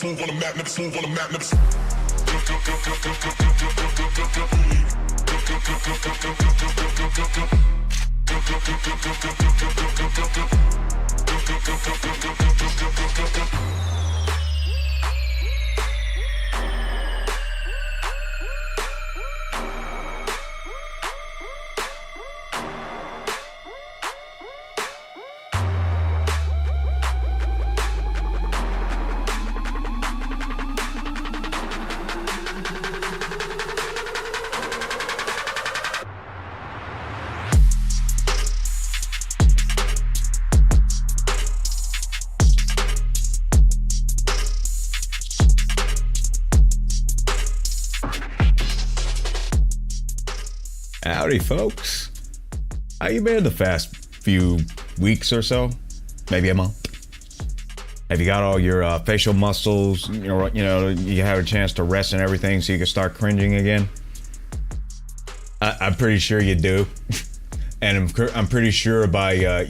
smooth on the map, never smooth on the map, never Howdy, folks. How you been the past few weeks or so? Maybe a month? Have you got all your facial muscles, you have a chance to rest and everything so you can start cringing again? I'm pretty sure you do. And I'm pretty sure by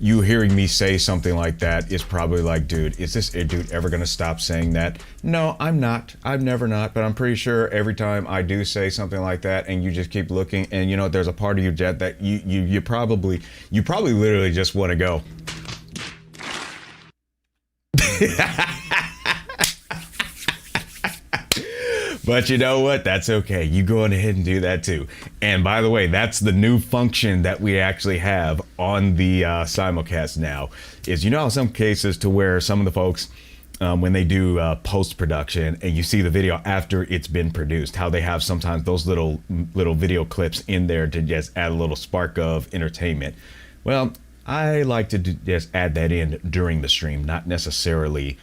you hearing me say something like that is probably like, dude, is this dude ever gonna stop saying that? No, I'm not. I'm never not. But I'm pretty sure every time I do say something like that, and you just keep looking, and there's a part of you, Jet, that you probably literally just want to go. But you know what? That's okay. You go on ahead and do that too. And by the way, that's the new function that we actually have on the simulcast now. Is some cases to where some of the folks, when they do post-production and you see the video after it's been produced, how they have sometimes those little video clips in there to just add a little spark of entertainment. Well, I like to just add that in during the stream, not necessarily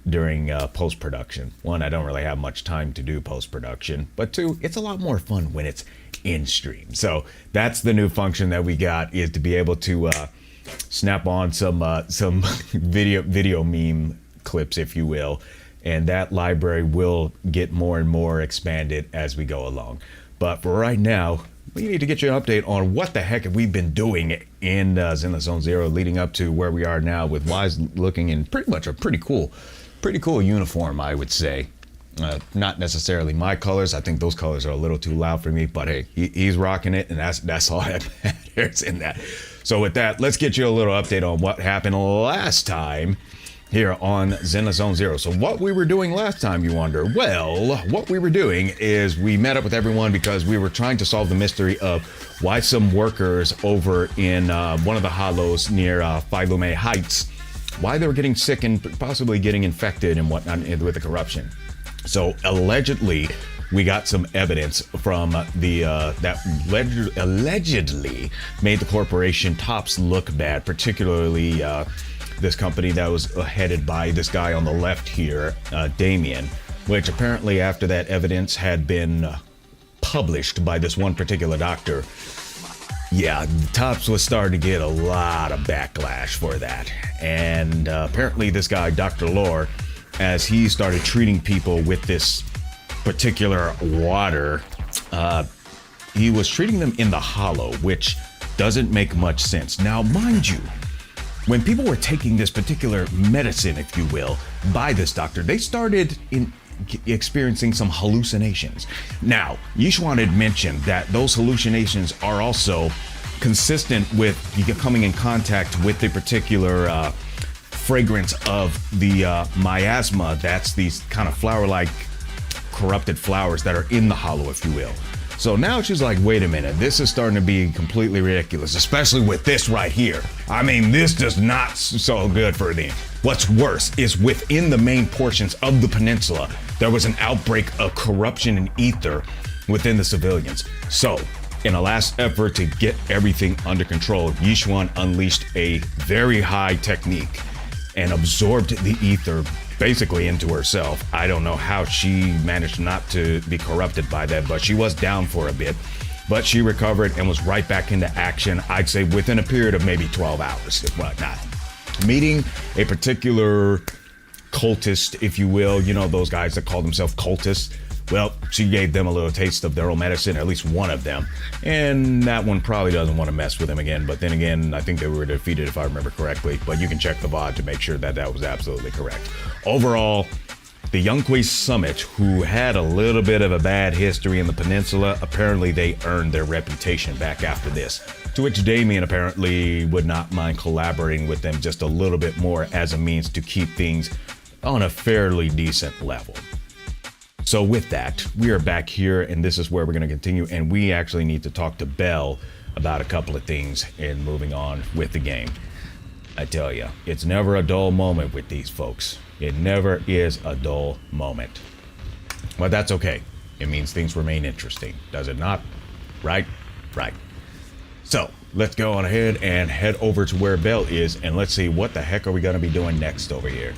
during post-production. One, I don't really have much time to do post-production, but two, it's a lot more fun when it's in stream. So that's the new function that we got, is to be able to snap on some video meme clips, if you will, and that library will get more and more expanded as we go along. But for right now, we need to get you an update on what the heck have we been doing in Zenless Zone Zero, leading up to where we are now, with Wise looking in pretty much a pretty cool uniform, I would say. Not necessarily my colors. I think those colors are a little too loud for me, but hey, he's rocking it, and that's all that matters in that. So with that, let's get you a little update on what happened last time here on Zenless Zone Zero. So what we were doing last time, you wonder? Well, what we were doing is we met up with everyone because we were trying to solve the mystery of why some workers over in one of the hollows near Philume Heights, why they were getting sick and possibly getting infected and whatnot with the corruption. So allegedly, we got some evidence from the that allegedly made the corporation Tops look bad, particularly this company that was headed by this guy on the left here, Damien, which apparently after that evidence had been published by this one particular doctor, yeah, Tops was starting to get a lot of backlash for that. And apparently this guy, Dr. Lore, as he started treating people with this particular water, he was treating them in the hollow, which doesn't make much sense. Now, mind you, when people were taking this particular medicine, if you will, by this doctor, they started experiencing some hallucinations. Now, Yishuan had mentioned that those hallucinations are also consistent with you coming in contact with the particular fragrance of the miasma. That's these kind of flower-like corrupted flowers that are in the hollow, if you will. So now she's like, wait a minute, this is starting to be completely ridiculous, especially with this right here. I mean, this does not so good for them. What's worse is within the main portions of the peninsula, there was an outbreak of corruption and ether within the civilians. So, in a last effort to get everything under control, Yishuan unleashed a very high technique and absorbed the ether basically into herself. I don't know how she managed not to be corrupted by that, but she was down for a bit. But she recovered and was right back into action, I'd say within a period of maybe 12 hours, if whatnot. Meeting a particular cultist, if you will, those guys that call themselves cultists, Well, she gave them a little taste of their own medicine, at least one of them. And that one probably doesn't want to mess with him again. But then again, I think they were defeated if I remember correctly. But you can check the VOD to make sure that that was absolutely correct. Overall, the Youngquay Summit, who had a little bit of a bad history in the peninsula, apparently they earned their reputation back after this. To which Damien apparently would not mind collaborating with them just a little bit more as a means to keep things on a fairly decent level. So with that, we are back here, and this is where we're going to continue, and we actually need to talk to Belle about a couple of things and moving on with the game. I tell you, it's never a dull moment with these folks. It never is a dull moment. But that's okay. It means things remain interesting, does it not? Right? Right. So, let's go on ahead and head over to where Belle is, and let's see what the heck are we going to be doing next over here.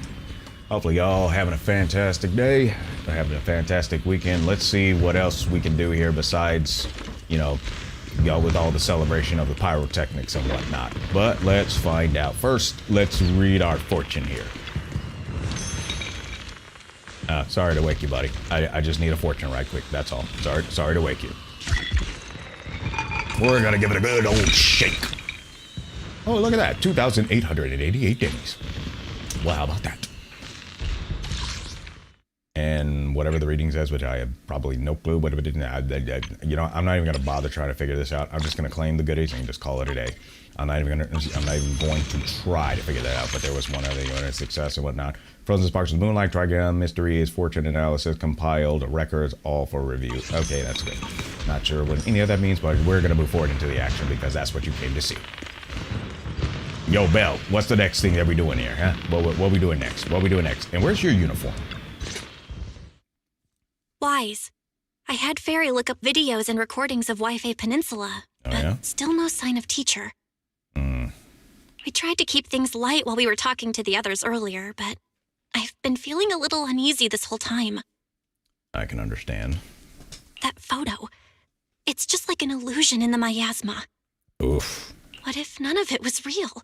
Hopefully y'all having a fantastic day, having a fantastic weekend. Let's see what else we can do here besides, y'all with all the celebration of the pyrotechnics and whatnot. But let's find out. First, let's read our fortune here. Sorry to wake you, buddy. I just need a fortune right quick. That's all. Sorry to wake you. We're gonna give it a good old shake. Oh, look at that. 2,888 days. Well, how about that? And whatever the reading says, which I have probably no clue what it did. I'm not even gonna bother trying to figure this out. I'm just gonna claim the goodies and just call it a day. I'm not even going to try to figure that out, but there was one other unit, success and whatnot. Frozen Sparks of Moonlight, Trigon, Mysteries, Fortune Analysis, Compiled, Records, all for review. Okay, that's good. Not sure what any of that means, but we're going to move forward into the action because that's what you came to see. Yo, Belle, what's the next thing that we doing here, huh? What we doing next? What we doing next? And where's your uniform? Wise. I had Fairy look up videos and recordings of Wi-Fi Peninsula, but still no sign of Teacher. We tried to keep things light while we were talking to the others earlier, but I've been feeling a little uneasy this whole time. I can understand. That photo. It's just like an illusion in the miasma. Oof. What if none of it was real?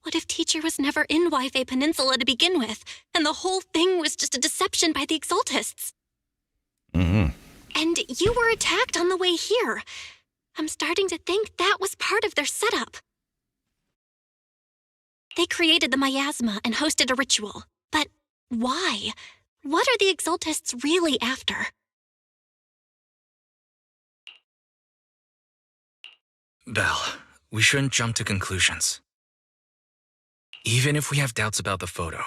What if Teacher was never in Wi-Fi Peninsula to begin with, and the whole thing was just a deception by the Exaltists? Mm-hmm. And you were attacked on the way here. I'm starting to think that was part of their setup. They created the miasma and hosted a ritual. But why? What are the Exaltists really after? Belle, we shouldn't jump to conclusions. Even if we have doubts about the photo,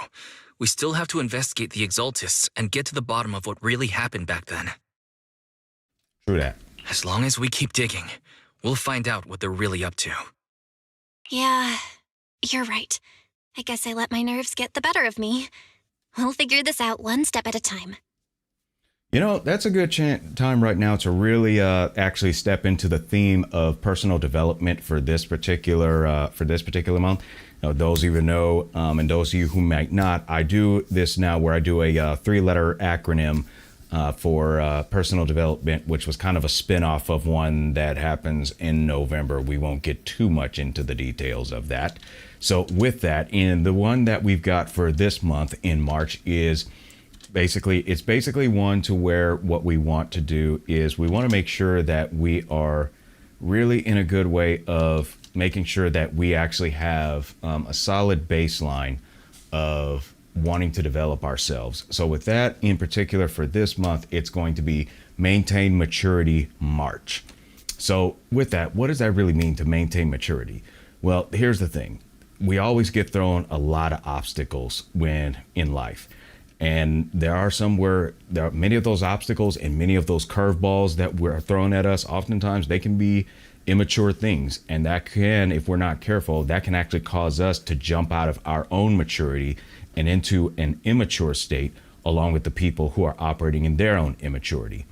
we still have to investigate the Exaltists and get to the bottom of what really happened back then. True that. As long as we keep digging, we'll find out what they're really up to. Yeah, you're right. I guess I let my nerves get the better of me. We'll figure this out one step at a time. That's a good time right now to really actually step into the theme of personal development for this particular month. Those of you who know, and those of you who might not, I do this now where I do a 3-letter acronym for personal development, which was kind of a spin-off of one that happens in November. We won't get too much into the details of that. So with that, in the one that we've got for this month in March is basically one to where what we want to do is we want to make sure that we are really in a good way of making sure that we actually have a solid baseline of wanting to develop ourselves. So with that in particular for this month, it's going to be Maintain Maturity March. So with that, what does that really mean to maintain maturity? Well, here's the thing. We always get thrown a lot of obstacles when in life. And there are many of those obstacles and many of those curveballs that were thrown at us. Oftentimes they can be immature things. And that can, if we're not careful, that can actually cause us to jump out of our own maturity and into an immature state along with the people who are operating in their own immaturity.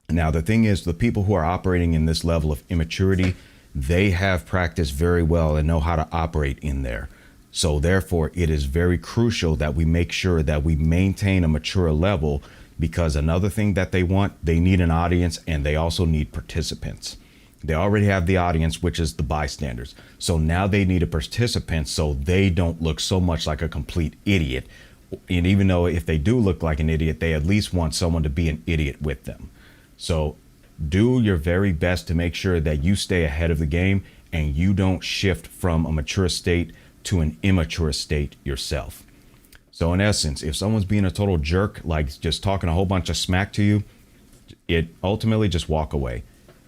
Now, the thing is, the people who are operating in this level of immaturity, they have practiced very well and know how to operate in there. So therefore, it is very crucial that we make sure that we maintain a mature level, because another thing that they want, they need an audience and they also need participants. They already have the audience, which is the bystanders. So now they need a participant so they don't look so much like a complete idiot And even though if they do look like an idiot, they at least want someone to be an idiot with them. So do your very best to make sure that you stay ahead of the game and you don't shift from a mature state to an immature state yourself. So in essence, if someone's being a total jerk, like just talking a whole bunch of smack to you, it ultimately just walk away.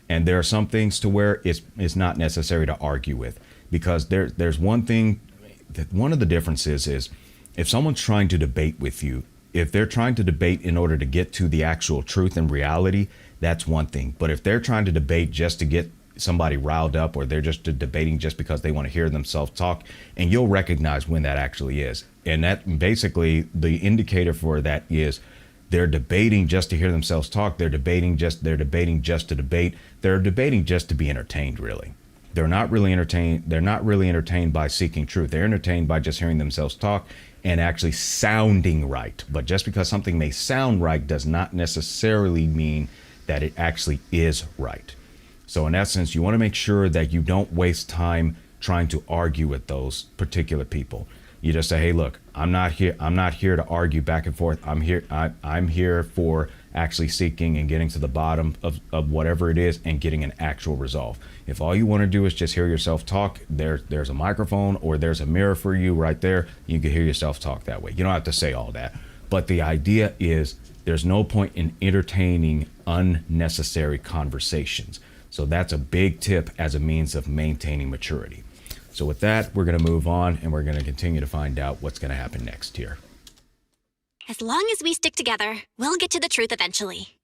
And there are some things to where it's not necessary to argue with, because there's one thing that one of the differences is if someone's trying to debate with you, if they're trying to debate in order to get to the actual truth and reality, that's one thing. But if they're trying to debate just to get somebody riled up, or they're just debating just because they want to hear themselves talk, and you'll recognize when that actually is. And that basically the indicator for that is they're debating just to hear themselves talk. They're debating just to debate. They're debating just to be entertained, really. They're not really entertained. They're not really entertained by seeking truth. They're entertained by just hearing themselves talk and actually sounding right. But just because something may sound right does not necessarily mean that it actually is right. So in essence, you want to make sure that you don't waste time trying to argue with those particular people. You just say, hey, look, I'm not here to argue back and forth. I'm here for actually seeking and getting to the bottom of whatever it is and getting an actual resolve. If all you want to do is just hear yourself talk, there's a microphone or there's a mirror for you right there. You can hear yourself talk that way. You don't have to say all that. But the idea is there's no point in entertaining unnecessary conversations. So that's a big tip as a means of maintaining maturity. So with that, we're going to move on and we're going to continue to find out what's going to happen next here. As long as we stick together, we'll get to the truth eventually.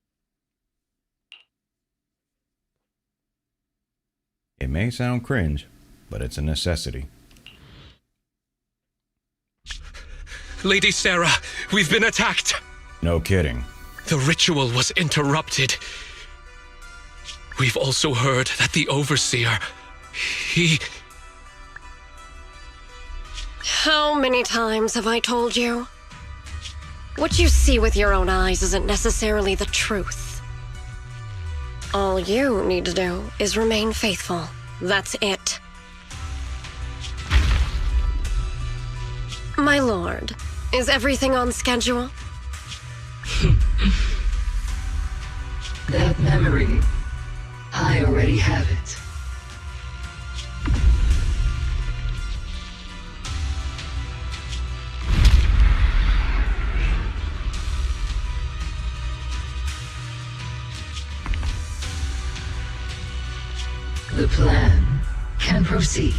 It may sound cringe, but it's a necessity. Lady Sarah, we've been attacked. No kidding. The ritual was interrupted. We've also heard that the Overseer, he... How many times have I told you? What you see with your own eyes isn't necessarily the truth. All you need to do is remain faithful. That's it. My lord, is everything on schedule? That memory, I already have it. The plan can proceed.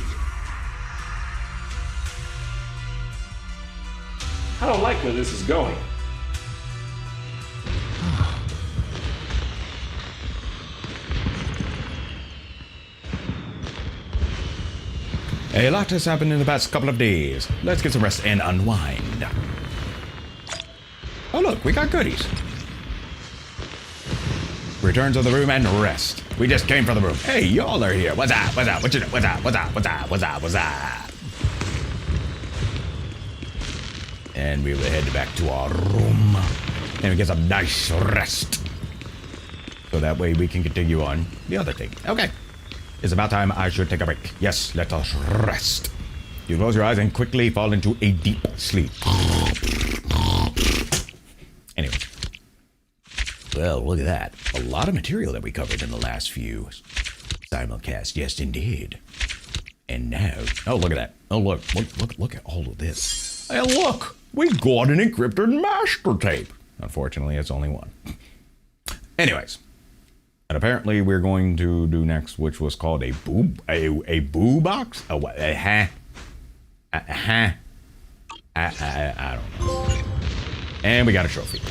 I don't like where this is going. A lot has happened in the past couple of days. Let's get some rest and unwind. Oh look, we got goodies. Return to the room and rest. We just came from the room. Hey, y'all are here. What's up? What's up? What you do? What's up? What's up? What's up? What's up? What's up? And we will head back to our room and we get some nice rest. So that way we can continue on the other thing. Okay. It's about time I should take a break. Yes, let us rest. You close your eyes and quickly fall into a deep sleep. Anyway. Well, look at that. A lot of material that we covered in the last few simulcasts. Yes, indeed. And now... Oh, look at that. Oh, look at all of this. Hey, look! We got an encrypted master tape. Unfortunately, it's only one. Anyways. And apparently we're going to do next, which was called a boo box? A what? I don't know. And we got a trophy.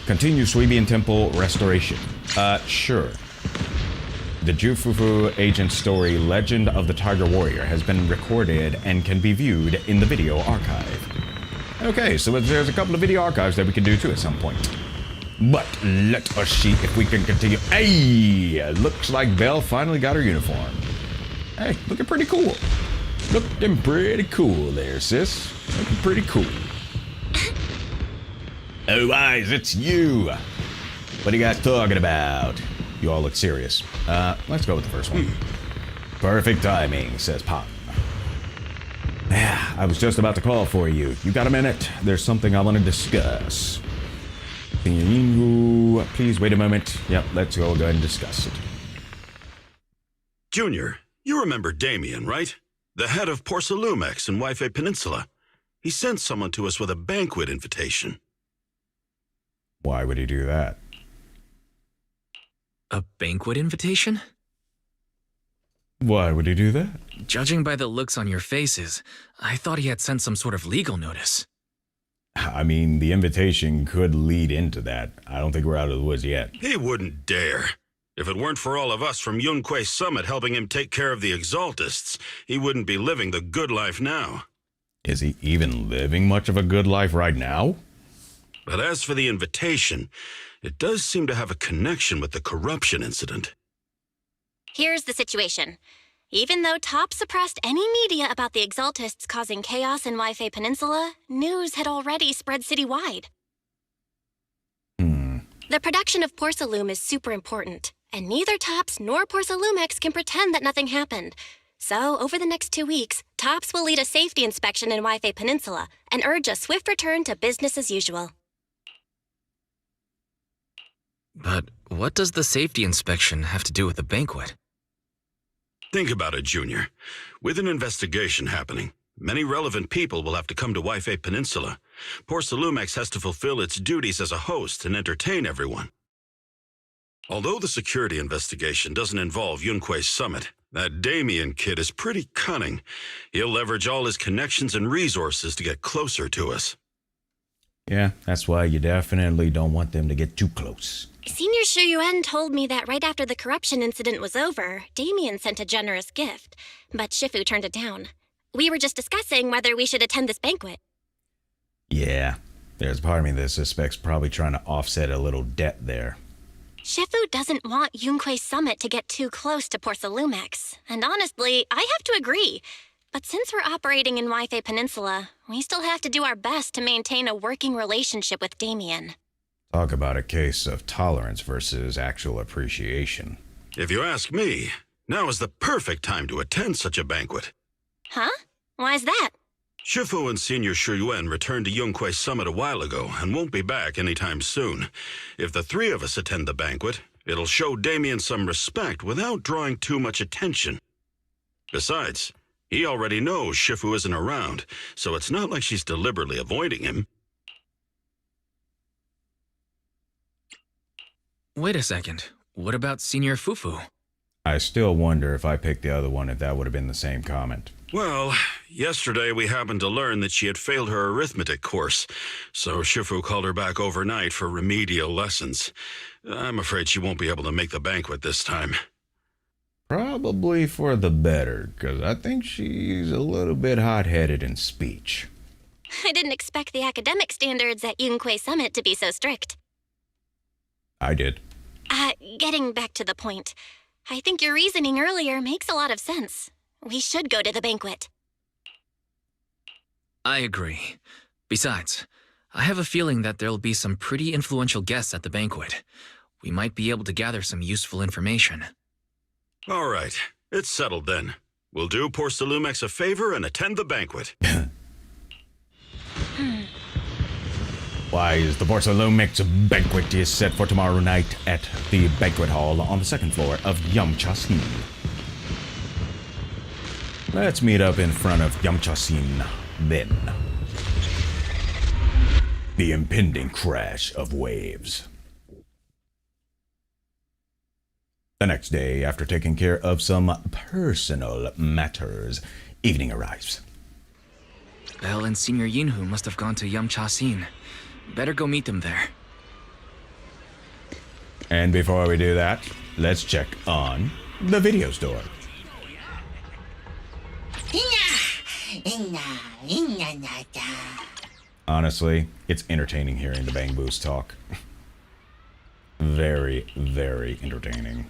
Continue Sweebian Temple restoration. Sure. The Jufufu agent story Legend of the Tiger Warrior has been recorded and can be viewed in the video archive. Okay, so there's a couple of video archives that we can do too at some point. But let us see if we can continue. Hey, looks like Belle finally got her uniform. Hey, looking pretty cool. Looking pretty cool there, sis. Looking pretty cool. Oh, Wise, it's you. What are you guys talking about? You all look serious. Let's go with the first one. Perfect timing, says Pop. Yeah, I was just about to call for you. You got a minute? There's something I want to discuss. Please wait a moment. Yep, let's go ahead and discuss it. Junior, you remember Damien, right? The head of Porcelumex in Wi-Fi Peninsula. He sent someone to us with a banquet invitation. Why would he do that? A banquet invitation? Why would he do that? Judging by the looks on your faces, I thought he had sent some sort of legal notice. I mean, the invitation could lead into that. I don't think we're out of the woods yet. He wouldn't dare. If it weren't for all of us from Yunque Summit helping him take care of the Exaltists, he wouldn't be living the good life now. Is he even living much of a good life right now? But as for the invitation, it does seem to have a connection with the corruption incident. Here's the situation. Even though Top suppressed any media about the Exaltists causing chaos in Wi-Fi Peninsula, news had already spread citywide. The production of Porcelume is super important, and neither Tops nor Porcelumex can pretend that nothing happened. So, over the next 2 weeks, Tops will lead a safety inspection in Wi-Fi Peninsula and urge a swift return to business as usual. But what does the safety inspection have to do with the banquet? Think about it, Junior. With an investigation happening, many relevant people will have to come to Wi-Fi Peninsula. Porcelumex has to fulfill its duties as a host and entertain everyone. Although the security investigation doesn't involve Yunque Summit, that Damien kid is pretty cunning. He'll leverage all his connections and resources to get closer to us. Yeah, that's why you definitely don't want them to get too close. Senior Shuyuan told me that right after the corruption incident was over, Damien sent a generous gift, but Shifu turned it down. We were just discussing whether we should attend this banquet. Yeah, there's part of me that suspects probably trying to offset a little debt there. Shifu doesn't want Yunque Summit to get too close to Porcelumex, and honestly, I have to agree. But since we're operating in Wi-Fi Peninsula, we still have to do our best to maintain a working relationship with Damien. Talk about a case of tolerance versus actual appreciation. If you ask me, now is the perfect time to attend such a banquet. Huh? Why's that? Shifu and Senior Shuyuan returned to Yunque Summit a while ago and won't be back anytime soon. If the three of us attend the banquet, it'll show Damien some respect without drawing too much attention. Besides, he already knows Shifu isn't around, so it's not like she's deliberately avoiding him. Wait a second. What about Senior Fufu? I still wonder if I picked the other one if that would have been the same comment. Well, yesterday we happened to learn that she had failed her arithmetic course, so Shifu called her back overnight for remedial lessons. I'm afraid she won't be able to make the banquet this time. Probably for the better, because I think she's a little bit hot-headed in speech. I didn't expect the academic standards at Yunque Summit to be so strict. I did. Getting back to the point, I think your reasoning earlier makes a lot of sense. We should go to the banquet. I agree. Besides, I have a feeling that there'll be some pretty influential guests at the banquet. We might be able to gather some useful information. All right, it's settled then. We'll do Porcelumex a favor and attend the banquet. Why is the Porcelumex banquet is set for tomorrow night at the banquet hall on the second floor of Yamchasin. Let's meet up in front of Yamchasin then. The impending crash of waves. The next day, after taking care of some personal matters, evening arrives. Belle and Senior Yinhu must have gone to Yamchasin. Better go meet them there. And before we do that, let's check on the video store. Honestly, it's entertaining hearing the Bang Boost talk. Very, very entertaining.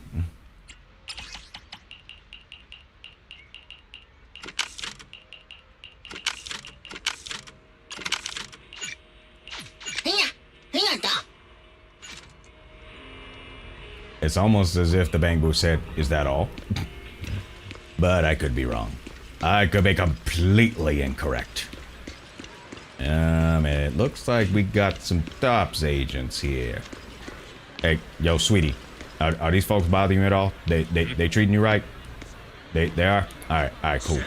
It's almost as if the Bang Boo said, "Is that all?" But I could be wrong. I could be completely incorrect. It looks like we got some TOPS agents here. Hey, yo, sweetie, are these folks bothering you at all? They treating you right? They are? Alright, cool.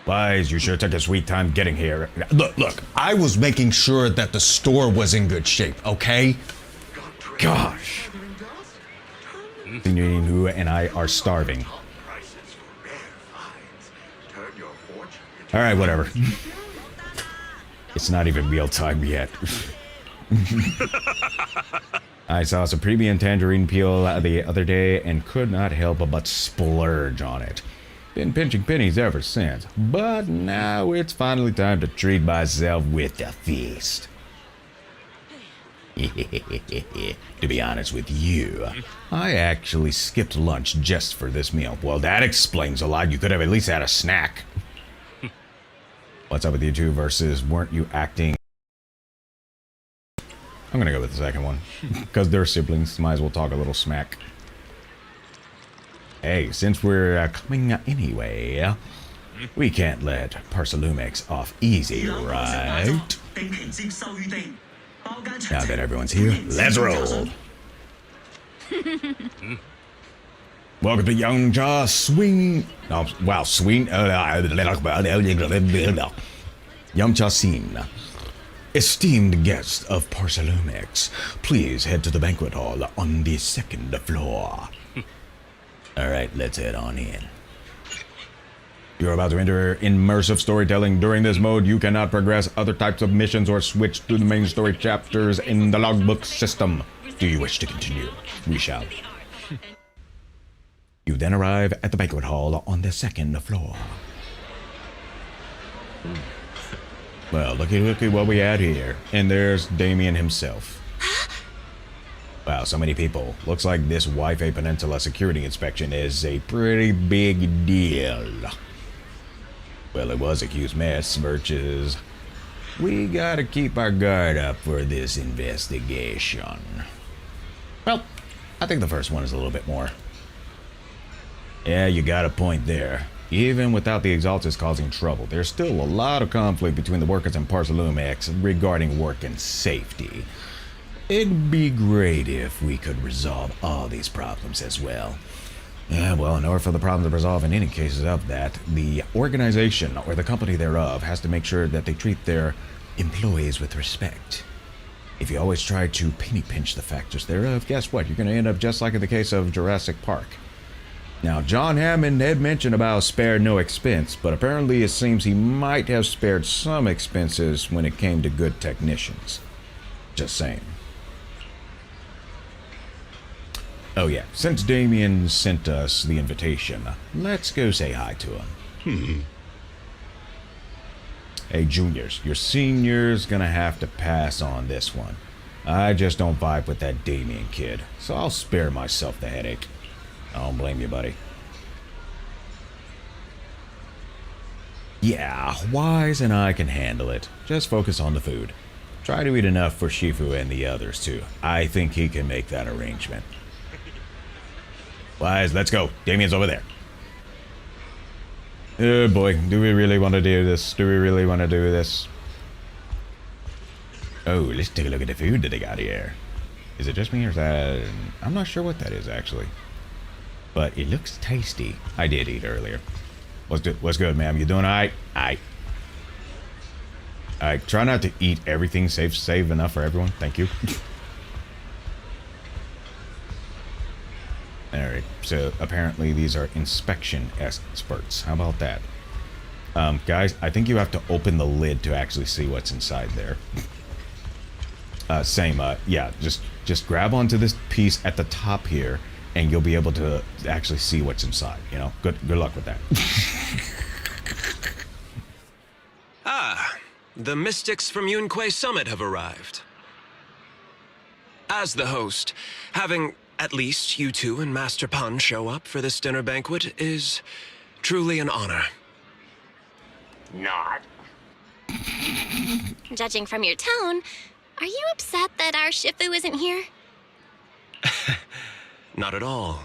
Wise, you sure took a sweet time getting here. Look, I was making sure that the store was in good shape, okay? Gosh. Who and I are starving. Alright, whatever. It's not even meal time yet. I saw some premium tangerine peel the other day and could not help but splurge on it. Been pinching pennies ever since, but now it's finally time to treat myself with a feast. To be honest with you, I actually skipped lunch just for this meal. Well, that explains a lot. You could have at least had a snack. What's up with you two versus weren't you acting? I'm gonna go with the second one. Because they're siblings, might as well talk a little smack. Hey, since we're coming anyway, we can't let Parsalumex off easy, right? Now that everyone's here, let's roll. Welcome to Yangja Swing. Oh, wow, Swing. Yangja Scene. Esteemed guests of Parsalumex, please head to the banquet hall on the second floor. Alright, let's head on in. You're about to enter immersive storytelling. During this mode, you cannot progress other types of missions or switch to the main story chapters in the logbook system. Do you wish to continue? We shall. You then arrive at the banquet hall on the second floor. Well, looky what we had here. And there's Damien himself. Wow, so many people. Looks like this Wi-Fi Peninsula security inspection is a pretty big deal. Well, it was a huge mess, Birches. We gotta keep our guard up for this investigation. Well, I think the first one is a little bit more. Yeah, you got a point there. Even without the Exaltists causing trouble, there's still a lot of conflict between the workers and Parsalumex regarding work and safety. It'd be great if we could resolve all these problems as well. Yeah, well, in order for the problem to resolve in any cases of that, the organization or the company thereof has to make sure that they treat their employees with respect. If you always try to penny pinch the factors thereof, guess what? You're going to end up just like in the case of Jurassic Park. Now, John Hammond had mentioned about spare no expense, but apparently it seems he might have spared some expenses when it came to good technicians. Just saying. Oh yeah, since Damien sent us the invitation, let's go say hi to him. Hey juniors, your senior's gonna have to pass on this one. I just don't vibe with that Damien kid, so I'll spare myself the headache. I don't blame you, buddy. Yeah, Wise and I can handle it. Just focus on the food. Try to eat enough for Shifu and the others too. I think he can make that arrangement. Wise, let's go. Damien's over there. Oh boy, do we really want to do this? Do we really want to do this? Oh, let's take a look at the food that they got here. Is it just me or is that... I'm not sure what that is actually. But it looks tasty. I did eat earlier. What's good, ma'am? You doing alright? Alright. Alright, try not to eat everything. Save enough for everyone. Thank you. Alright, so apparently these are inspection experts. How about that? Guys, I think you have to open the lid to actually see what's inside there. Yeah, just grab onto this piece at the top here, and you'll be able to actually see what's inside, you know? Good luck with that. The mystics from Yunquay Summit have arrived. As the host, having at least you two and Master Pan show up for this dinner banquet is truly an honor. Not. Judging from your tone, are you upset that our Shifu isn't here? Not at all.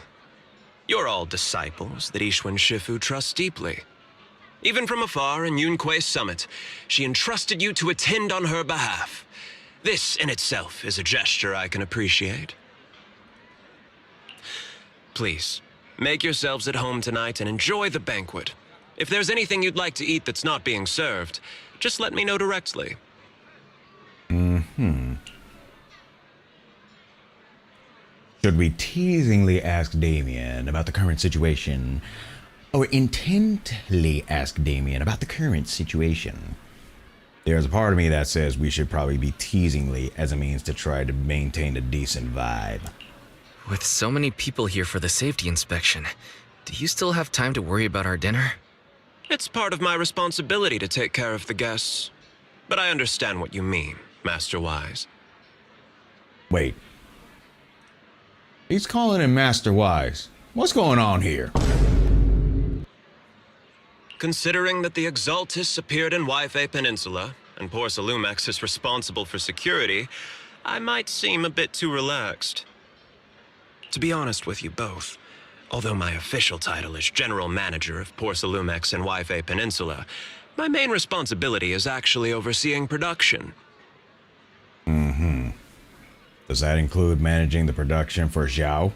You're all disciples that Ishwen Shifu trusts deeply. Even from afar in Yunque's summit, she entrusted you to attend on her behalf. This in itself is a gesture I can appreciate. Please, make yourselves at home tonight and enjoy the banquet. If there's anything you'd like to eat that's not being served, just let me know directly. Should we teasingly ask Damien about the current situation, or intently ask Damien about the current situation? There's a part of me that says we should probably be teasingly as a means to try to maintain a decent vibe. With so many people here for the safety inspection, do you still have time to worry about our dinner? It's part of my responsibility to take care of the guests. But I understand what you mean, Master Wise. Wait. He's calling him Master Wise. What's going on here? Considering that the Exaltists appeared in Yifei Peninsula, and poor Salumex is responsible for security, I might seem a bit too relaxed. To be honest with you both, although my official title is General Manager of Poor Salumex and Yifei Peninsula, my main responsibility is actually overseeing production. Does that include managing the production for Zhao?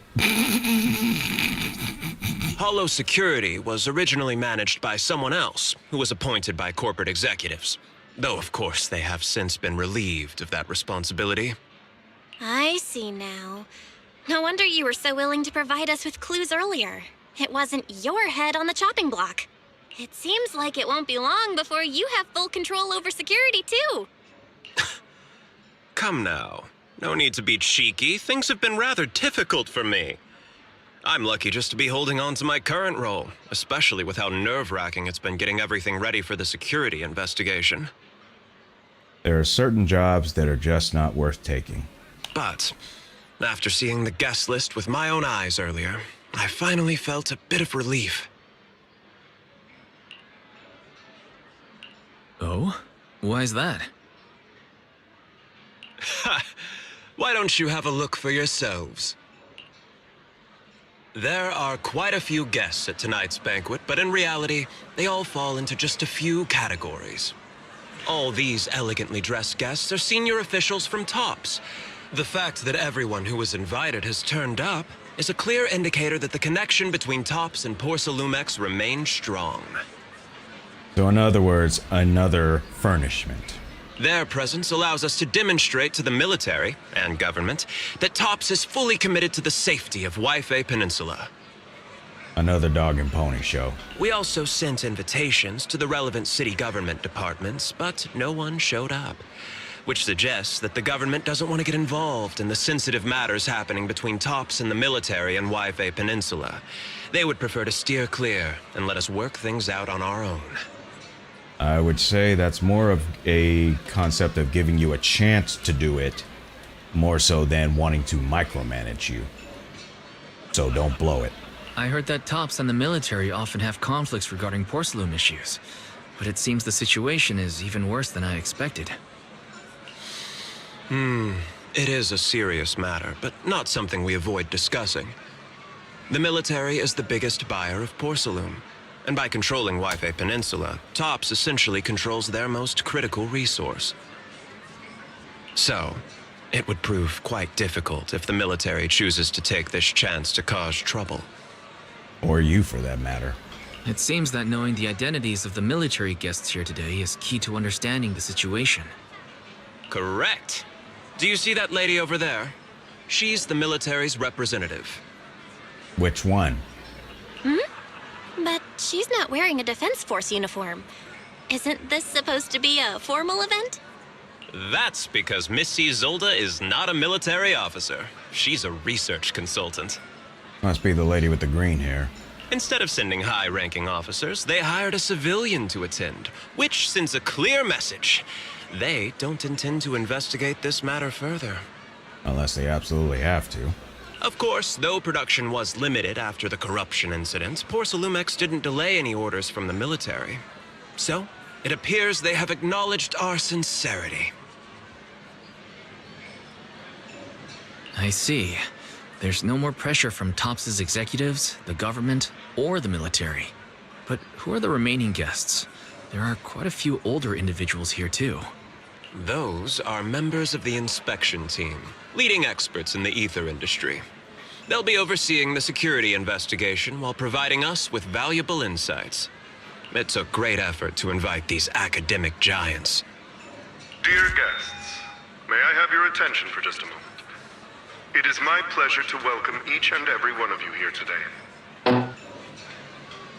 Hollow Security was originally managed by someone else, who was appointed by corporate executives. Though, of course, they have since been relieved of that responsibility. I see now. No wonder you were so willing to provide us with clues earlier. It wasn't your head on the chopping block. It seems like it won't be long before you have full control over security, too. Come now. No need to be cheeky. Things have been rather difficult for me. I'm lucky just to be holding on to my current role, especially with how nerve-wracking it's been getting everything ready for the security investigation. There are certain jobs that are just not worth taking. But after seeing the guest list with my own eyes earlier, I finally felt a bit of relief. Oh? Why's that? Ha! Why don't you have a look for yourselves? There are quite a few guests at tonight's banquet, but in reality, they all fall into just a few categories. All these elegantly dressed guests are senior officials from TOPS. The fact that everyone who was invited has turned up is a clear indicator that the connection between TOPS and Poor Salumex remains strong. So in other words, another furnishment. Their presence allows us to demonstrate to the military and government that TOPS is fully committed to the safety of Yifei Peninsula. Another dog and pony show. We also sent invitations to the relevant city government departments, but no one showed up, which suggests that the government doesn't want to get involved in the sensitive matters happening between TOPS and the military and Yifei Peninsula. They would prefer to steer clear and let us work things out on our own. I would say that's more of a concept of giving you a chance to do it, more so than wanting to micromanage you. So don't blow it. I heard that TOPS and the military often have conflicts regarding porcelain issues, but it seems the situation is even worse than I expected. It is a serious matter, but not something we avoid discussing. The military is the biggest buyer of porcelain, and by controlling Yifei Peninsula, TOPS essentially controls their most critical resource. So, it would prove quite difficult if the military chooses to take this chance to cause trouble. Or you, for that matter. It seems that knowing the identities of the military guests here today is key to understanding the situation. Correct. Do you see that lady over there? She's the military's representative. Which one? But she's not wearing a Defense Force uniform. Isn't this supposed to be a formal event? That's because Missy Zolda is not a military officer. She's a research consultant. Must be the lady with the green hair. Instead of sending high-ranking officers, they hired a civilian to attend, which sends a clear message. They don't intend to investigate this matter further. Unless they absolutely have to. Of course, though production was limited after the corruption incident, Poor Salumex didn't delay any orders from the military. So, it appears they have acknowledged our sincerity. I see. There's no more pressure from TOPS' executives, the government, or the military. But who are the remaining guests? There are quite a few older individuals here too. Those are members of the inspection team, leading experts in the ether industry. They'll be overseeing the security investigation while providing us with valuable insights. It took great effort to invite these academic giants. Dear guests, may I have your attention for just a moment? It is my pleasure to welcome each and every one of you here today.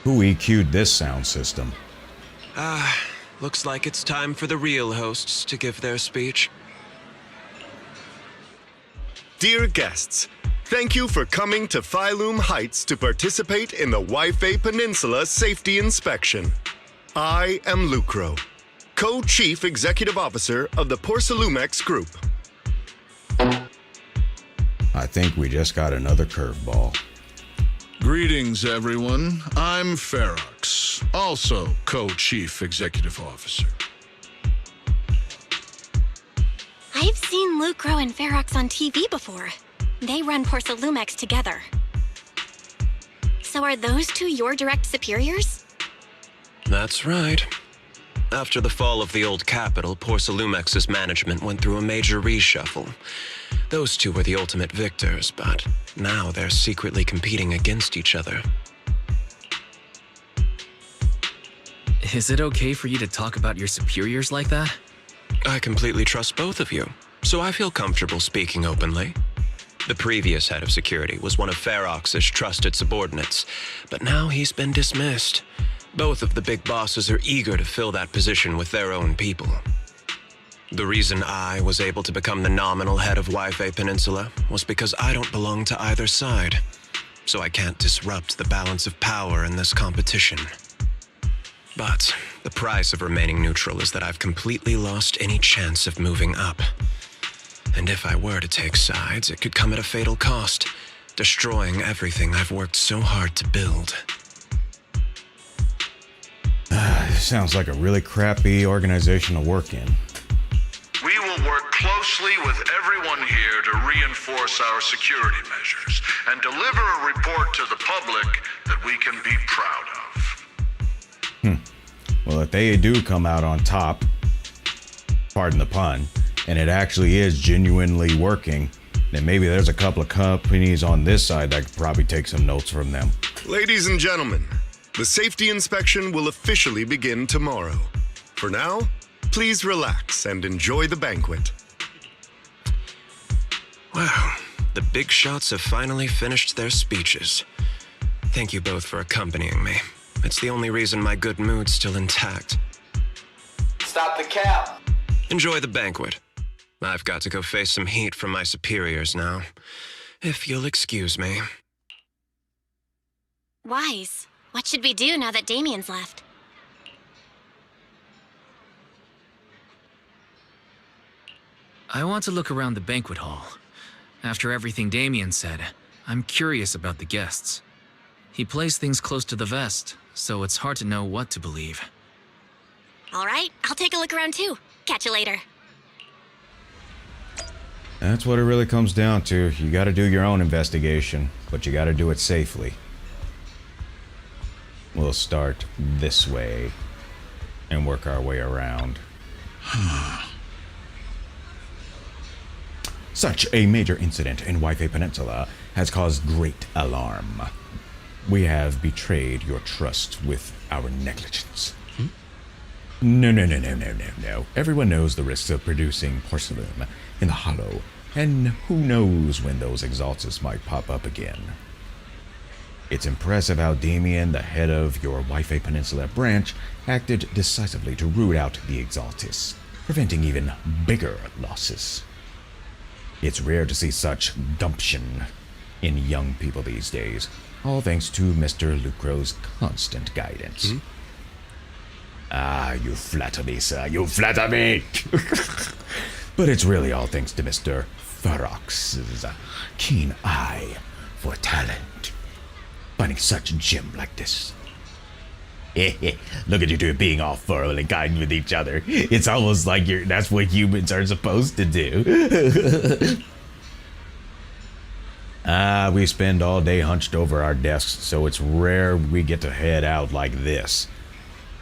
Who EQ'd this sound system? Looks like it's time for the real hosts to give their speech. Dear guests, thank you for coming to Phylum Heights to participate in the Waifei Peninsula Safety Inspection. I am Lucro, Co-Chief Executive Officer of the Porcelumex Group. I think we just got another curveball. Greetings, everyone. I'm Ferox, also Co-Chief Executive Officer. I've seen Lucro and Ferox on TV before. They run Porcelumex together. So are those two your direct superiors? That's right. After the fall of the old capital, Porcelumex's management went through a major reshuffle. Those two were the ultimate victors, but now they're secretly competing against each other. Is it okay for you to talk about your superiors like that? I completely trust both of you, so I feel comfortable speaking openly. The previous head of security was one of Ferox's trusted subordinates, but now he's been dismissed. Both of the big bosses are eager to fill that position with their own people. The reason I was able to become the nominal head of Waifei Peninsula was because I don't belong to either side, so I can't disrupt the balance of power in this competition. But the price of remaining neutral is that I've completely lost any chance of moving up. And if I were to take sides, it could come at a fatal cost, destroying everything I've worked so hard to build. Sounds like a really crappy organization to work in. We will work closely with everyone here to reinforce our security measures and deliver a report to the public that we can be proud of. Well, if they do come out on top, pardon the pun, and it actually is genuinely working, then maybe there's a couple of companies on this side that could probably take some notes from them. Ladies and gentlemen, the safety inspection will officially begin tomorrow. For now, please relax and enjoy the banquet. Wow, the big shots have finally finished their speeches. Thank you both for accompanying me. It's the only reason my good mood's still intact. Stop the cap! Enjoy the banquet. I've got to go face some heat from my superiors now. If you'll excuse me. Wise. What should we do now that Damien's left? I want to look around the banquet hall. After everything Damien said, I'm curious about the guests. He plays things close to the vest, so it's hard to know what to believe. All right, I'll take a look around too. Catch you later. That's what it really comes down to. You gotta do your own investigation, but you gotta do it safely. We'll start this way and work our way around. Such a major incident in Waifei Peninsula has caused great alarm. We have betrayed your trust with our negligence. No. Everyone knows the risks of producing porcelain in the hollow, and who knows when those exaltists might pop up again. It's impressive how Damien, the head of your Waifei Peninsula branch, acted decisively to root out the exaltists, preventing even bigger losses. It's rare to see such gumption in young people these days, all thanks to Mr. Lucro's constant guidance. Ah, you flatter me, sir, you flatter me! But it's really all thanks to Mr. Ferox's keen eye for talent. Finding such a gem like this. Look at you two being all thorough and kind with each other. It's almost like that's what humans are supposed to do. We spend all day hunched over our desks, so it's rare we get to head out like this.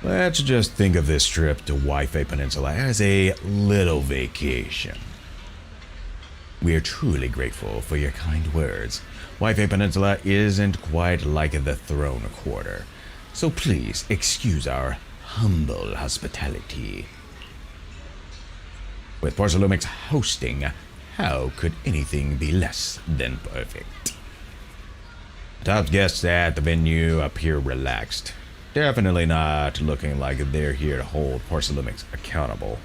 Let's just think of this trip to Wi-Fi Peninsula as a little vacation. We are truly grateful for your kind words. Wi-Fi Peninsula isn't quite like the Throne Quarter, so please excuse our humble hospitality. With Porcelumix hosting, how could anything be less than perfect? Top guests at the venue appear relaxed. Definitely not looking like they're here to hold Porcelumix accountable.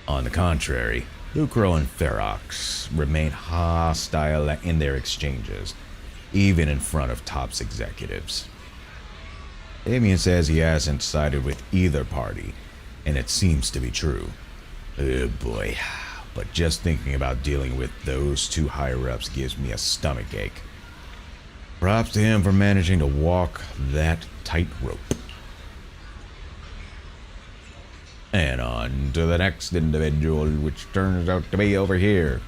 On the contrary, Lucro and Ferox remain hostile in their exchanges, even in front of Top's executives. Damien says he hasn't sided with either party, and it seems to be true. Oh boy, but just thinking about dealing with those two higher-ups gives me a stomachache. Props to him for managing to walk that tightrope. And on to the next individual, which turns out to be over here.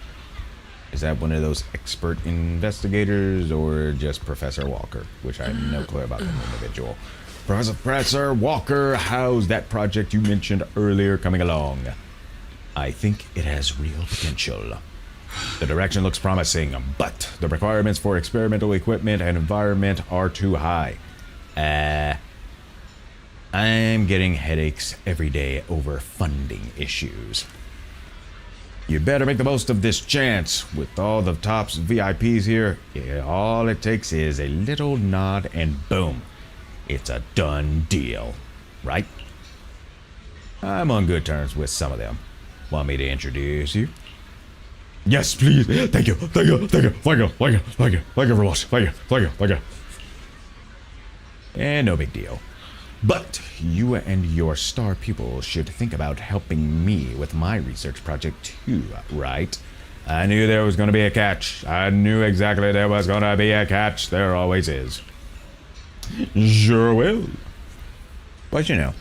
Is that one of those expert investigators or just Professor Walker? Which I have no clue about that individual. Professor Walker, how's that project you mentioned earlier coming along? I think it has real potential. The direction looks promising, but the requirements for experimental equipment and environment are too high. I'm getting headaches every day over funding issues. You better make the most of this chance. With all the Top's VIPs here, all it takes is a little nod and boom, it's a done deal, right? I'm on good terms with some of them. Want me to introduce you? Yes, please. Thank you. Thank you. Thank you. Thank you. Thank you. Thank you. Thank you very much. Thank you. Thank you. Thank you. And no big deal. But you and your star pupil should think about helping me with my research project too, right? I knew there was going to be a catch. I knew exactly there was going to be a catch. There always is. Sure will. But you know,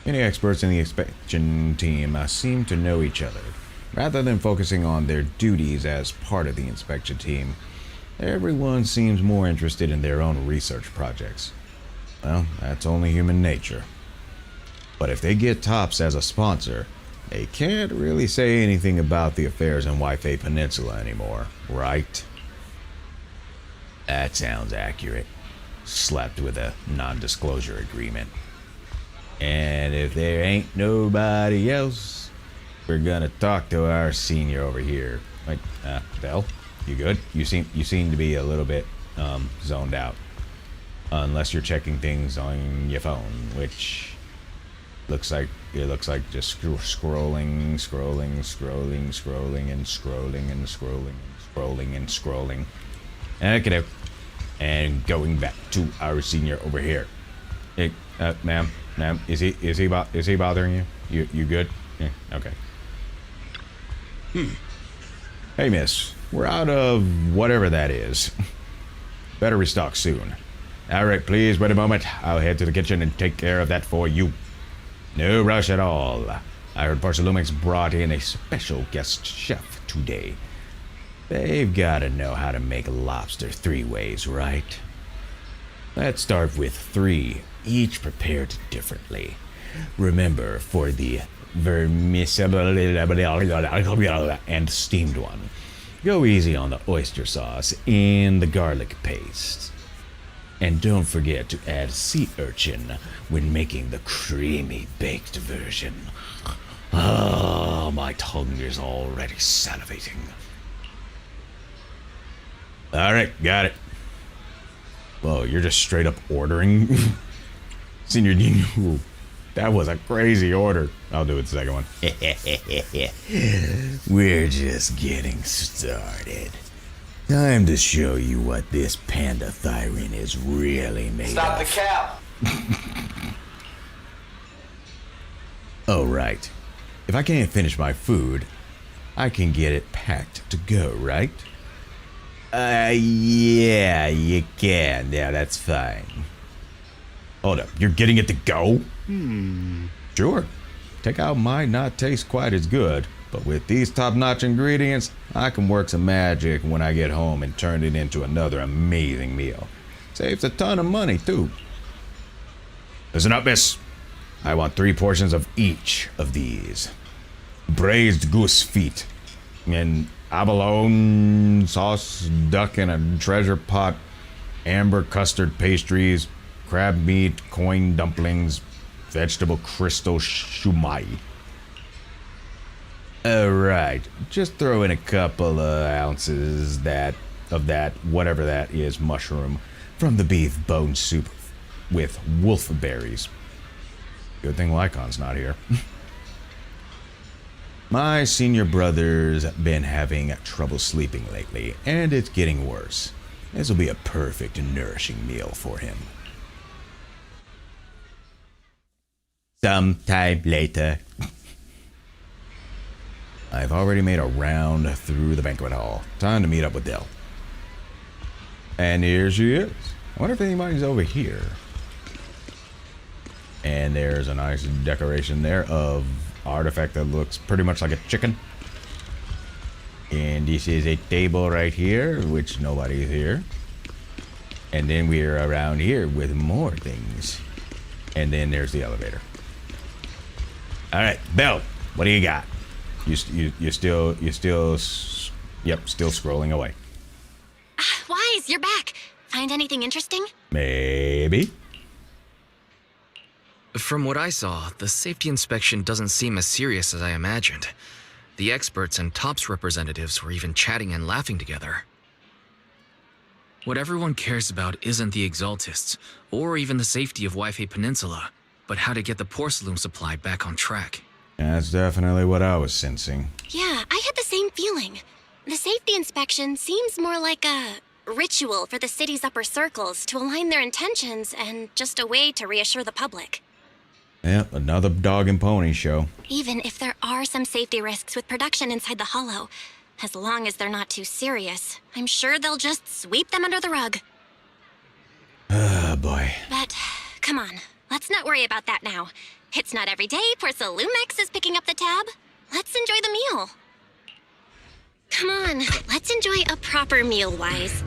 many experts in the inspection team seem to know each other. Rather than focusing on their duties as part of the inspection team, everyone seems more interested in their own research projects. Well, that's only human nature. But if they get Tops as a sponsor, they can't really say anything about the affairs in Wi-Fi Peninsula anymore, right? That sounds accurate. Slapped with a non-disclosure agreement. And if there ain't nobody else, we're gonna talk to our senior over here. Like, Belle, you good? You seem to be a little bit zoned out. Unless you're checking things on your phone, which looks like just scrolling and scrolling. Okay, and going back to our senior over here. Hey, ma'am, is he bothering you? You good? Yeah, okay. Hey, miss, we're out of whatever that is. Better restock soon. All right, please wait a moment. I'll head to the kitchen and take care of that for you. No rush at all. I heard Porcelumix brought in a special guest chef today. They've got to know how to make lobster 3 ways, right? Let's start with 3, each prepared differently. Remember, for the vermicelli and steamed one, go easy on the oyster sauce and the garlic paste. And don't forget to add sea urchin when making the creamy baked version. Oh, my tongue is already salivating. All right, got it. Whoa, you're just straight up ordering? Senior Dean, that was a crazy order. I'll do it the second one. We're just getting started. Time to show you what this panda thyrin is really made Stop of. the cap! Oh, right. If I can't finish my food, I can get it packed to go, right? Yeah, you can. Yeah, that's fine. Hold up, you're getting it to go? Sure. Takeout might not taste quite as good, But with these top-notch ingredients, I can work some magic when I get home and turn it into another amazing meal. Saves a ton of money, too. Listen up, miss. I want 3 portions of each of these. Braised goose feet, and abalone sauce, duck in a treasure pot, amber custard pastries, crab meat, coin dumplings, vegetable crystal shumai. Alright, just throw in a couple of ounces of that, whatever that is, mushroom from the beef bone soup with wolf berries. Good thing Lycon's not here. My senior brother's been having trouble sleeping lately, and it's getting worse. This will be a perfect nourishing meal for him. Sometime later. I've already made a round through the banquet hall. Time to meet up with Dell. And here she is. I wonder if anybody's over here. And there's a nice decoration there of artifact that looks pretty much like a chicken. And this is a table right here, which nobody's here. And then we're around here with more things. And then there's the elevator. All right, Belle, what do you got? You're still scrolling away. Wise, you're back. Find anything interesting? Maybe. From what I saw, the safety inspection doesn't seem as serious as I imagined. The experts and TOPS representatives were even chatting and laughing together. What everyone cares about isn't the Exaltists, or even the safety of Wi-Fi Peninsula, but how to get the porcelain supply back on track. That's definitely what I was sensing. Yeah, I had the same feeling. The safety inspection seems more like a ritual for the city's upper circles to align their intentions and just a way to reassure the public. Yep, another dog and pony show. Even if there are some safety risks with production inside the hollow, as long as they're not too serious, I'm sure they'll just sweep them under the rug. Oh, boy. But, come on, let's not worry about that now. It's not every day Porcelumex is picking up the tab. Let's enjoy the meal. Come on, let's enjoy a proper meal, Wise.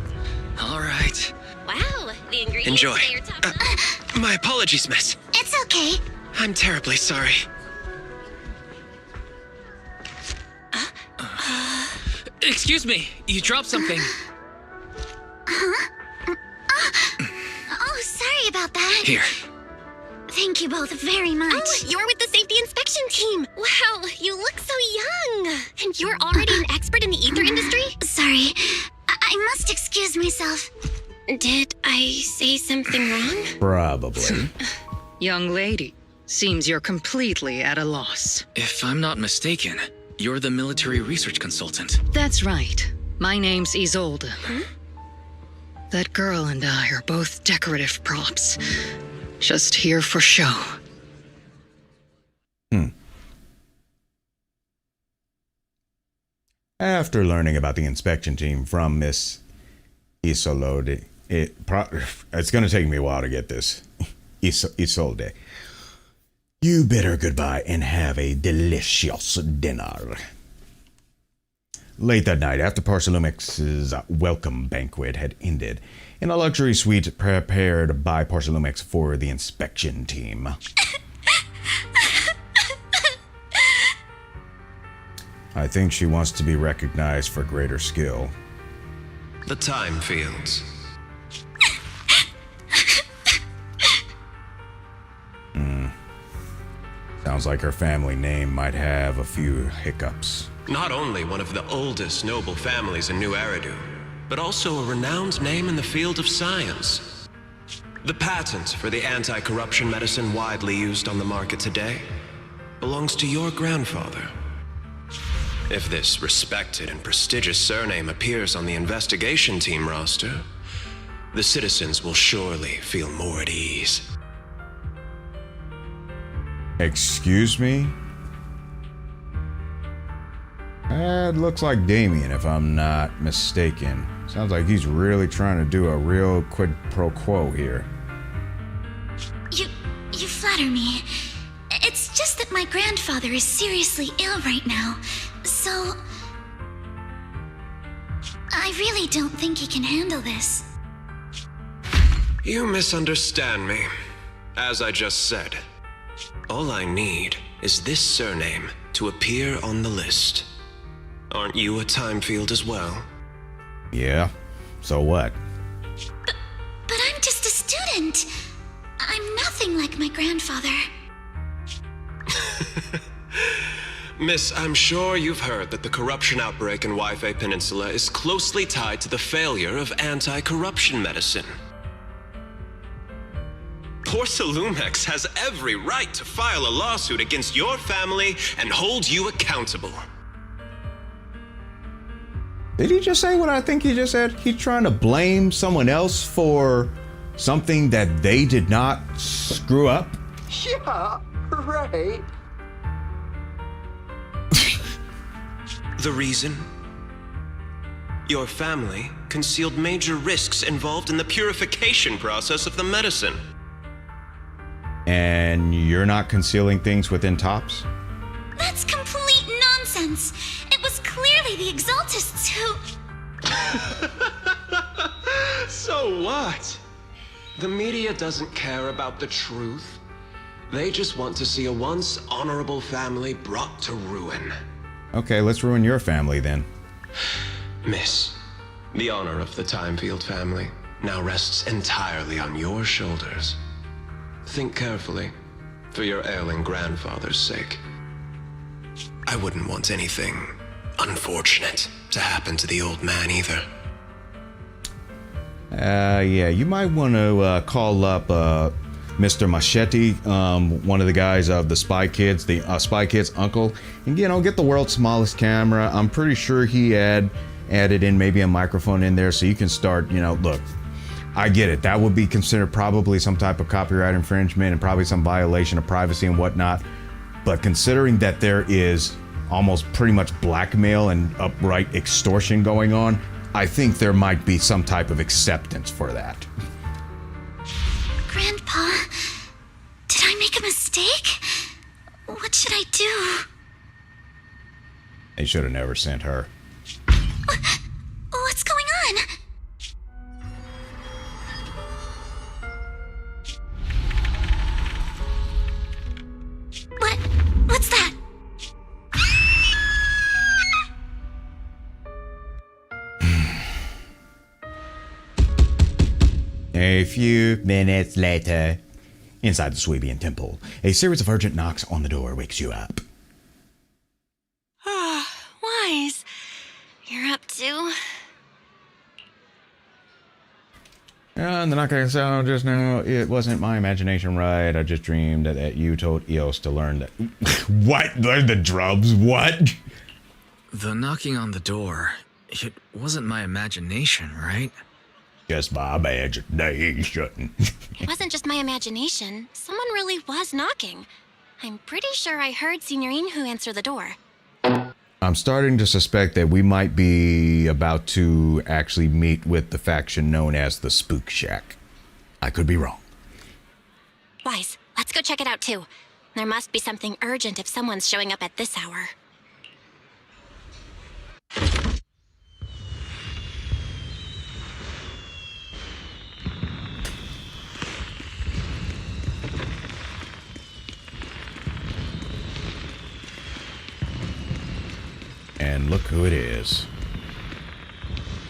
All right. Wow, the ingredients Enjoy. today are top notch. My apologies, miss. It's okay. I'm terribly sorry. Excuse me, you dropped something. Oh, sorry about that. Here. Thank you both very much. Oh, you're with the safety inspection team. Wow, you look so young. And you're already an expert in the ether industry? Sorry, I must excuse myself. Did I say something wrong? Probably. Young lady, seems you're completely at a loss. If I'm not mistaken, you're the military research consultant. That's right. My name's Isolde. Huh? That girl and I are both decorative props. Just here for show. After learning about the inspection team from Miss Isolde, it's going to take me a while to get this. Isolde. You bid her goodbye and have a delicious dinner. Late that night, after Porcelumex's welcome banquet had ended, in a luxury suite prepared by Porcelumex for the inspection team. I think she wants to be recognized for greater skill. The time fields. Sounds like her family name might have a few hiccups. Not only one of the oldest noble families in New Eridu, but also a renowned name in the field of science. The patent for the anti-corruption medicine widely used on the market today belongs to your grandfather. If this respected and prestigious surname appears on the investigation team roster, the citizens will surely feel more at ease. Excuse me? That looks like Damien, if I'm not mistaken. Sounds like he's really trying to do a real quid pro quo here. You flatter me. It's just that my grandfather is seriously ill right now. So... I really don't think he can handle this. You misunderstand me. As I just said, all I need is this surname to appear on the list. Aren't you a time field as well? Yeah. So what? But I'm just a student. I'm nothing like my grandfather. Miss, I'm sure you've heard that the corruption outbreak in Wi-Fi Peninsula is closely tied to the failure of anti-corruption medicine. Porcelumex has every right to file a lawsuit against your family and hold you accountable. Did he just say what I think he just said? He's trying to blame someone else for something that they did not screw up? Yeah, right. The reason? Your family concealed major risks involved in the purification process of the medicine. And you're not concealing things within TOPS? That's complete nonsense. It was clearly the Exaltists who... So what? The media doesn't care about the truth. They just want to see a once honorable family brought to ruin. Okay, let's ruin your family then. Miss, the honor of the Timefield family now rests entirely on your shoulders. Think carefully, for your ailing grandfather's sake. I wouldn't want anything unfortunate to happen to the old man either. Yeah, you might want to call up Mr. Machete, one of the guys of the Spy Kids, the Spy Kids' uncle, and get the world's smallest camera. I'm pretty sure he added in maybe a microphone in there so you can start, look, I get it. That would be considered probably some type of copyright infringement and probably some violation of privacy and whatnot. But considering that there is almost pretty much blackmail and upright extortion going on, I think there might be some type of acceptance for that. Grandpa, did I make a mistake? What should I do? They should have never sent her. What's going on? What's that? A few minutes later, inside the Swabian temple, a series of urgent knocks on the door wakes you up. Wise. You're up too? And the knocking sound just now, it wasn't my imagination, right? I just dreamed that you told Eos to learn that... What? Learn the drums? What? The knocking on the door, it wasn't my imagination, right? Just my imagination. It wasn't just my imagination. Someone really was knocking. I'm pretty sure I heard Signorine who answer the door. I'm starting to suspect that we might be about to actually meet with the faction known as the Spook Shack. I could be wrong. Wise, let's go check it out too. There must be something urgent if someone's showing up at this hour. And look who it is.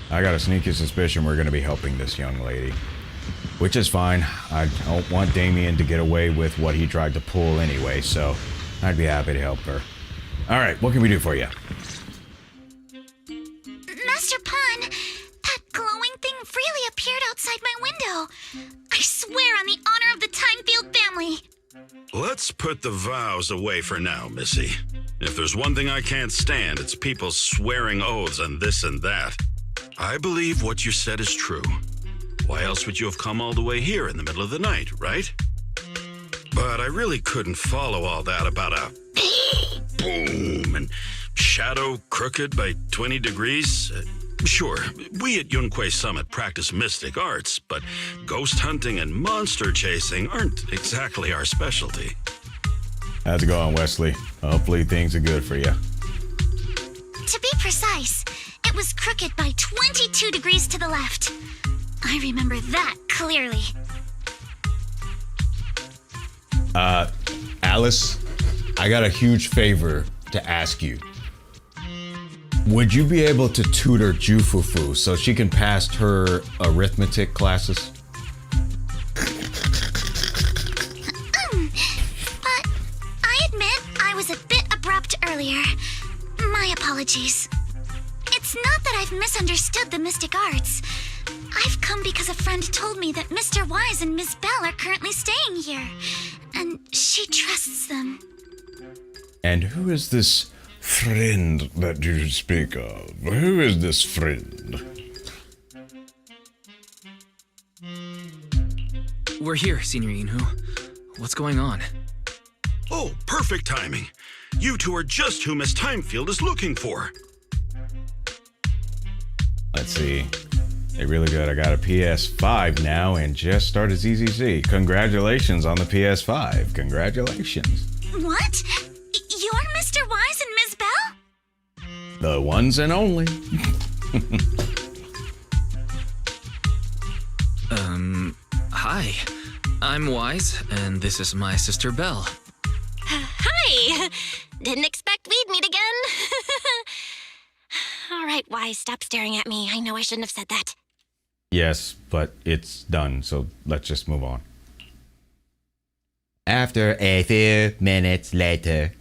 I got a sneaky suspicion we're going to be helping this young lady. Which is fine. I don't want Damien to get away with what he tried to pull anyway, so I'd be happy to help her. Alright, what can we do for you? Master Pun, that glowing thing really appeared outside my window. I swear on the honor of the Timefield family. Let's put the vows away for now, Missy. If there's one thing I can't stand, it's people swearing oaths on this and that. I believe what you said is true. Why else would you have come all the way here in the middle of the night, right? But I really couldn't follow all that about a boom and shadow crooked by 20 degrees. Sure, we at Yunquei Summit practice mystic arts, but ghost hunting and monster chasing aren't exactly our specialty. How's it going, Wesley? Hopefully things are good for you. To be precise, it was crooked by 22 degrees to the left. I remember that clearly. Alice, I got a huge favor to ask you. Would you be able to tutor Jufufu so she can pass her arithmetic classes? But I admit I was a bit abrupt earlier. My apologies. It's not that I've misunderstood the mystic arts. I've come because a friend told me that Mr. Wise and Miss Bell are currently staying here, and she trusts them. And who is this friend that you speak of? Who is this friend? We're here, Senior Yinhu. What's going on? Oh, perfect timing. You two are just who Miss Timefield is looking for. Let's see. Hey, really good. I got a PS5 now and just started ZZZ. Congratulations on the PS5. Congratulations. What? You're Mr. Wise and Miss Bell? The ones and only. Hi. I'm Wise, and this is my sister Belle. Hi! Didn't expect we'd meet again. All right, Wise, stop staring at me. I know I shouldn't have said that. Yes, but it's done, so let's just move on. After a few minutes later,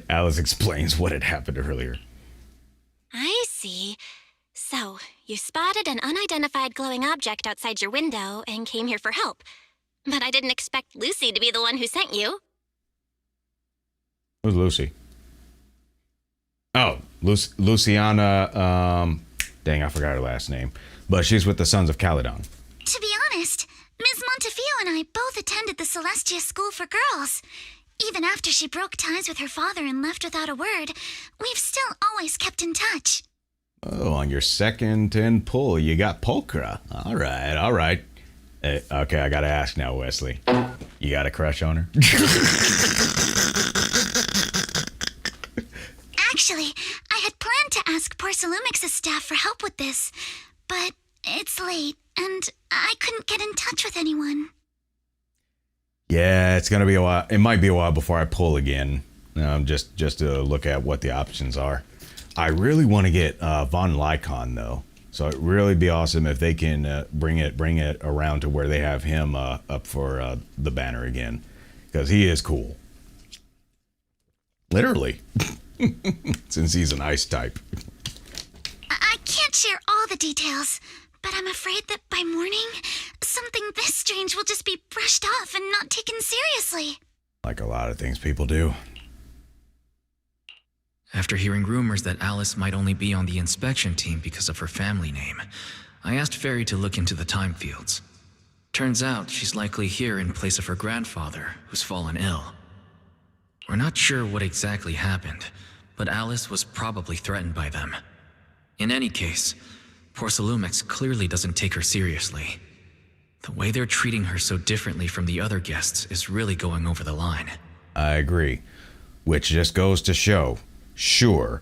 Alice explains what had happened earlier. I see. So, you spotted an unidentified glowing object outside your window and came here for help. But I didn't expect Lucy to be the one who sent you. Who's Lucy? Oh, Luciana, dang, I forgot her last name. But she's with the Sons of Caledon. To be honest, Ms. Montefiore and I both attended the Celestia School for Girls. Even after she broke ties with her father and left without a word, we've still always kept in touch. Oh, on your second 10 pull, you got Pulchra. All right. Okay, I gotta ask now, Wesley. You got a crush on her? Actually, I had planned to ask Porcelumix's staff for help with this, but it's late, and I couldn't get in touch with anyone. Yeah, it's gonna be a while. It might be a while before I pull again. Just to look at what the options are. I really want to get Von Lycon though, so it'd really be awesome if they can bring it around to where they have him up for the banner again, because he is cool. Literally, since he's an ice type. I can't share all the details, but I'm afraid that by morning, something this strange will just be brushed off and not taken seriously. Like a lot of things people do. After hearing rumors that Alice might only be on the inspection team because of her family name, I asked Fairy to look into the time fields. Turns out she's likely here in place of her grandfather, who's fallen ill. We're not sure what exactly happened, but Alice was probably threatened by them. In any case, Porcelumix clearly doesn't take her seriously. The way they're treating her so differently from the other guests is really going over the line. I agree, which just goes to show, sure,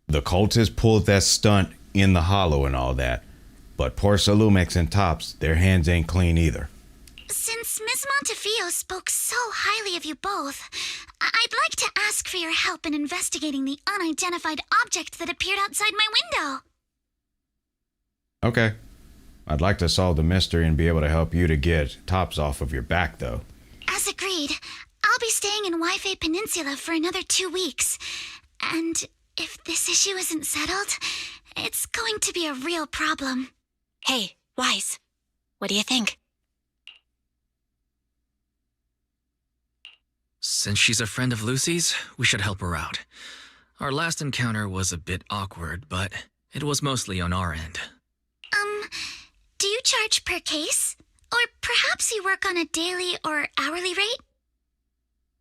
the cultists pulled that stunt in the hollow and all that, but Porcelumix and Tops, their hands ain't clean either. Since Ms. Montefiore spoke so highly of you both, I'd like to ask for your help in investigating the unidentified object that appeared outside my window. Okay. I'd like to solve the mystery and be able to help you to get Tops off of your back, though. As agreed, I'll be staying in Wi-Fi Peninsula for another 2 weeks. And if this issue isn't settled, it's going to be a real problem. Hey, Wise, what do you think? Since she's a friend of Lucy's, we should help her out. Our last encounter was a bit awkward, but it was mostly on our end. Do you charge per case? Or perhaps you work on a daily or hourly rate?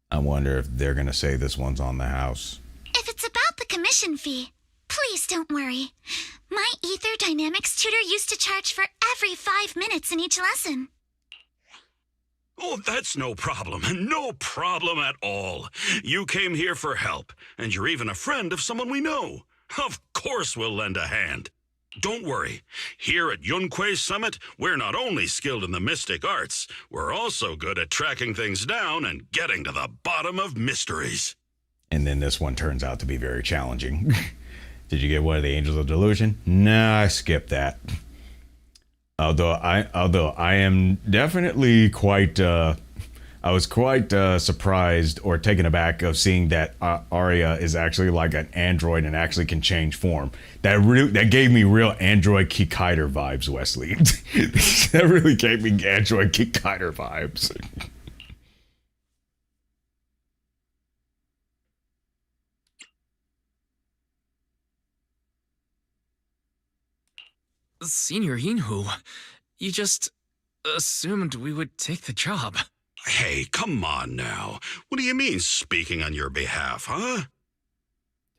I wonder if they're gonna say this one's on the house. If it's about the commission fee, please don't worry. My Ether Dynamics tutor used to charge for every 5 minutes in each lesson. Oh, that's no problem. No problem at all. You came here for help, and you're even a friend of someone we know. Of course we'll lend a hand. Don't worry. Here at Yunquei Summit, we're not only skilled in the mystic arts, we're also good at tracking things down and getting to the bottom of mysteries. And then this one turns out to be very challenging. Did you get one of the Angels of Delusion? No, I skipped that. Although I am definitely quite, I was quite surprised or taken aback of seeing that Arya is actually like an android and actually can change form. That gave me real Android Kikaider vibes, Wesley. That really gave me Android Kikaider vibes. Senior Yinhu, you just assumed we would take the job. Hey, come on now. What do you mean speaking on your behalf, huh?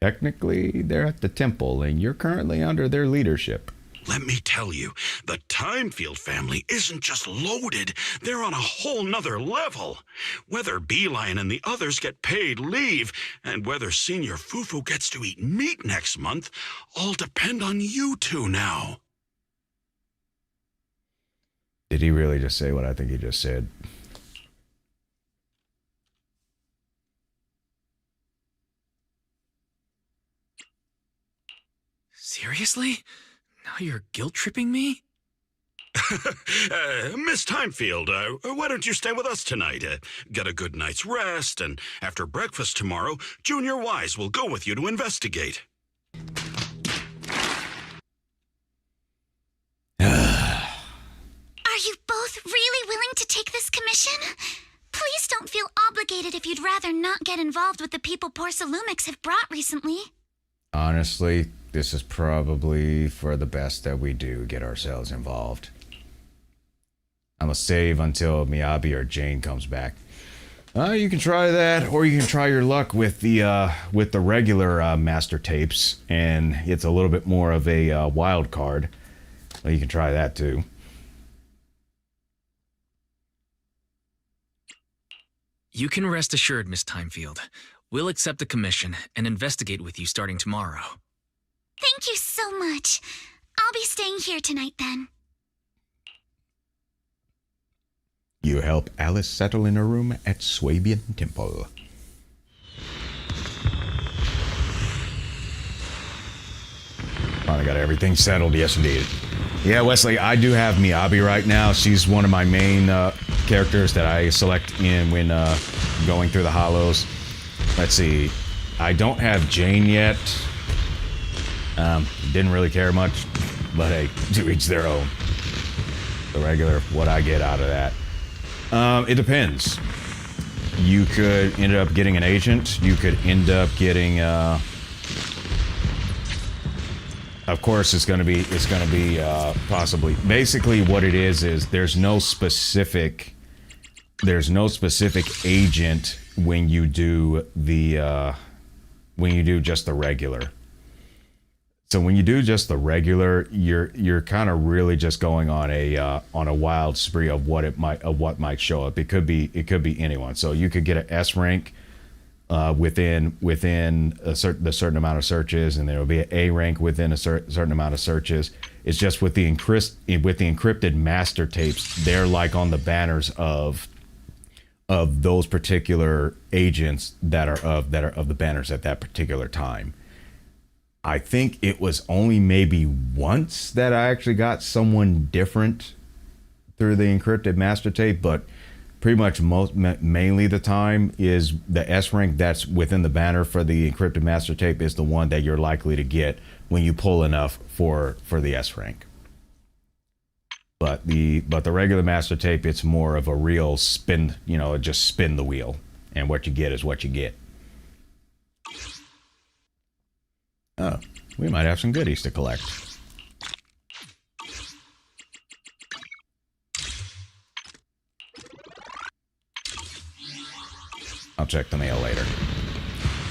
Technically, they're at the temple, and you're currently under their leadership. Let me tell you, the Timefield family isn't just loaded, they're on a whole nother level. Whether Beeline and the others get paid leave, and whether Senior Fufu gets to eat meat next month, all depend on you two now. Did he really just say what I think he just said? Seriously? Now you're guilt-tripping me? Miss Timefield, why don't you stay with us tonight? Get a good night's rest, and after breakfast tomorrow, Junior Wise will go with you to investigate. Are you both really willing to take this commission? Please don't feel obligated if you'd rather not get involved with the people Porcelumix have brought recently. Honestly, this is probably for the best that we do get ourselves involved. I'm gonna save until Miyabi or Jane comes back. You can try that, or you can try your luck with the regular master tapes, and it's a little bit more of a wild card. Well, you can try that too. You can rest assured, Miss Timefield. We'll accept the commission and investigate with you starting tomorrow. Thank you so much. I'll be staying here tonight then. You help Alice settle in her room at Swabian Temple. Finally got everything settled, yes indeed. Yeah, Wesley, I do have Miyabi right now. She's one of my main characters that I select in when going through the hollows. Let's see. I don't have Jane yet. Didn't really care much, but hey, to each their own. The regular, what I get out of that. It depends. You could end up getting an agent. You could end up getting, of course, it's going to be possibly. Basically, what it is there's no specific agent when you do just the regular. So when you do just the regular, you're kind of really just going on a wild spree of what might show up. It could be anyone. So you could get an S rank within the certain amount of searches, and there will be an A rank within a certain amount of searches. It's just with the encrypted master tapes, they're like on the banners of those particular agents that are of the banners at that particular time. I think it was only maybe once that I actually got someone different through the encrypted master tape, but pretty much mainly the time is the S rank that's within the banner for the encrypted master tape is the one that you're likely to get when you pull enough for the S rank. But the regular master tape, it's more of a real spin, just spin the wheel, and what you get is what you get. Oh, we might have some goodies to collect. I'll check the mail later.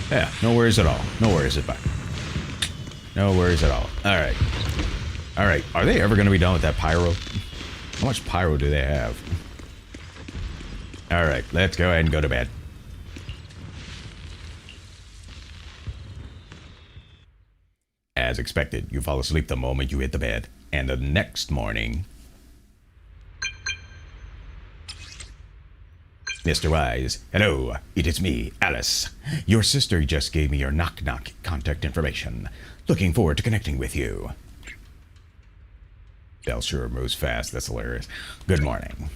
Yeah, no worries at all. No worries at all. No worries at all. All right. All right. Are they ever going to be done with that pyro? How much pyro do they have? All right, let's go ahead and go to bed. As expected, you fall asleep the moment you hit the bed. And the next morning... Mr. Wise, hello, it is me, Alice. Your sister just gave me your knock-knock contact information. Looking forward to connecting with you. Bell sure moves fast, that's hilarious. Good morning.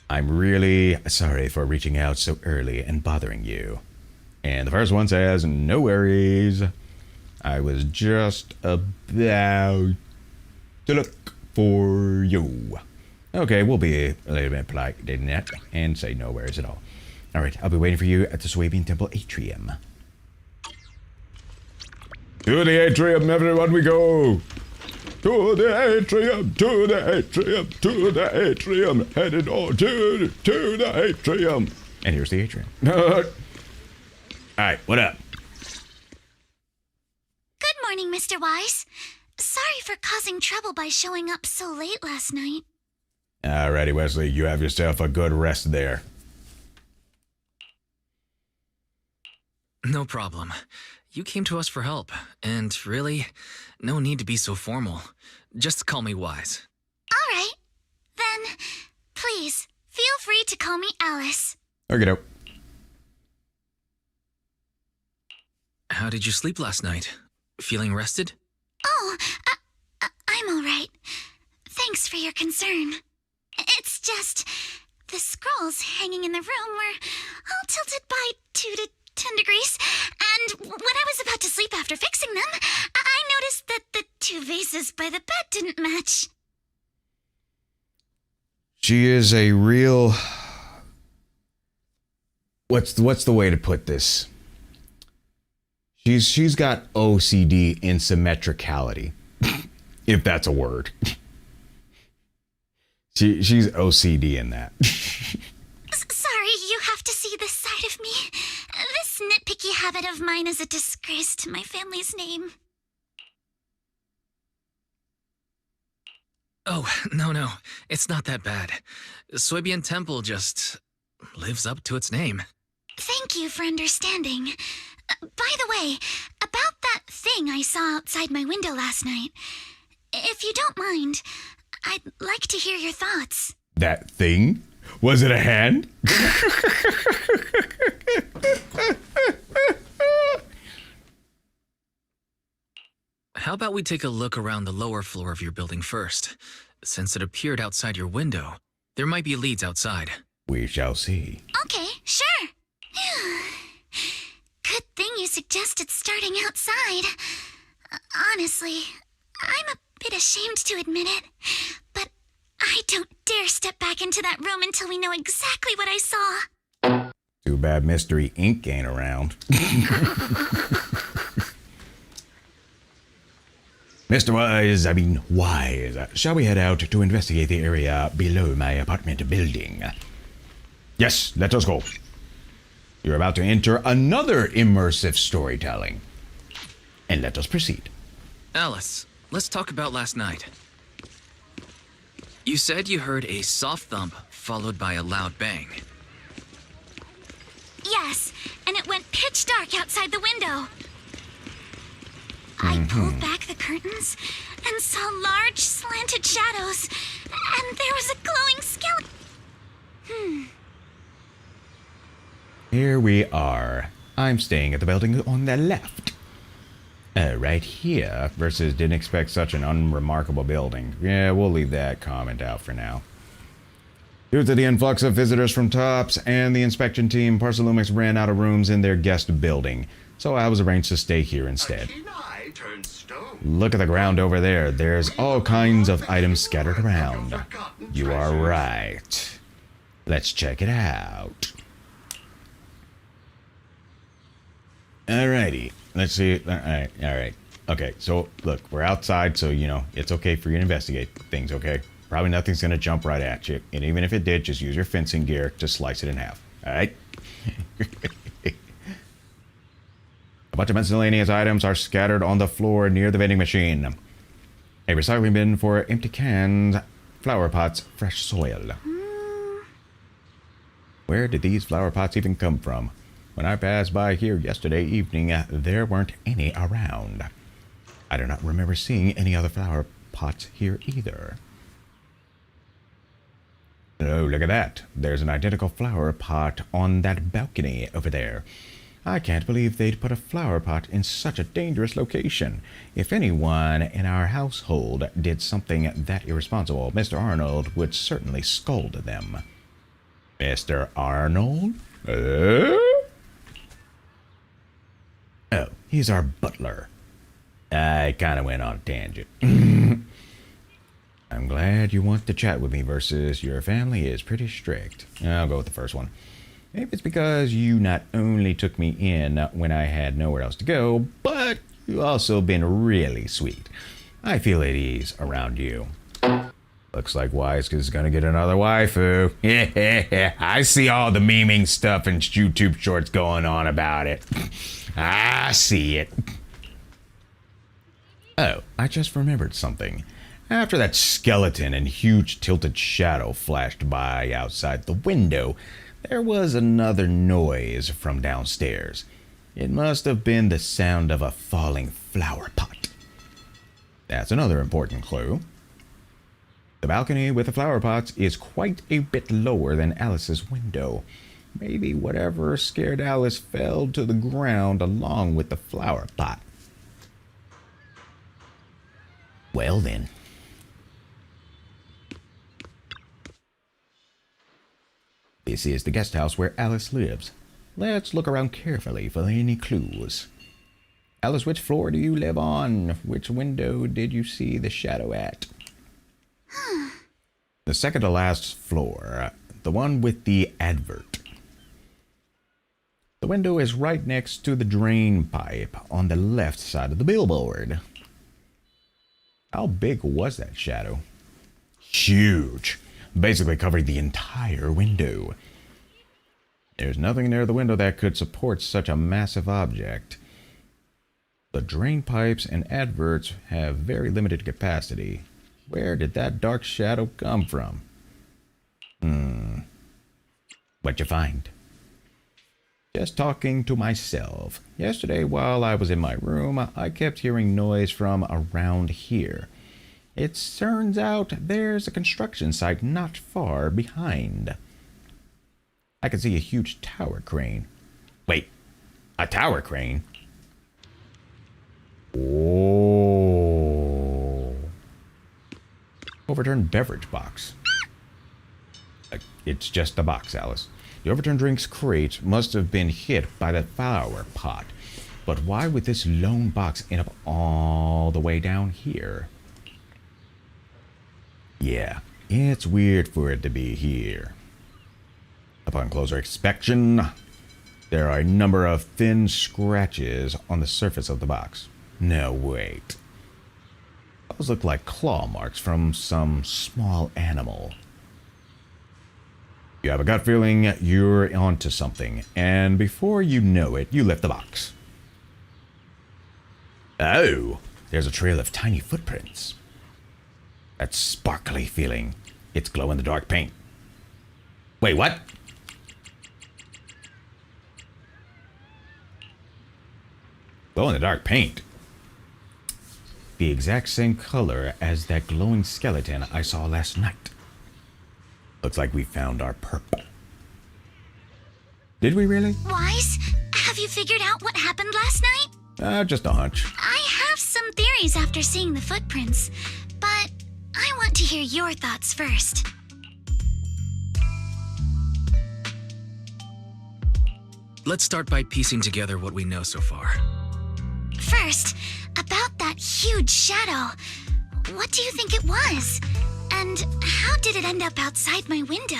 I'm really sorry for reaching out so early and bothering you. And the first one says, no worries. I was just about to look for you. Okay, we'll be a little bit polite in that and say no worries at all. All right, I'll be waiting for you at the Swabian Temple atrium. To the atrium, everyone, we go. To the atrium, to the atrium, to the atrium. Headed on to the atrium. And here's the atrium. All right, what up? Good morning, Mr. Wise. Sorry for causing trouble by showing up so late last night. Alrighty, Wesley, you have yourself a good rest there. No problem. You came to us for help, and really, no need to be so formal. Just call me Wise. All right. Then, please, feel free to call me Alice. Okay, dope. How did you sleep last night? Feeling rested? Oh, I'm all right. Thanks for your concern. It's just, the scrolls hanging in the room were all tilted by 2 to 10 degrees, and when I was about to sleep after fixing them, I noticed that the 2 vases by the bed didn't match. She is a real... What's the way to put this? She's got OCD in symmetricality, if that's a word. She's OCD in that. Sorry, you have to see this side of me. This nitpicky habit of mine is a disgrace to my family's name. Oh, no. It's not that bad. Swabian Temple just lives up to its name. Thank you for understanding. By the way, about that thing I saw outside my window last night, if you don't mind, I'd like to hear your thoughts. That thing? Was it a hand? How about we take a look around the lower floor of your building first? Since it appeared outside your window, there might be leads outside. We shall see. Okay, sure. Good thing you suggested starting outside. Honestly, I'm a bit ashamed to admit it, but I don't dare step back into that room until we know exactly what I saw. Too bad Mystery Inc. ain't around. Mr. Wise, shall we head out to investigate the area below my apartment building? Yes, let us go. You're about to enter another immersive storytelling. And let us proceed. Alice, let's talk about last night. You said you heard a soft thump followed by a loud bang. Yes, and it went pitch dark outside the window. I pulled back the curtains and saw large slanted shadows, and there was a glowing skeleton. Here we are. I'm staying at the building on the left. Right here versus didn't expect such an unremarkable building. Yeah, we'll leave that comment out for now. Due to the influx of visitors from TOPS and the inspection team, Parsalumix ran out of rooms in their guest building, so I was arranged to stay here instead. Look at the ground over there. There's all kinds of items scattered around. You are right. Let's check it out. Alrighty. Let's see. Alright. Okay, so look, we're outside, so you know, it's okay for you to investigate things, okay? Probably nothing's gonna jump right at you. And even if it did, just use your fencing gear to slice it in half. Alright? A bunch of miscellaneous items are scattered on the floor near the vending machine. A recycling bin for empty cans, flower pots, fresh soil. Where did these flower pots even come from? When I passed by here yesterday evening, there weren't any around. I do not remember seeing any other flower pots here either. Oh, look at that. There's an identical flower pot on that balcony over there. I can't believe they'd put a flower pot in such a dangerous location. If anyone in our household did something that irresponsible, Mr. Arnold would certainly scold them. Mr. Arnold? Oh, he's our butler. I kind of went on a tangent. I'm glad you want to chat with me versus your family is pretty strict. I'll go with the first one. Maybe it's because you not only took me in when I had nowhere else to go, but you also been really sweet. I feel at ease around you. Looks like Weiska's gonna get another waifu. I see all the memeing stuff and YouTube shorts going on about it. I see it. Oh, I just remembered something. After that skeleton and huge tilted shadow flashed by outside the window, there was another noise from downstairs. It must have been the sound of a falling flower pot. That's another important clue. The balcony with the flower pots is quite a bit lower than Alice's window. Maybe whatever scared Alice fell to the ground along with the flower pot. Well then. This is the guest house where Alice lives. Let's look around carefully for any clues. Alice, which floor do you live on? Which window did you see the shadow at? The second to last floor, the one with the advert. The window is right next to the drain pipe on the left side of the billboard. How big was that shadow? Huge. Basically covering the entire window. There's nothing near the window that could support such a massive object. The drain pipes and adverts have very limited capacity. Where did that dark shadow come from? What'd you find? Just talking to myself. Yesterday, while I was in my room, I kept hearing noise from around here. It turns out there's a construction site not far behind. I can see a huge tower crane. Wait, a tower crane? Oh. Overturned beverage box. It's just a box, Alice. The overturned drinks crate must have been hit by the flower pot. But why would this lone box end up all the way down here? Yeah, it's weird for it to be here. Upon closer inspection, there are a number of thin scratches on the surface of the box. No, wait. Those look like claw marks from some small animal. You have a gut feeling you're onto something, and before you know it, you lift the box. Oh, there's a trail of tiny footprints. That sparkly feeling. It's glow-in-the-dark paint. Wait, what? Glow-in-the-dark paint? The exact same color as that glowing skeleton I saw last night. Looks like we found our perp. Did we really? Wise, have you figured out what happened last night? Just a hunch. I have some theories after seeing the footprints, but I want to hear your thoughts first. Let's start by piecing together what we know so far. First, about that huge shadow. What do you think it was? And how did it end up outside my window?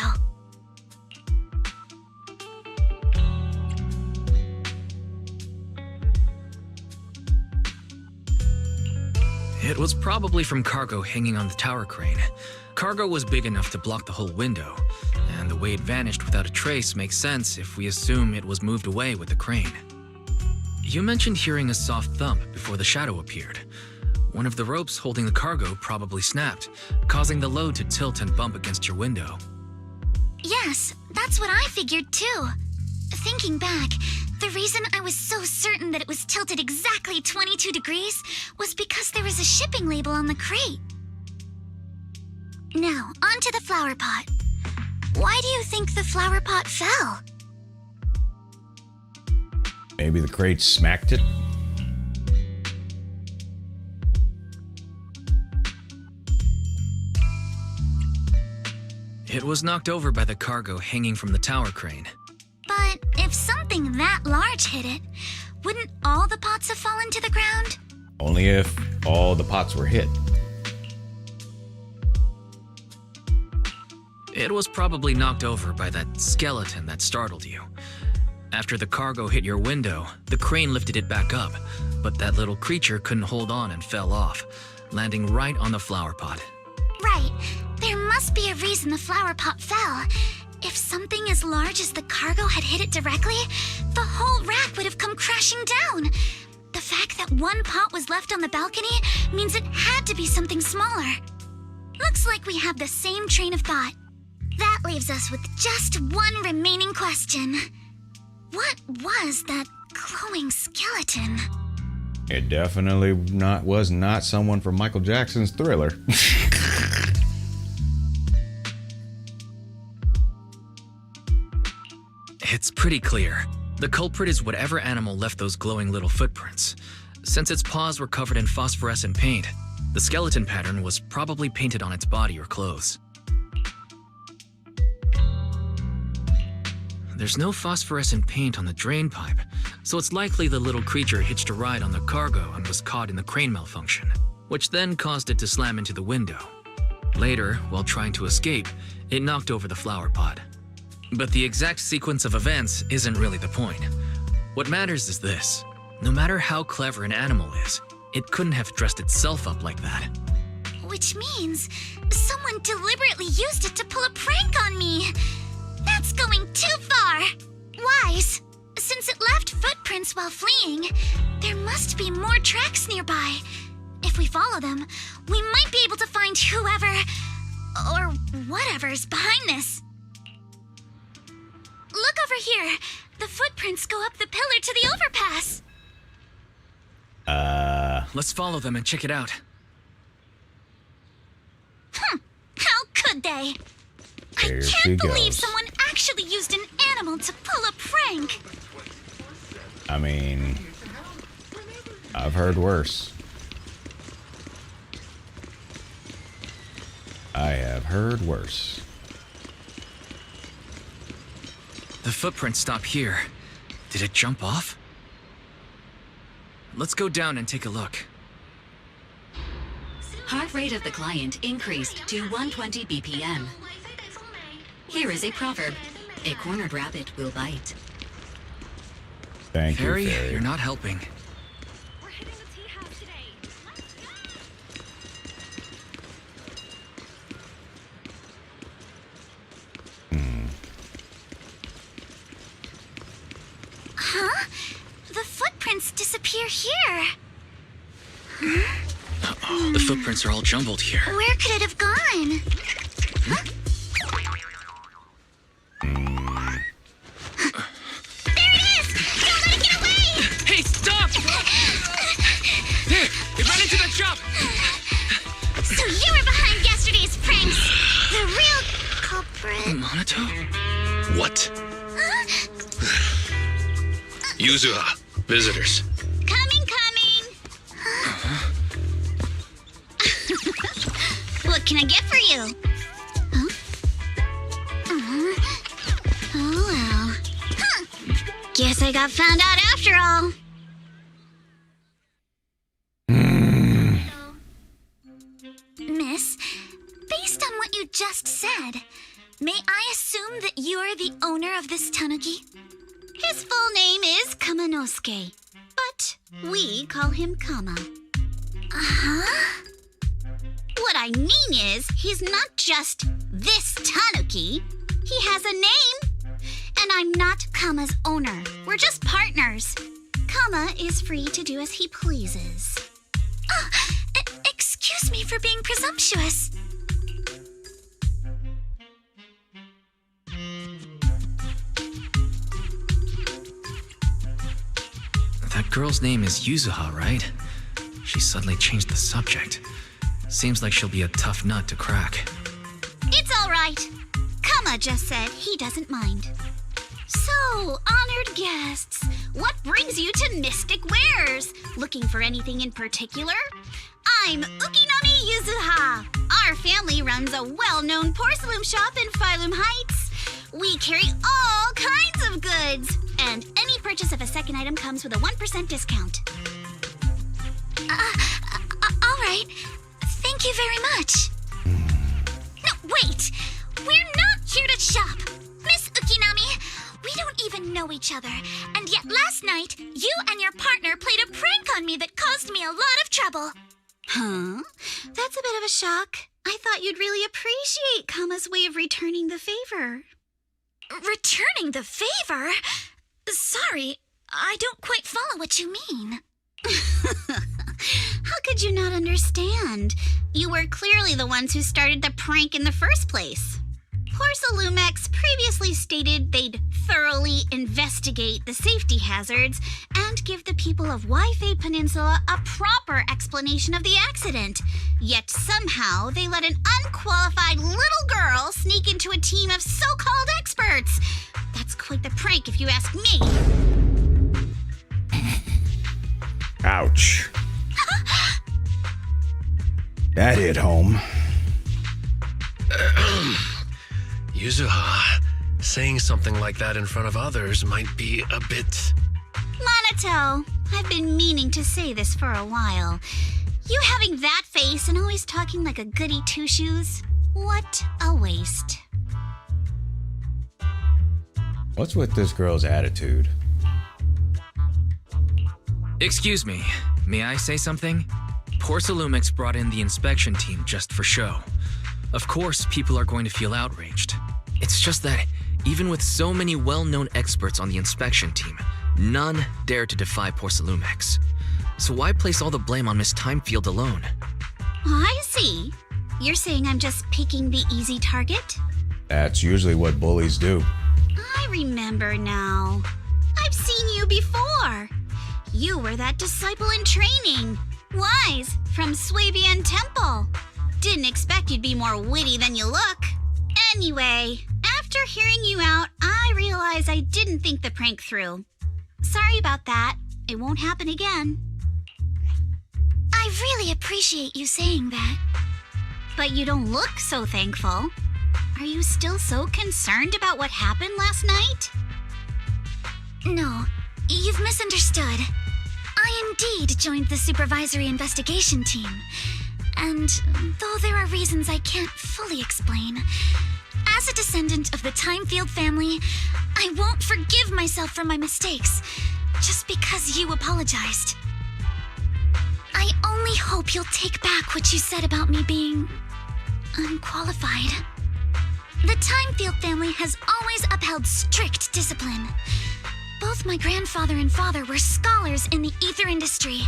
It was probably from cargo hanging on the tower crane. Cargo was big enough to block the whole window, and the way it vanished without a trace makes sense if we assume it was moved away with the crane. You mentioned hearing a soft thump before the shadow appeared. One of the ropes holding the cargo probably snapped, causing the load to tilt and bump against your window. Yes, that's what I figured too. Thinking back, the reason I was so certain that it was tilted exactly 22 degrees was because there was a shipping label on the crate. Now, onto the flower pot. Why do you think the flower pot fell? Maybe the crate smacked it? It was knocked over by the cargo hanging from the tower crane. But if something that large hit it, wouldn't all the pots have fallen to the ground? Only if all the pots were hit. It was probably knocked over by that skeleton that startled you. After the cargo hit your window, the crane lifted it back up, but that little creature couldn't hold on and fell off, landing right on the flower pot. Right. There must be a reason the flower pot fell. If something as large as the cargo had hit it directly, the whole rack would have come crashing down. The fact that one pot was left on the balcony means it had to be something smaller. Looks like we have the same train of thought. That leaves us with just one remaining question. What was that glowing skeleton? It definitely was not someone from Michael Jackson's Thriller. It's pretty clear. The culprit is whatever animal left those glowing little footprints. Since its paws were covered in phosphorescent paint, the skeleton pattern was probably painted on its body or clothes. There's no phosphorescent paint on the drain pipe, so it's likely the little creature hitched a ride on the cargo and was caught in the crane malfunction, which then caused it to slam into the window. Later, while trying to escape, it knocked over the flower pot. But the exact sequence of events isn't really the point. What matters is this. No matter how clever an animal is, it couldn't have dressed itself up like that. Which means someone deliberately used it to pull a prank on me. That's going too far. Wise, since it left footprints while fleeing, there must be more tracks nearby. If we follow them, we might be able to find whoever or whatever's behind this. Look over here. The footprints go up the pillar to the overpass. Let's follow them and check it out. How could they? There I can't believe someone actually used an animal to pull a prank. I mean, I've heard worse. I have heard worse. The footprints stop here. Did it jump off? Let's go down and take a look. Heart rate of the client increased to 120 BPM. Here is a proverb. A cornered rabbit will bite. Thank Harry, you, Fairy. You're not helping. Huh? The footprints disappear here. Uh-oh, the footprints are all jumbled here. Where could it have gone? Huh? There it is! Don't let it get away! Hey, stop! There! It ran into the jump! So you were behind yesterday's pranks! The real culprit... Monato? What? Huh? Yuzuha, visitors. Coming! What can I get for you? Huh? Oh well. Huh. Guess I got found out after all. Miss, based on what you just said, may I assume that you are the owner of this tanuki? His full name is Kamanosuke, but we call him Kama. Uh-huh. What I mean is, he's not just this tanuki. He has a name. And I'm not Kama's owner. We're just partners. Kama is free to do as he pleases. Excuse me for being presumptuous. That girl's name is Yuzuha, right? She suddenly changed the subject. Seems like she'll be a tough nut to crack. It's all right. Kama just said he doesn't mind. So, honored guests, what brings you to Mystic Wares? Looking for anything in particular? I'm Ukinami Yuzuha. Our family runs a well-known porcelain shop in Phylum Heights. We carry all kinds of goods, and any purchase of a second item comes with a 1% discount. All right. Thank you very much. No, wait! We're not here to shop! Miss Ukinami, we don't even know each other, and yet last night, you and your partner played a prank on me that caused me a lot of trouble. Huh? That's a bit of a shock. I thought you'd really appreciate Kama's way of returning the favor. Returning the favor? Sorry, I don't quite follow what you mean. How could you not understand? You were clearly the ones who started the prank in the first place. Porcelumex previously stated they'd thoroughly investigate the safety hazards and give the people of Wi-Fi Peninsula a proper explanation of the accident. Yet somehow they let an unqualified little girl sneak into a team of so-called experts. That's quite the prank if you ask me. Ouch. That hit home. Yuzuha, saying something like that in front of others might be a bit... Monato, I've been meaning to say this for a while. You having that face and always talking like a goody two-shoes? What a waste. What's with this girl's attitude? Excuse me, may I say something? Porcelumix brought in the inspection team just for show. Of course, people are going to feel outraged. It's just that, even with so many well-known experts on the inspection team, none dare to defy Porcelumix. So why place all the blame on Miss Timefield alone? I see. You're saying I'm just picking the easy target? That's usually what bullies do. I remember now. I've seen you before. You were that disciple in training. Wise, from Swabian Temple. Didn't expect you'd be more witty than you look. Anyway, after hearing you out, I realized I didn't think the prank through. Sorry about that. It won't happen again. I really appreciate you saying that. But you don't look so thankful. Are you still so concerned about what happened last night? No, you've misunderstood. I indeed joined the supervisory investigation team. And though there are reasons I can't fully explain, as a descendant of the Timefield family, I won't forgive myself for my mistakes just because you apologized. I only hope you'll take back what you said about me being unqualified. The Timefield family has always upheld strict discipline. Both my grandfather and father were scholars in the ether industry,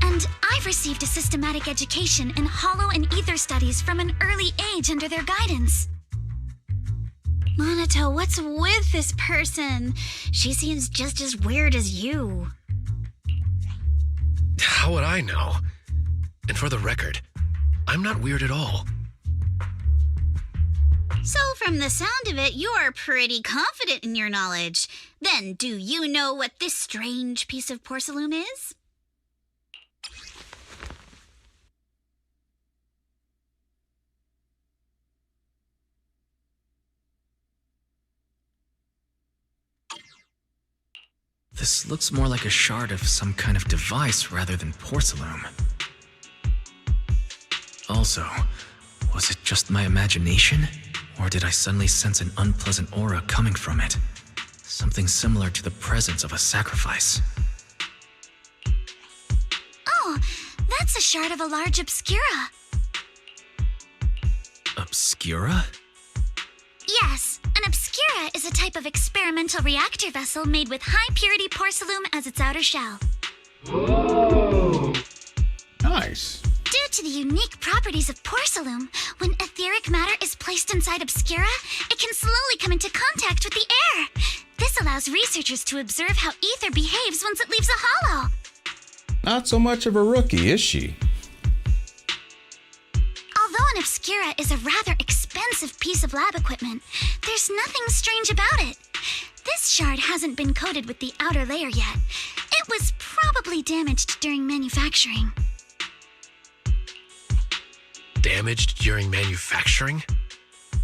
and I've received a systematic education in hollow and ether studies from an early age under their guidance. Monato, what's with this person? She seems just as weird as you. How would I know? And for the record, I'm not weird at all. So from the sound of it, you're pretty confident in your knowledge. Then do you know what this strange piece of porcelain is? This looks more like a shard of some kind of device rather than porcelain. Also, was it just my imagination? Or did I suddenly sense an unpleasant aura coming from it? Something similar to the presence of a sacrifice. Oh, that's a shard of a large obscura. Obscura? Yes, an obscura is a type of experimental reactor vessel made with high-purity porcelain as its outer shell. Whoa. Nice. Due to the unique properties of porcelain, when etheric matter is placed inside obscura, it can slowly come into contact with the air. This allows researchers to observe how ether behaves once it leaves a hollow. Not so much of a rookie, is she? Although an Obscura is a rather expensive piece of lab equipment, there's nothing strange about it. This shard hasn't been coated with the outer layer yet. It was probably damaged during manufacturing. Damaged during manufacturing?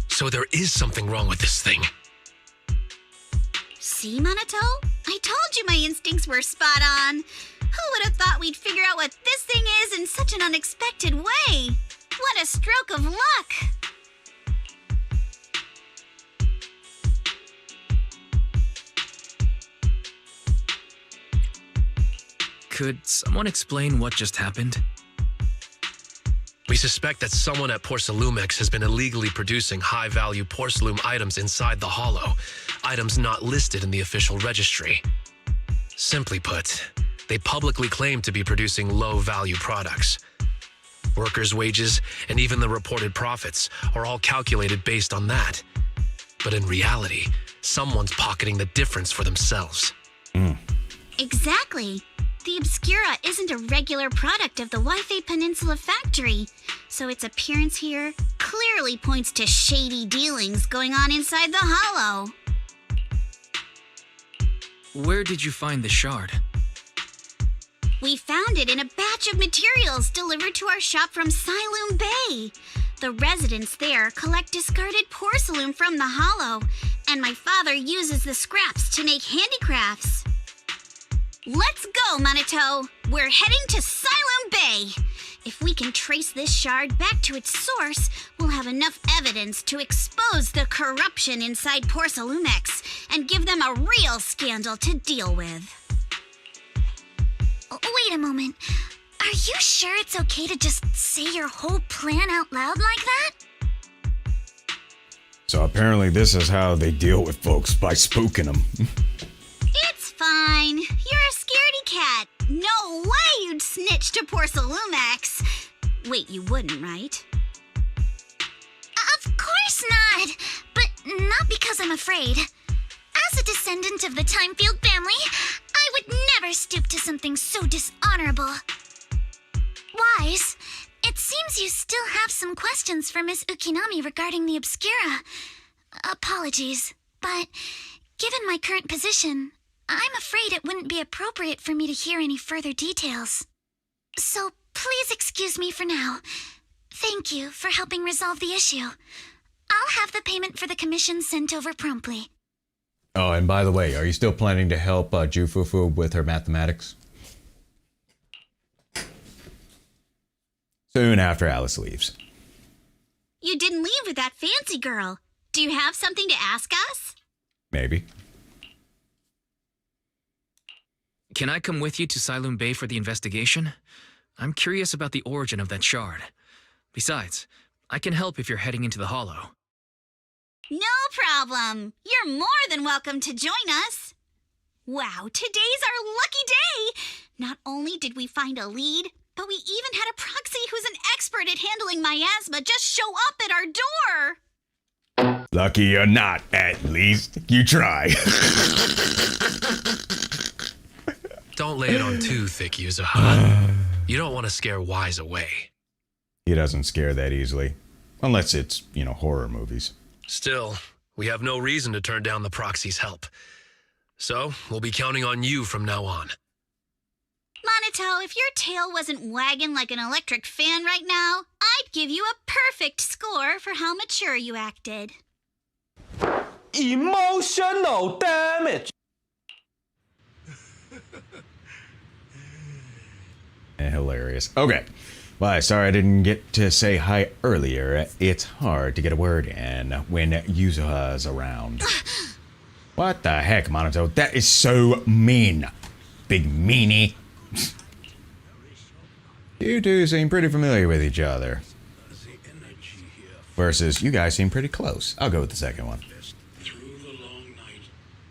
So there is something wrong with this thing. See, Minato? I told you my instincts were spot on. Who would have thought we'd figure out what this thing is in such an unexpected way? What a stroke of luck! Could someone explain what just happened? We suspect that someone at Porcelumex has been illegally producing high-value Porcelume items inside the hollow, items not listed in the official registry. Simply put, they publicly claim to be producing low-value products. Workers' wages and even the reported profits are all calculated based on that. But in reality, someone's pocketing the difference for themselves. Exactly. The Obscura isn't a regular product of the Wi-Fi Peninsula factory, so its appearance here clearly points to shady dealings going on inside the hollow. Where did you find the shard? We found it in a batch of materials delivered to our shop from Siloom Bay. The residents there collect discarded porcelain from the hollow, and my father uses the scraps to make handicrafts. Let's go, Minato! We're heading to Siloom Bay! If we can trace this shard back to its source, we'll have enough evidence to expose the corruption inside Porcelumex and give them a real scandal to deal with. Wait a moment. Are you sure it's okay to just say your whole plan out loud like that? So apparently this is how they deal with folks, by spooking them. It's fine. You're a scaredy cat. No way you'd snitch to Porcelumex. Wait, you wouldn't, right? Of course not. But not because I'm afraid. As a descendant of the Timefield family, I would never stoop to something so dishonorable. Wise, it seems you still have some questions for Miss Ukinami regarding the Obscura. Apologies, but given my current position, I'm afraid it wouldn't be appropriate for me to hear any further details. So please excuse me for now. Thank you for helping resolve the issue. I'll have the payment for the commission sent over promptly. Oh, and by the way, are you still planning to help Jufufu with her mathematics? Soon after Alice leaves. You didn't leave with that fancy girl. Do you have something to ask us? Maybe. Can I come with you to Siloom Bay for the investigation? I'm curious about the origin of that shard. Besides, I can help if you're heading into the hollow. No problem. You're more than welcome to join us. Wow, today's our lucky day. Not only did we find a lead, but we even had a proxy who's an expert at handling miasma just show up at our door. Lucky or not, at least you try. Don't lay it on too thick, Yuzuha. You don't want to scare Wise away. He doesn't scare that easily. Unless it's, horror movies. Still, we have no reason to turn down the proxy's help. So, we'll be counting on you from now on. Minato, if your tail wasn't wagging like an electric fan right now, I'd give you a perfect score for how mature you acted. Emotional damage! Hilarious. Okay. Well, sorry I didn't get to say hi earlier. It's hard to get a word in when Yuzuha's around. What the heck, Minato? That is so mean. Big meanie. You two seem pretty familiar with each other. Versus, you guys seem pretty close. I'll go with the second one.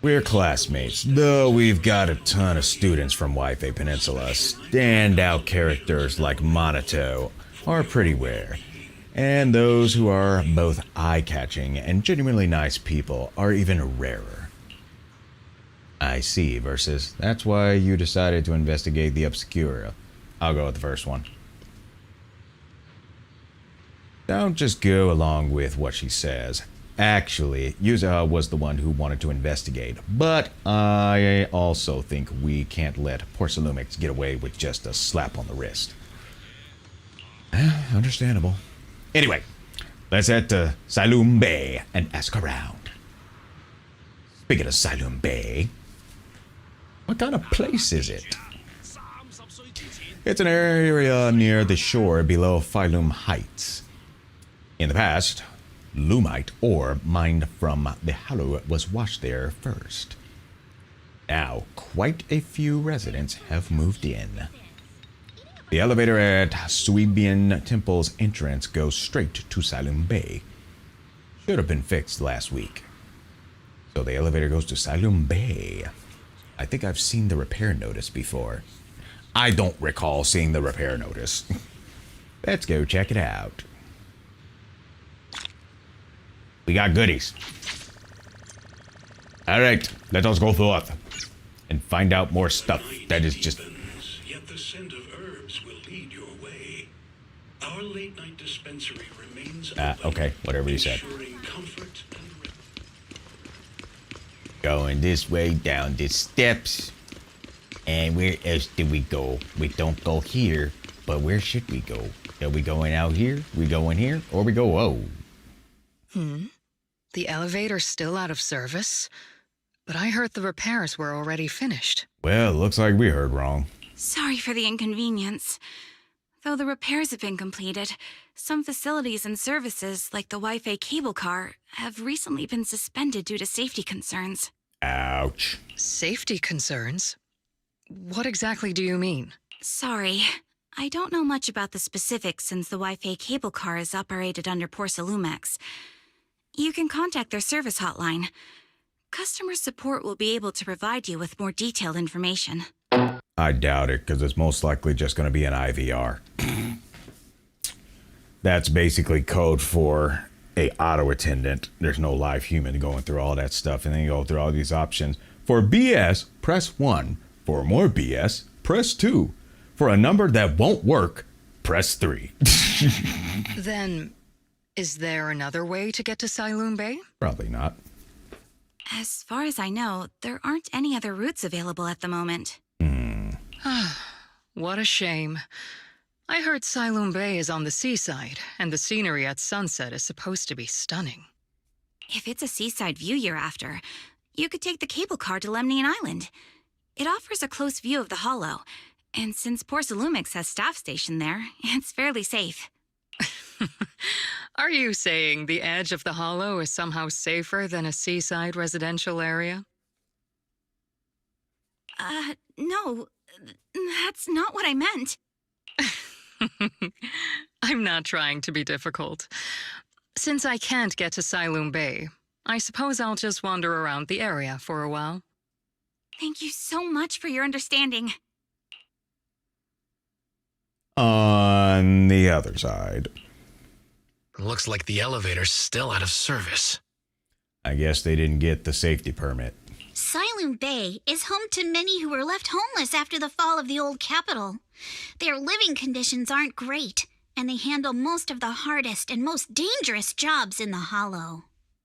We're classmates, though we've got a ton of students from Wi-Fi Peninsula. Standout characters like Minato are pretty rare. And those who are both eye-catching and genuinely nice people are even rarer. I see, versus that's why you decided to investigate the Obscura. I'll go with the first one. Don't just go along with what she says. Actually, Yuzuha was the one who wanted to investigate, but I also think we can't let Porcelumix get away with just a slap on the wrist. Understandable. Anyway, let's head to Siloam Bay and ask around. Speaking of Siloam Bay, what kind of place is it? It's an area near the shore below Phylum Heights. In the past, Lumite ore mined from the Hollow was washed there first. Now, quite a few residents have moved in. The elevator at Suibian Temple's entrance goes straight to Siloam Bay. Should have been fixed last week. So the elevator goes to Siloam Bay. I think I've seen the repair notice before. I don't recall seeing the repair notice. Let's go check it out. We got goodies. Alright, let us go forth and find out more stuff that is just... Yet the scent of herbs will lead your way. Our late night dispensary remains okay, whatever you said. comfort and Going this way down the steps. And where else do we go? We don't go here, but where should we go? Are we going out here? We going here? Or we go, whoa. The elevator's still out of service? But I heard the repairs were already finished. Well, looks like we heard wrong. Sorry for the inconvenience. Though the repairs have been completed, some facilities and services, like the Wi-Fi cable car, have recently been suspended due to safety concerns. Ouch. Safety concerns? What exactly do you mean? Sorry. I don't know much about the specifics since the Wi-Fi cable car is operated under Porcelumix. You can contact their service hotline. Customer support will be able to provide you with more detailed information. I doubt it, because it's most likely just going to be an IVR. That's basically code for a auto attendant. There's no live human going through all that stuff, and then you go through all these options. For BS, press 1. For more BS, press 2. For a number that won't work, press 3. Then, is there another way to get to Siloam Bay? Probably not. As far as I know, there aren't any other routes available at the moment. What a shame. I heard Siloam Bay is on the seaside, and the scenery at sunset is supposed to be stunning. If it's a seaside view you're after, you could take the cable car to Lemnian Island. It offers a close view of the Hollow, and since Porcelumix has staff stationed there, it's fairly safe. Are you saying the edge of the Hollow is somehow safer than a seaside residential area? No, that's not what I meant. I'm not trying to be difficult. Since I can't get to Siloam Bay, I suppose I'll just wander around the area for a while. Thank you so much for your understanding. On the other side. Looks like the elevator's still out of service. I guess they didn't get the safety permit. Siloam Bay is home to many who were left homeless after the fall of the old capital. Their living conditions aren't great, and they handle most of the hardest and most dangerous jobs in the Hollow.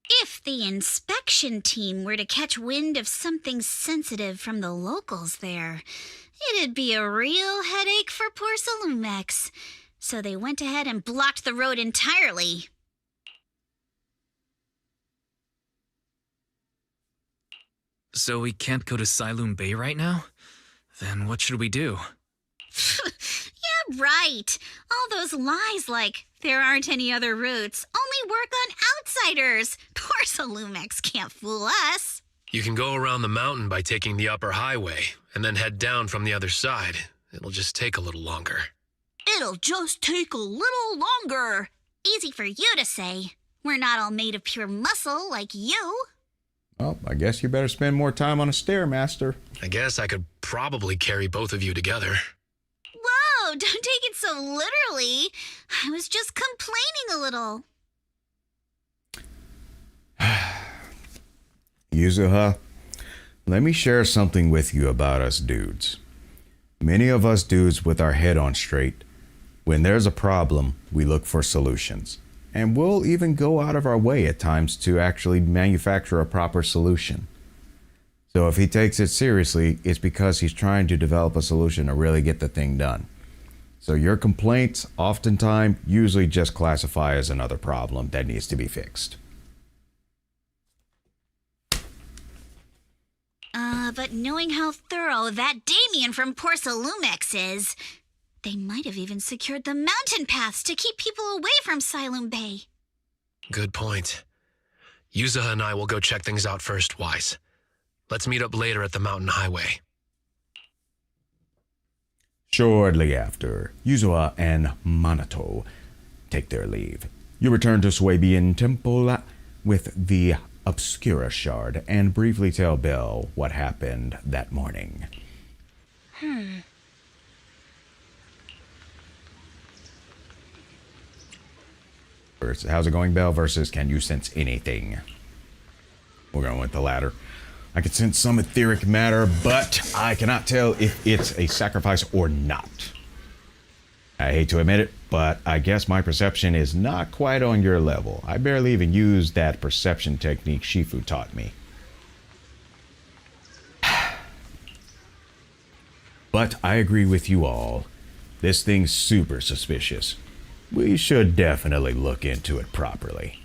If the inspection team were to catch wind of something sensitive from the locals there, it'd be a real headache for Porcelumix. So they went ahead and blocked the road entirely. So we can't go to Siloam Bay right now? Then what should we do? Yeah, right. All those lies like there aren't any other routes only work on outsiders. Porcelumix can't fool us. You can go around the mountain by taking the upper highway, and then head down from the other side. It'll just take a little longer. It'll just take a little longer. Easy for you to say. We're not all made of pure muscle like you. Well, I guess you better spend more time on a Stairmaster. I guess I could probably carry both of you together. Whoa, don't take it so literally. I was just complaining a little. Yuzuha, Let me share something with you about us dudes. Many of us dudes with our head on straight, when there's a problem, we look for solutions. And we'll even go out of our way at times to actually manufacture a proper solution. So if he takes it seriously, it's because he's trying to develop a solution to really get the thing done. So your complaints, oftentimes, usually just classify as another problem that needs to be fixed. But knowing how thorough that Damien from Porcelumex is, they might have even secured the mountain paths to keep people away from Siloam Bay. Good point. Yuzuha and I will go check things out first, Wise. Let's meet up later at the mountain highway. Shortly after, Yuzuha and Minato take their leave. You return to Swabian Temple with the Obscura Shard and briefly tell Belle what happened that morning. How's it going, Belle? Versus can you sense anything? We're going with the latter. I can sense some etheric matter, but I cannot tell if it's a sacrifice or not. I hate to admit it, but I guess my perception is not quite on your level. I barely even used that perception technique Shifu taught me. But I agree with you all. This thing's super suspicious. We should definitely look into it properly.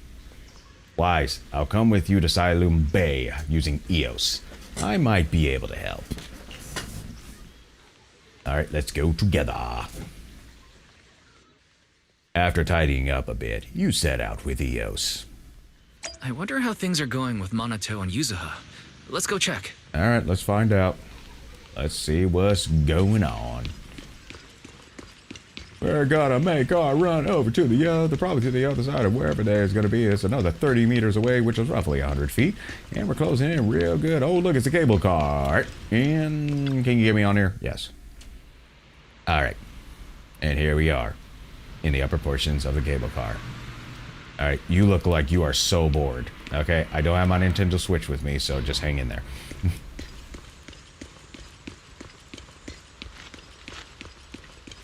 Wise, I'll come with you to Siloam Bay using EOS. I might be able to help. Alright, let's go together. After tidying up a bit, you set out with EOS. I wonder how things are going with Minato and Yuzuha. Let's go check. Alright, let's find out. Let's see what's going on. We're gonna make our run over to probably to the other side of wherever there's gonna be. It's another 30 meters away, which is roughly 100 feet. And we're closing in real good. Oh, look, it's a cable car. And can you get me on here? Yes. Alright. And here we are. In the upper portions of the cable car. Alright, you look like you are so bored. Okay, I don't have my Nintendo Switch with me, so just hang in there.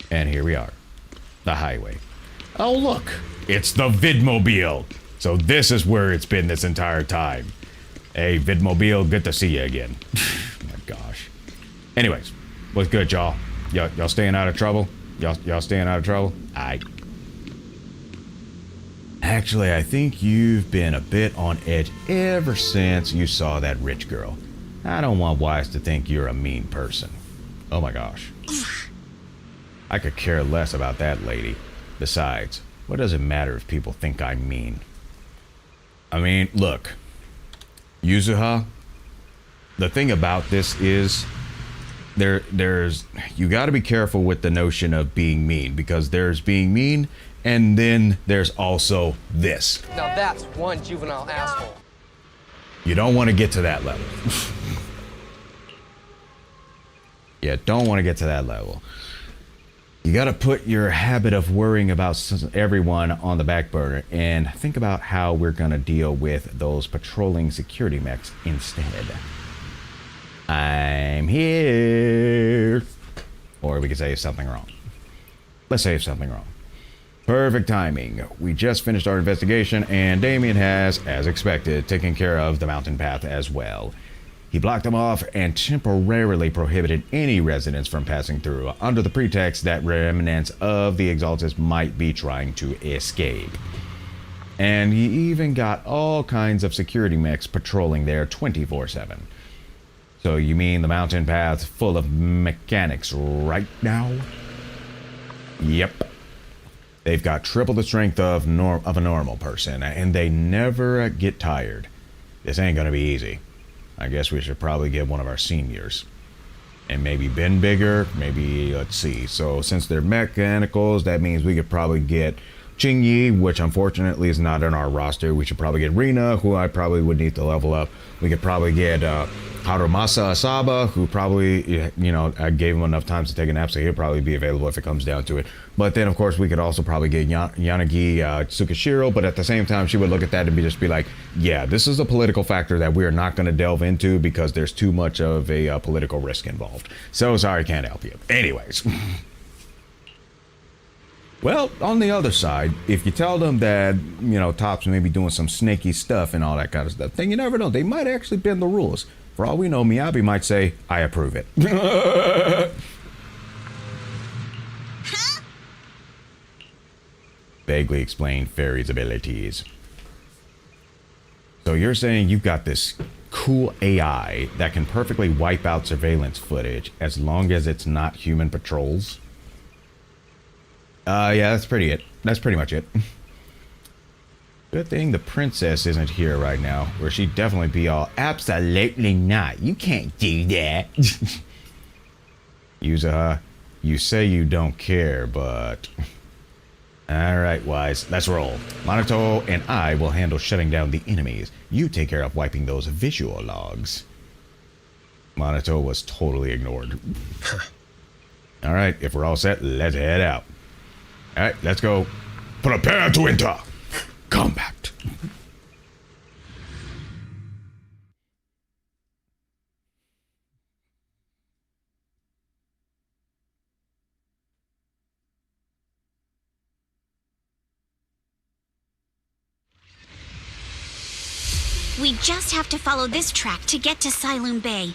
And here we are. The highway. Oh, look! It's the Vidmobile! So this is where it's been this entire time. Hey, Vidmobile, good to see you again. Oh my gosh. Anyways, what's good, y'all? Y'all staying out of trouble? Y'all staying out of trouble? Actually, I think you've been a bit on edge ever since you saw that rich girl. I don't want Wise to think you're a mean person. Oh my gosh. I could care less about that lady. Besides, what does it matter if people think I'm mean? I mean, look. Yuzuha, the thing about this is there's you got to be careful with the notion of being mean, because there's being mean and then there's also this. Now that's one juvenile asshole. You don't want to get to that level. Yeah, don't want to get to that level. You got to put your habit of worrying about everyone on the back burner and think about how we're going to deal with those patrolling security mechs instead. I'm here. Or we could say something wrong. Let's say something wrong. Perfect timing. We just finished our investigation and Damien has, as expected, taken care of the mountain path as well. He blocked them off and temporarily prohibited any residents from passing through under the pretext that remnants of the Exaltists might be trying to escape. And he even got all kinds of security mechs patrolling there 24/7. So you mean the mountain path's full of mechanics right now? Yep. They've got triple the strength of a normal person, and they never get tired. This ain't gonna be easy. I guess we should probably get one of our seniors. And maybe been bigger, maybe, let's see. So since they're mechanicals, that means we could probably get Qingyi, which unfortunately is not in our roster. We should probably get Rina, who I probably would need to level up. We could probably get Harumasa Asaba, who probably, I gave him enough time to take a nap, so he'll probably be available if it comes down to it. But then, of course, we could also probably get Yanagi Tsukishiro, but at the same time, she would look at that and just be like, yeah, this is a political factor that we are not going to delve into because there's too much of a political risk involved. So sorry, can't help you. Anyways. Well, on the other side, if you tell them that, Tops may be doing some snaky stuff and all that kind of stuff, then you never know. They might actually bend the rules. For all we know, Miyabi might say, I approve it. Vaguely explain Fairy's abilities. So you're saying you've got this cool AI that can perfectly wipe out surveillance footage as long as it's not human patrols? Yeah, that's pretty much it. Good thing the princess isn't here right now, or she'd definitely be all, absolutely not. You can't do that. Yuzuha, you say you don't care, but... Alright, Wise, let's roll. Monato and I will handle shutting down the enemies. You take care of wiping those visual logs. Monato was totally ignored. Alright, if we're all set, let's head out. Alright, let's go. Prepare to enter combat. We just have to follow this track to get to Sailoon Bay.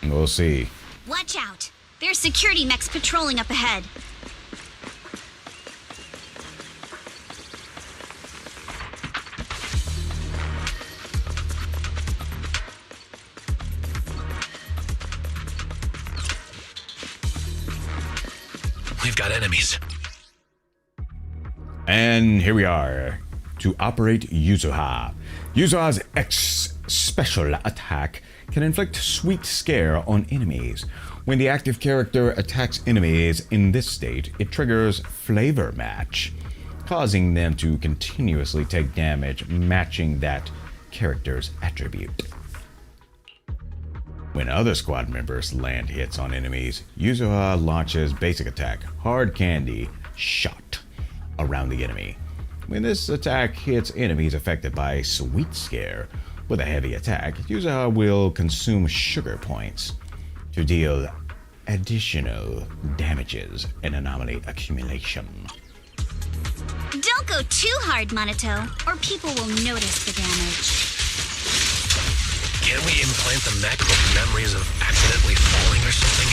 We'll see. Watch out! There's security mechs patrolling up ahead. We've got enemies. And here we are. To operate Yuzuha. Yuzuha's X-Special attack can inflict sweet scare on enemies. When the active character attacks enemies in this state, it triggers Flavor Match, causing them to continuously take damage matching that character's attribute. When other squad members land hits on enemies, Yuzuha launches basic attack, Hard Candy Shot, around the enemy. When this attack hits enemies affected by Sweet Scare with a heavy attack, Yuzuha will consume sugar points to deal additional damages and anomaly accumulation. Don't go too hard, Monato, or people will notice the damage. Can't we implant the mech with memories of accidentally falling or something?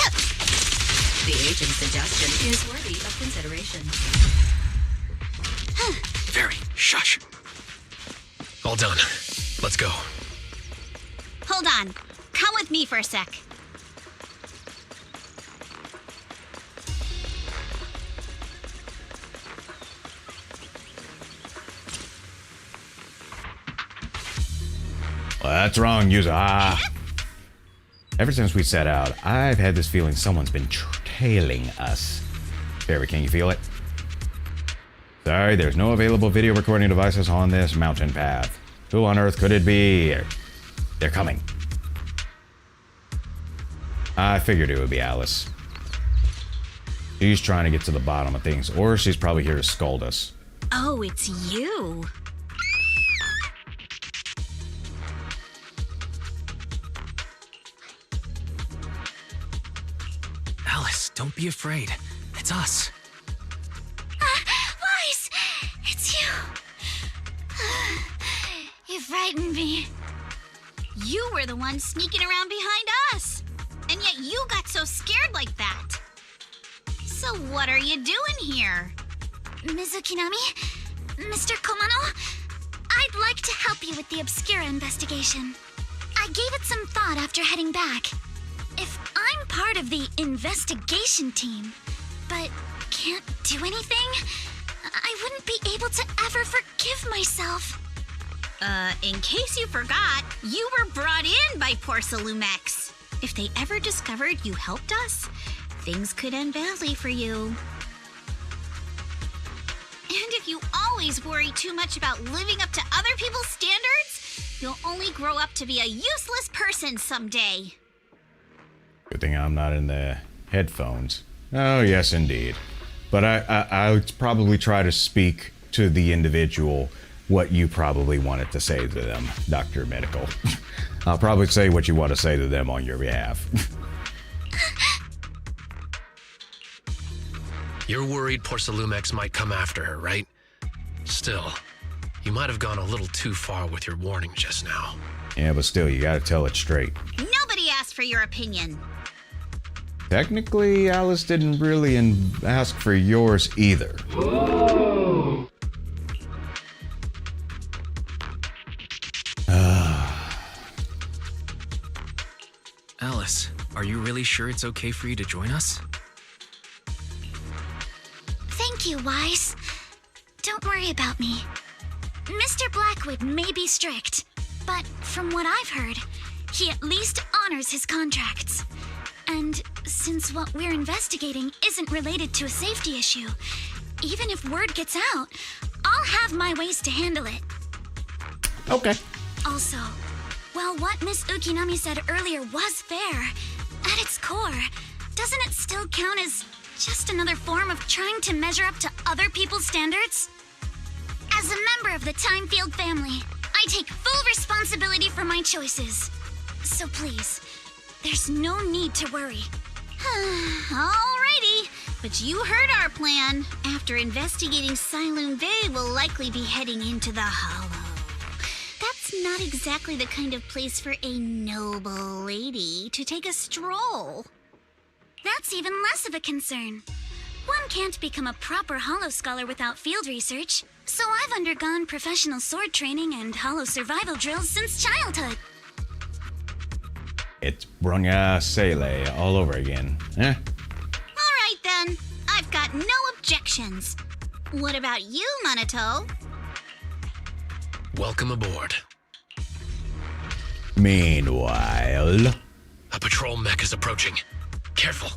Yep. The agent's suggestion is worthy of consideration. Very. Shush. All done. Let's go. Hold on. Come with me for a sec. Well, that's wrong, Yuzuha. Ever since we set out, I've had this feeling someone's been tailing us. Fairy, can you feel it? Sorry, there's no available video recording devices on this mountain path. Who on earth could it be? They're coming. I figured it would be Alice. She's trying to get to the bottom of things, or she's probably here to scold us. Oh, it's you. Alice, don't be afraid. It's us. Wise! It's you. You frightened me. You were the one sneaking around behind us. And yet you got so scared like that. So what are you doing here? Mizukinami? Mr. Komano? I'd like to help you with the Obscura investigation. I gave it some thought after heading back. If I'm part of the investigation team, but can't do anything, I wouldn't be able to ever forgive myself. In case you forgot, you were brought in by Porcelumex. If they ever discovered you helped us, things could end badly for you. And if you always worry too much about living up to other people's standards, you'll only grow up to be a useless person someday. Good thing I'm not in the headphones. Oh, yes, indeed. But I would probably try to speak to the individual what you probably wanted to say to them, Dr. Medical. I'll probably say what you want to say to them on your behalf. You're worried Porcelumex might come after her, right? Still, you might have gone a little too far with your warning just now. Yeah, but still, you gotta tell it straight. Nobody asked for your opinion. Technically, Alice didn't really ask for yours either. Alice, are you really sure it's okay for you to join us? Thank you, Wise. Don't worry about me. Mr. Blackwood may be strict, but from what I've heard, he at least honors his contracts. And since what we're investigating isn't related to a safety issue, even if word gets out, I'll have my ways to handle it. Okay. Also, while what Miss Ukinami said earlier was fair, at its core, doesn't it still count as just another form of trying to measure up to other people's standards? As a member of the Timefield family, I take full responsibility for my choices. So please, there's no need to worry. Alrighty, but you heard our plan. After investigating Siloon Bay, we'll likely be heading into the Hollow. That's not exactly the kind of place for a noble lady to take a stroll. That's even less of a concern. One can't become a proper Hollow scholar without field research, so I've undergone professional sword training and Hollow survival drills since childhood. It's Brunga Sele all over again. Eh? Alright then, I've got no objections. What about you, Minato? Welcome aboard. Meanwhile... A patrol mech is approaching. Careful.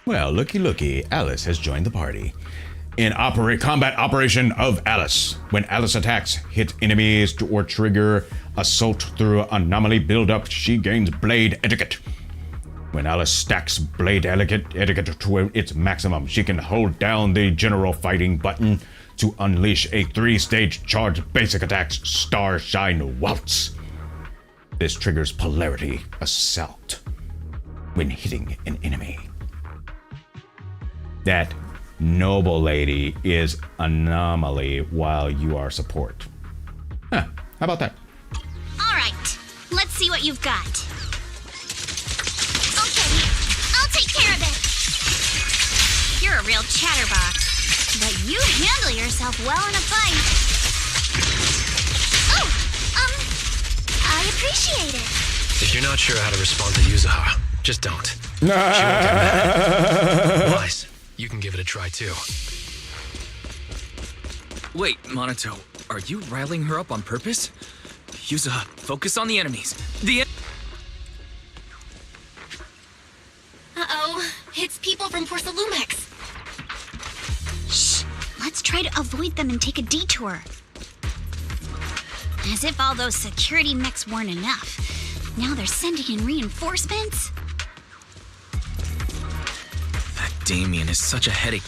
Well, looky, Alice has joined the party. In combat operation of Alice. When Alice attacks, hit enemies or trigger assault through anomaly buildup, she gains blade etiquette. When Alice stacks blade etiquette to its maximum, she can hold down the general fighting button to unleash a 3-stage charge basic attacks Starshine Waltz. This triggers polarity assault when hitting an enemy. That noble lady is anomaly while you are support. Huh, how about that? Alright, let's see what you've got. Okay, I'll take care of it. You're a real chatterbox, but you handle yourself well in a fight. Oh, I appreciate it. If you're not sure how to respond to Yuzuha, just don't. She won't get mad. Wise, you can give it a try too. Wait, Minato, are you riling her up on purpose? Yuzuha, focus on the enemies. Uh-oh, it's people from Porcelumex. Shh, let's try to avoid them and take a detour. As if all those security mechs weren't enough. Now they're sending in reinforcements? That Damien is such a headache.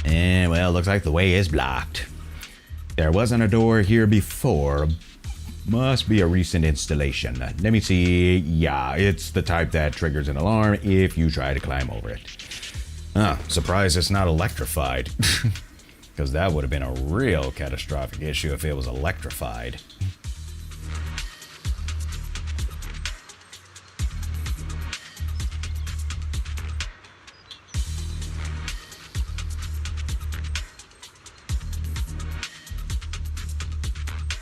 Well, looks like the way is blocked. There wasn't a door here before. Must be a recent installation. Let me see. Yeah, it's the type that triggers an alarm if you try to climb over it. Surprised it's not electrified. Because that would have been a real catastrophic issue if it was electrified.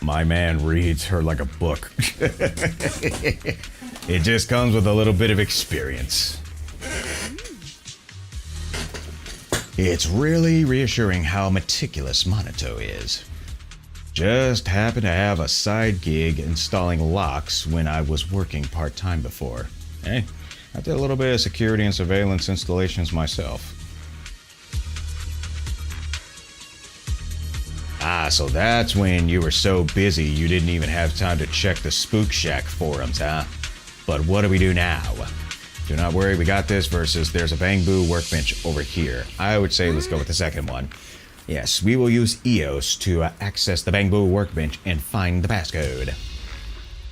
My man reads her like a book. It just comes with a little bit of experience. It's really reassuring how meticulous Monato is. Just happened to have a side gig installing locks when I was working part-time before. Hey, I did a little bit of security and surveillance installations myself. Ah, so that's when you were so busy you didn't even have time to check the Spook Shack forums, huh? But what do we do now? Do not worry, we got this versus there's a Bamboo workbench over here. I would say let's go with the second one. Yes, we will use EOS to access the Bamboo workbench and find the passcode.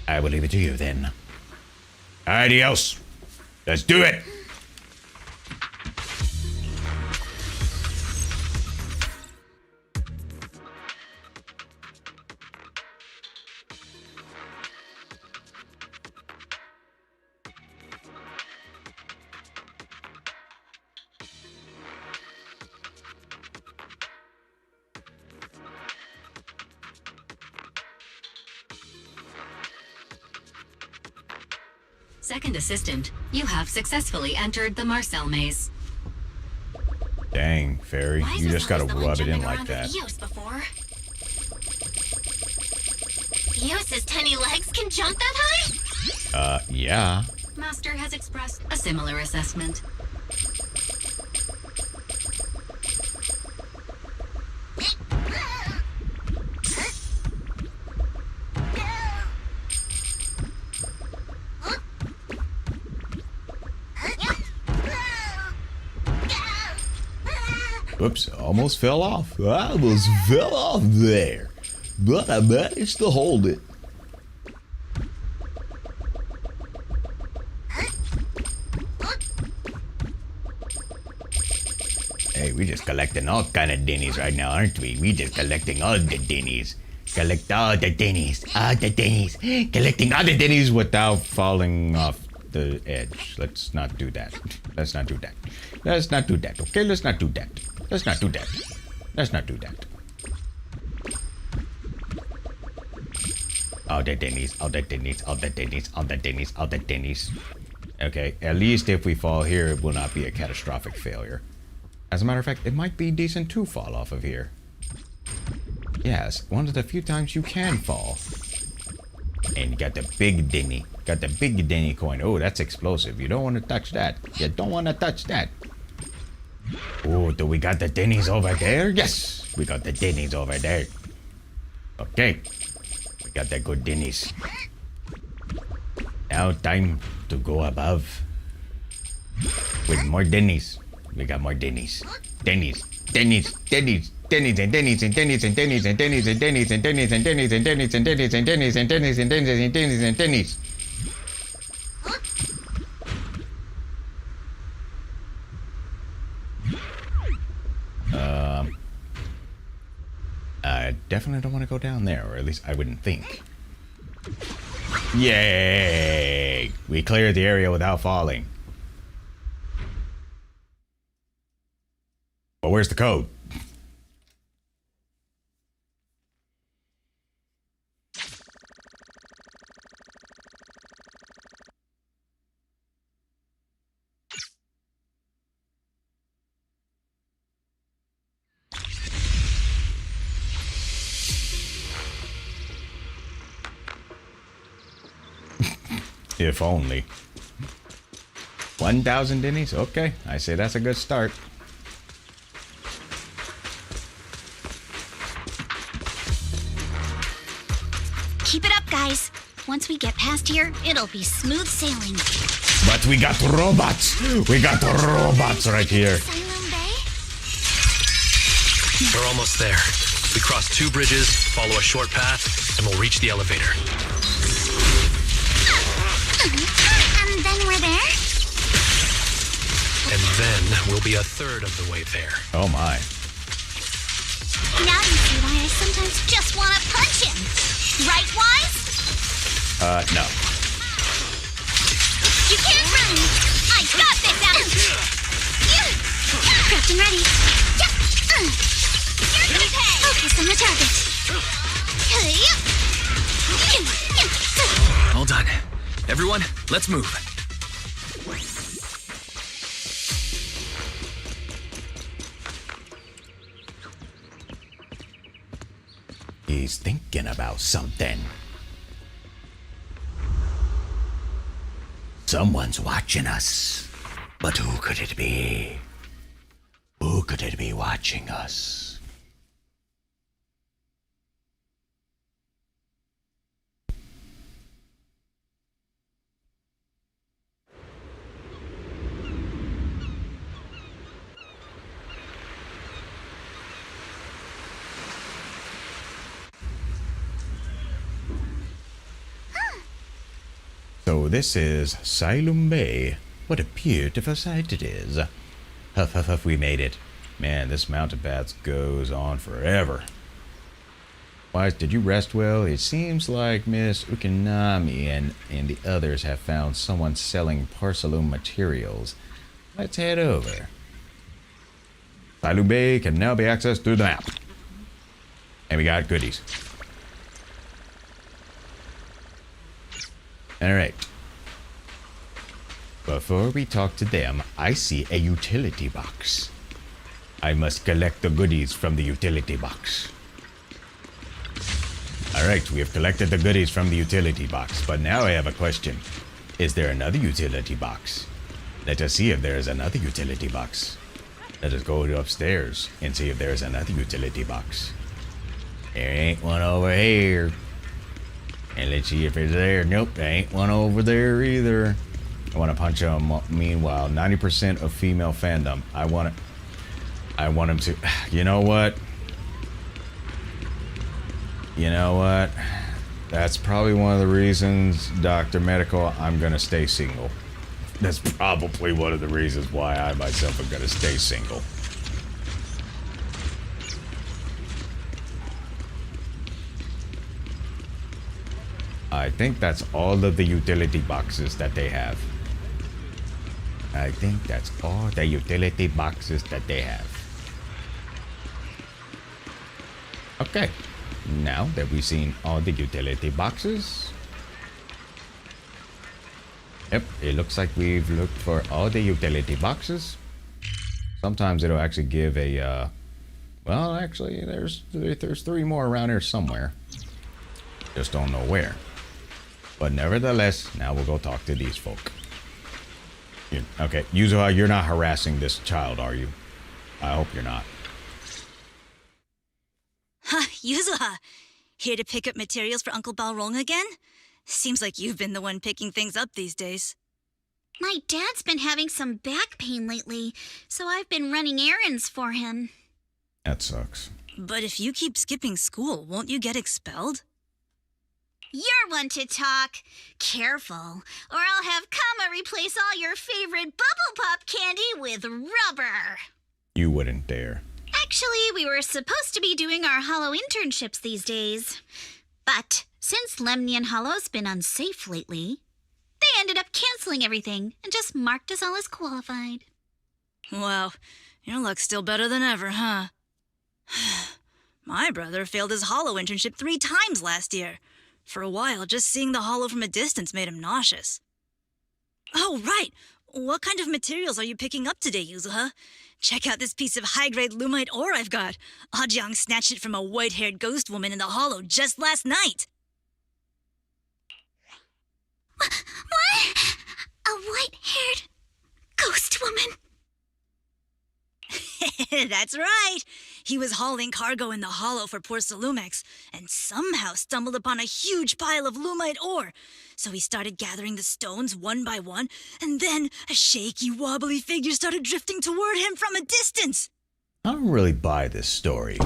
I will leave it to you then. Alright, EOS. Let's do it! Second assistant, you have successfully entered the Marcel maze. Dang, Fairy, you just gotta rub it in like that. Eos's tiny legs can jump that high? Yeah. Master has expressed a similar assessment. Whoops, almost fell off. I almost fell off there. But I managed to hold it. Hey, we're just collecting all kind of dinnies right now, aren't we? We just collecting all the dinnies. Collect all the dinnies. All the dinnies. Collecting all the dinnies without falling off the edge. Let's not do that. Let's not do that. Let's not do that. Okay, let's not do that. Let's not do that. Let's not do that. All the dinnies, all the dinnies, all the dinnies, all the dinnies, all the dinnies. Okay, at least if we fall here, it will not be a catastrophic failure. As a matter of fact, it might be decent to fall off of here. Yes, one of the few times you can fall. And you got the big dinny. Got the big dinny coin. Oh, that's explosive. You don't want to touch that. You don't want to touch that. Oh, do we got the dinnies over there? Yes, we got the dinnies over there. Okay, we got the good dinnies. Now time to go above with more dinnies. We got more dinnies. Dinnies, dinnies, dinnies, dinnies and dinnies and dinnies and dinnies and dinnies and dinnies and dinnies and dinnies and dinnies and dinnies and dinnies and dinnies and dinnies and dinnies and dinnies. I definitely don't want to go down there, or at least I wouldn't think. Yay! We cleared the area without falling. But where's the code? If only. 1,000 dinnies? Okay, I say that's a good start. Keep it up, guys. Once we get past here, it'll be smooth sailing. But we got robots! We got robots right here. We're almost there. We cross 2 bridges, follow a short path, and we'll reach the elevator. And then we're there? And then we'll be a third of the way there. Oh my. Now you see why I sometimes just want to punch him. Right, Wise? No. You can't run! I got this out! Prepped and ready. Focus on the target. All done. Everyone, let's move. He's thinking about something. Someone's watching us. But who could it be? Who could it be watching us? So this is Silum Bay. What a beautiful sight it is. Huff, huff, huff, we made it. Man, this mountain path goes on forever. Wise, did you rest well? It seems like Miss Ukinami and the others have found someone selling porcelain materials. Let's head over. Silum Bay can now be accessed through the map. And we got goodies. Alright. Before we talk to them, I see a utility box. I must collect the goodies from the utility box. Alright, we have collected the goodies from the utility box, but now I have a question. Is there another utility box? Let us see if there is another utility box. Let us go upstairs and see if there is another utility box. There ain't one over here. And let's see if it's there. Nope, there ain't one over there either. I want to punch him. Meanwhile, 90% of female fandom. I want him to. You know what? You know what? That's probably one of the reasons, Dr. Medical, I'm gonna stay single. That's probably one of the reasons why I myself am gonna stay single. I think that's all of the utility boxes that they have. I think that's all the utility boxes that they have. Okay. Now that we've seen all the utility boxes. Yep, it looks like we've looked for all the utility boxes. Sometimes it'll actually give a, well, actually, there's 3 more around here somewhere. Just don't know where. But nevertheless, now we'll go talk to these folk. Okay, Yuzuha, you're not harassing this child, are you? I hope you're not. Huh, Yuzuha, here to pick up materials for Uncle Balrong again? Seems like you've been the one picking things up these days. My dad's been having some back pain lately, so I've been running errands for him. That sucks. But if you keep skipping school, won't you get expelled? You're one to talk. Careful, or I'll have Kama replace all your favorite Bubble Pop candy with rubber. You wouldn't dare. Actually, we were supposed to be doing our Hollow internships these days. But since Lemnian Hollow's been unsafe lately, they ended up canceling everything and just marked us all as qualified. Wow, your luck's still better than ever, huh? My brother failed his Hollow internship 3 times last year. For a while, just seeing the Hollow from a distance made him nauseous. Oh, right. What kind of materials are you picking up today, Yuzuha? Check out this piece of high-grade lumite ore I've got. Ajang snatched it from a white-haired ghost woman in the Hollow just last night. What? A white-haired ghost woman? That's right. He was hauling cargo in the Hollow for poor Salumex and somehow stumbled upon a huge pile of lumite ore. So he started gathering the stones one by one, and then a shaky, wobbly figure started drifting toward him from a distance. I don't really buy this story.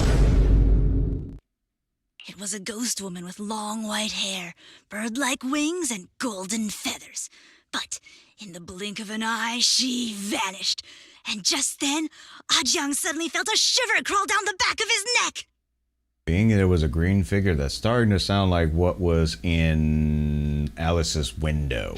It was a ghost woman with long white hair, bird-like wings, and golden feathers. But in the blink of an eye, she vanished. And just then, Ajang suddenly felt a shiver crawl down the back of his neck. Being that it was a green figure, that's starting to sound like what was in Alice's window.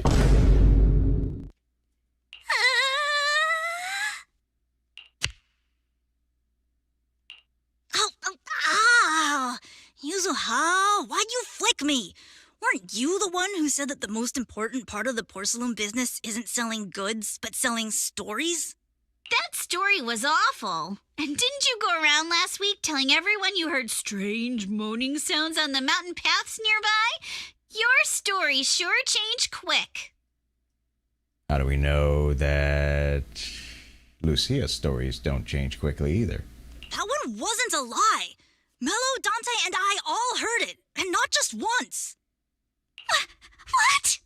Yuzuha, why'd you flick me? Weren't you the one who said that the most important part of the porcelain business isn't selling goods, but selling stories? That story was awful. And didn't you go around last week telling everyone you heard strange moaning sounds on the mountain paths nearby? Your story sure changed quick. How do we know that Lucia's stories don't change quickly either? That one wasn't a lie. Mello, Dante, and I all heard it, and not just once. What?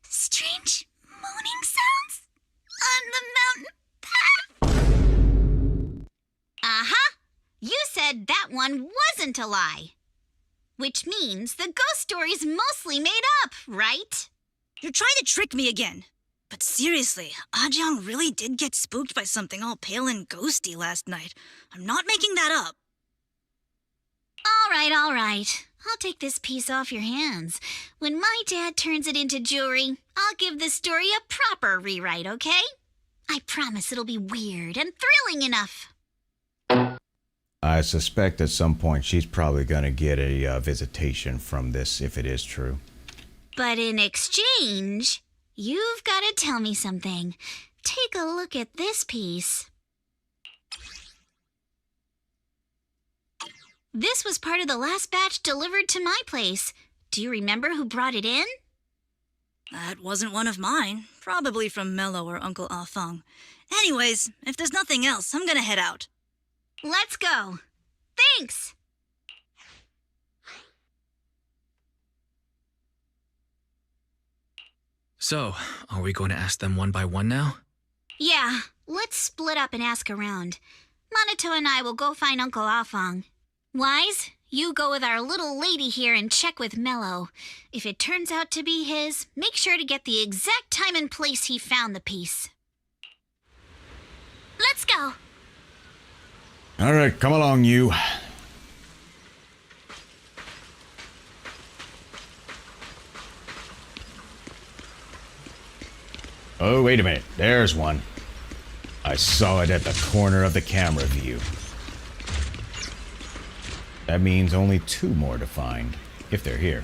Strange moaning sounds on the mountain path? Uh-huh. You said that one wasn't a lie. Which means the ghost story's mostly made up, right? You're trying to trick me again. But seriously, Ahjiang really did get spooked by something all pale and ghosty last night. I'm not making that up. All right. I'll take this piece off your hands. When my dad turns it into jewelry, I'll give the story a proper rewrite, okay? I promise it'll be weird and thrilling enough. I suspect at some point she's probably going to get a visitation from this if it is true. But in exchange, you've got to tell me something. Take a look at this piece. This was part of the last batch delivered to my place. Do you remember who brought it in? That wasn't one of mine. Probably from Mello or Uncle Afang. Anyways, if there's nothing else, I'm gonna head out. Let's go. Thanks. So, are we going to ask them one by one now? Yeah, let's split up and ask around. Monato and I will go find Uncle Afang. Wise, you go with our little lady here and check with Mello. If it turns out to be his, make sure to get the exact time and place he found the piece. Let's go. All right, come along, you. Oh, wait a minute. There's one. I saw it at the corner of the camera view. That means only 2 more to find, if they're here.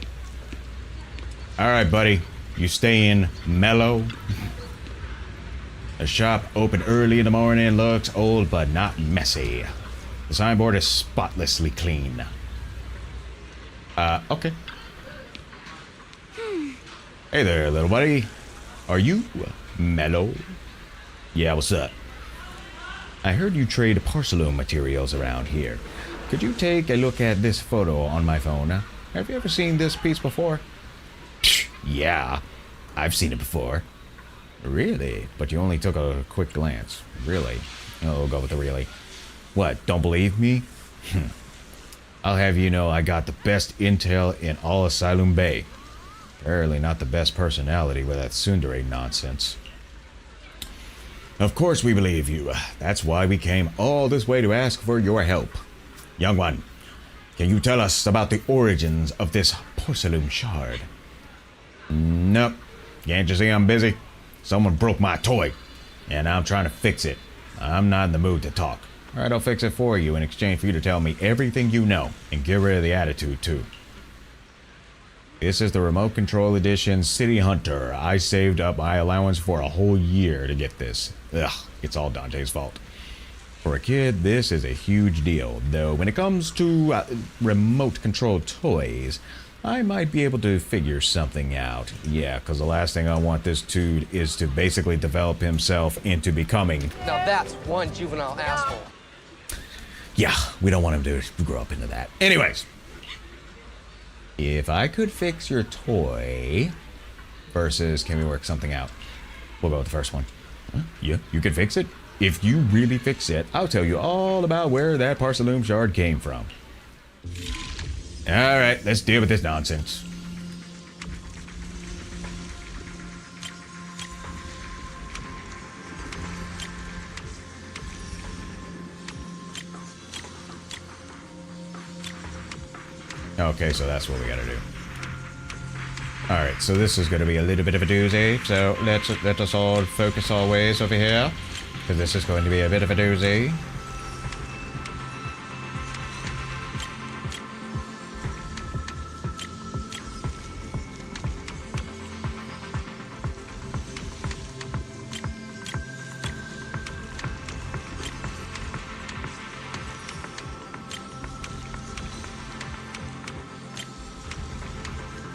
All right, buddy. You stay in Mellow. The shop opened early in the morning, looks old but not messy. The signboard is spotlessly clean. Okay. Hey there, little buddy. Are you Mellow? Yeah, what's up? I heard you trade porcelain materials around here. Could you take a look at this photo on my phone? Have you ever seen this piece before? Yeah, I've seen it before. Really? But you only took a quick glance. Really? Oh, we'll go with the really. What, don't believe me? I'll have you know I got the best intel in all of Silum Bay. Apparently not the best personality with that tsundere nonsense. Of course we believe you. That's why we came all this way to ask for your help. Young one, can you tell us about the origins of this porcelain shard? Nope. Can't you see I'm busy? Someone broke my toy, and I'm trying to fix it. I'm not in the mood to talk. All right, I'll fix it for you in exchange for you to tell me everything you know, and get rid of the attitude, too. This is the Remote Control Edition City Hunter. I saved up my allowance for a whole year to get this. Ugh, it's all Dante's fault. For a kid, this is a huge deal, though when it comes to remote control toys, I might be able to figure something out. Yeah, because the last thing I want this dude is to basically develop himself into becoming... Now that's one juvenile asshole. Yeah, we don't want him to grow up into that. Anyways, if I could fix your toy versus can we work something out? We'll go with the first one. Huh? Yeah, you can fix it? If you really fix it, I'll tell you all about where that porcelain shard came from. All right, let's deal with this nonsense. Okay, so that's what we gotta do. All right, so this is gonna be a little bit of a doozy. So let us all focus always over here, because this is going to be a bit of a doozy.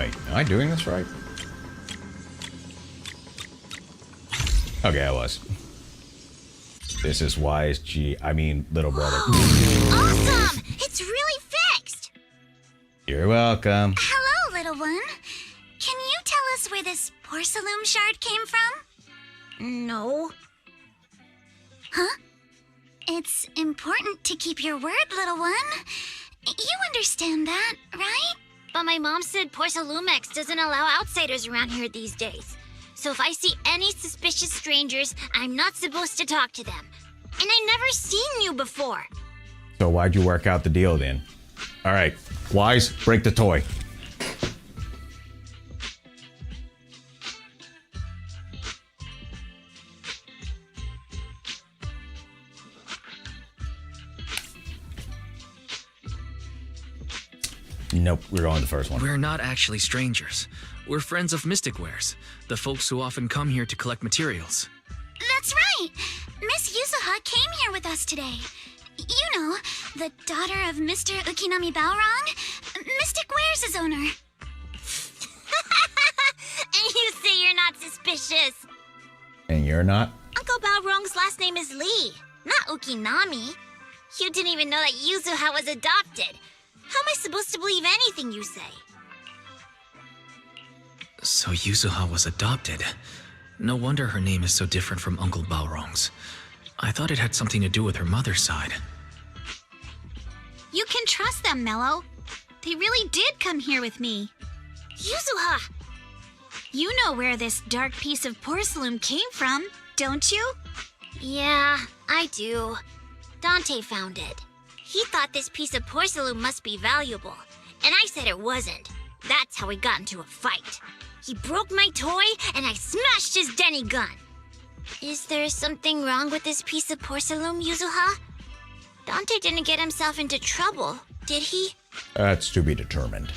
Wait, am I doing this right? Okay, I was. This is wise little brother. Awesome! It's really fixed! You're welcome. Hello, little one. Can you tell us where this porcelain shard came from? No. Huh? It's important to keep your word, little one. You understand that, right? But my mom said Porcelumex doesn't allow outsiders around here these days. So if I see any suspicious strangers, I'm not supposed to talk to them. And I never seen you before. So why'd you work out the deal then? All right, Wise, break the toy. Nope, we're on the first one. We're not actually strangers. We're friends of Mystic Wares, the folks who often come here to collect materials. That's right! Miss Yuzuha came here with us today. You know, the daughter of Mr. Ukinami Balrong, Mystic Wares' owner. And you say you're not suspicious. And you're not? Uncle Balrong's last name is Lee, not Ukinami. You didn't even know that Yuzuha was adopted. How am I supposed to believe anything you say? So Yuzuha was adopted. No wonder her name is so different from Uncle Balrong's. I thought it had something to do with her mother's side. You can trust them, Mello. They really did come here with me. Yuzuha! You know where this dark piece of porcelain came from, don't you? Yeah, I do. Dante found it. He thought this piece of porcelain must be valuable, and I said it wasn't. That's how we got into a fight. He broke my toy, and I smashed his Denny gun. Is there something wrong with this piece of porcelain, Yuzuha? Dante didn't get himself into trouble, did he? That's to be determined.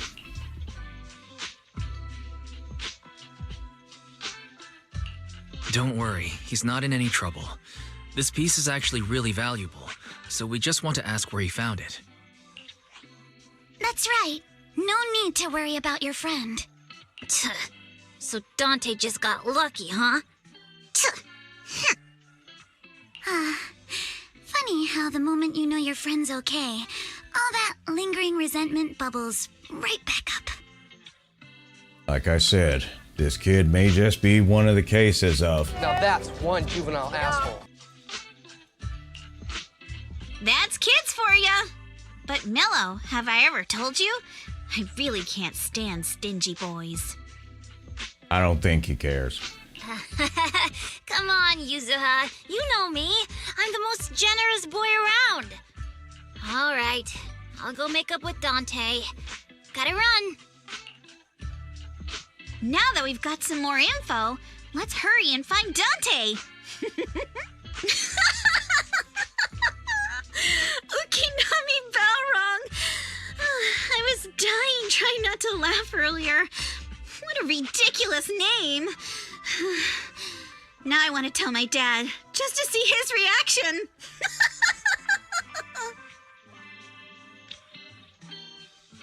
Don't worry, he's not in any trouble. This piece is actually really valuable, so we just want to ask where he found it. That's right. No need to worry about your friend. So Dante just got lucky, huh? Funny how the moment you know your friend's okay, all that lingering resentment bubbles right back up. Like I said, this kid may just be one of the cases of... Now that's one juvenile asshole. That's kids for ya! But Mello, have I ever told you? I really can't stand stingy boys. I don't think he cares. Come on, Yuzuha. You know me. I'm the most generous boy around. All right. I'll go make up with Dante. Gotta run. Now that we've got some more info, let's hurry and find Dante. Ukinami Balrong. I was dying trying not to laugh earlier. What a ridiculous name. Now I want to tell my dad, just to see his reaction.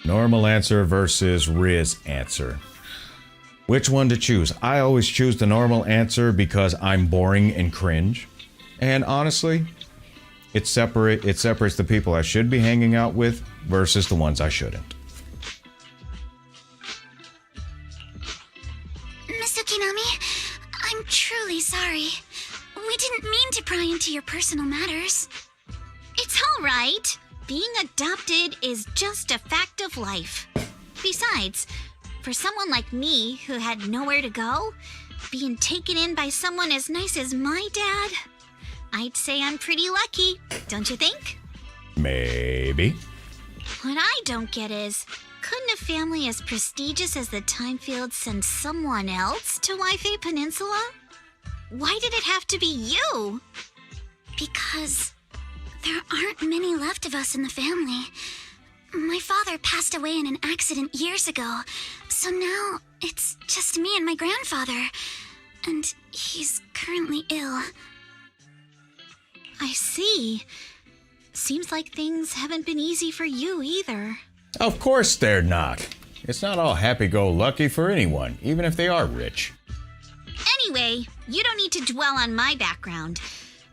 Normal answer versus Riz answer. Which one to choose? I always choose the normal answer because I'm boring and cringe. And honestly, it separates the people I should be hanging out with versus the ones I shouldn't. Miss Ukinami, I'm truly sorry. We didn't mean to pry into your personal matters. It's all right. Being adopted is just a fact of life. Besides, for someone like me who had nowhere to go, being taken in by someone as nice as my dad, I'd say I'm pretty lucky, don't you think? Maybe. What I don't get is, couldn't a family as prestigious as the Timefields send someone else to Waifei Peninsula? Why did it have to be you? Because there aren't many left of us in the family. My father passed away in an accident years ago, so now it's just me and my grandfather. And he's currently ill. I see. Seems like things haven't been easy for you either. Of course they're not. It's not all happy-go-lucky for anyone, even if they are rich. Anyway, you don't need to dwell on my background.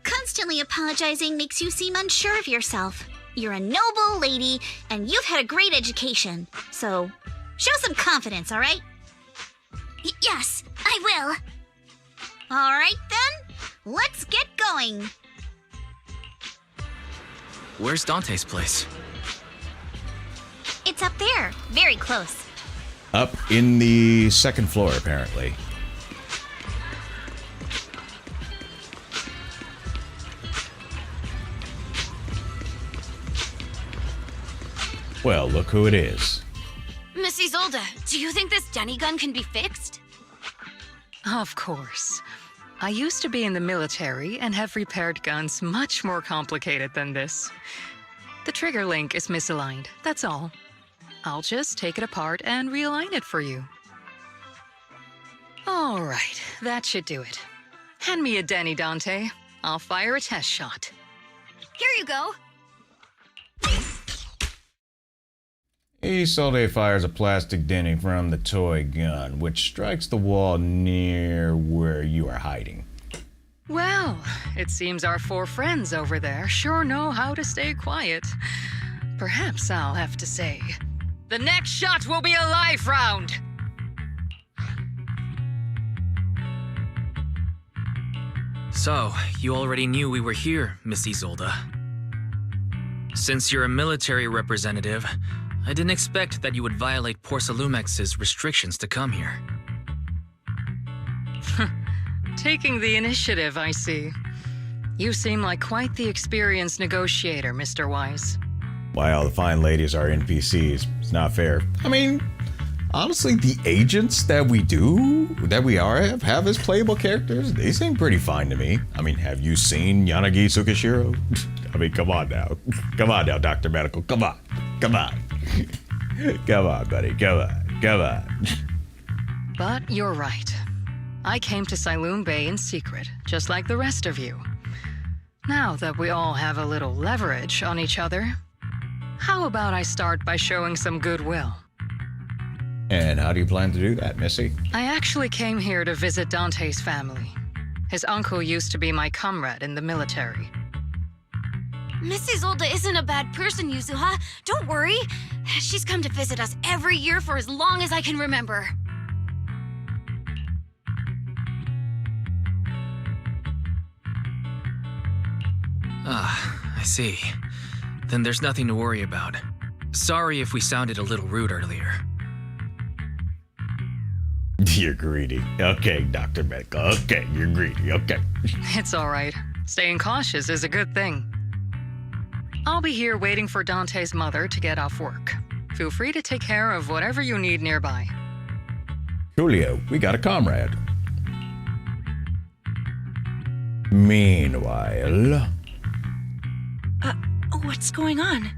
Constantly apologizing makes you seem unsure of yourself. You're a noble lady, and you've had a great education. So, show some confidence, all right? Yes, I will. All right, then. Let's get going. Where's Dante's place? It's up there, very close. Up in the second floor, apparently. Well, look who it is. Miss Isolde, do you think this Denny gun can be fixed? Of course. I used to be in the military and have repaired guns much more complicated than this. The trigger link is misaligned, that's all. I'll just take it apart and realign it for you. All right, that should do it. Hand me a Denny, Dante. I'll fire a test shot. Here you go. Isolde fires a plastic Denny from the toy gun, which strikes the wall near where you are hiding. Well, it seems our 4 friends over there sure know how to stay quiet. Perhaps I'll have to say, the next shot will be a life round! So, you already knew we were here, Miss Isolde. Since you're a military representative, I didn't expect that you would violate Porcelumex's restrictions to come here. Taking the initiative, I see. You seem like quite the experienced negotiator, Mr. Wise. Why all the fine ladies are NPCs? It's not fair. I mean, honestly, the agents that we have as playable characters, they seem pretty fine to me. I mean, have you seen Yanagi Tsukishiro? I mean, come on now. Come on now, Dr. Medical. Come on. Come on. Come on, buddy. Come on. Come on. But you're right. I came to Siloon Bay in secret, just like the rest of you. Now that we all have a little leverage on each other, how about I start by showing some goodwill? And how do you plan to do that, Missy? I actually came here to visit Dante's family. His uncle used to be my comrade in the military. Miss Isolde isn't a bad person, Yuzuha. Don't worry. She's come to visit us every year for as long as I can remember. Ah, I see. Then there's nothing to worry about. Sorry if we sounded a little rude earlier. You're greedy. Okay, Dr. Medical. Okay, you're greedy. Okay. It's all right. Staying cautious is a good thing. I'll be here waiting for Dante's mother to get off work. Feel free to take care of whatever you need nearby. Julio, we got a comrade. Meanwhile... What's going on?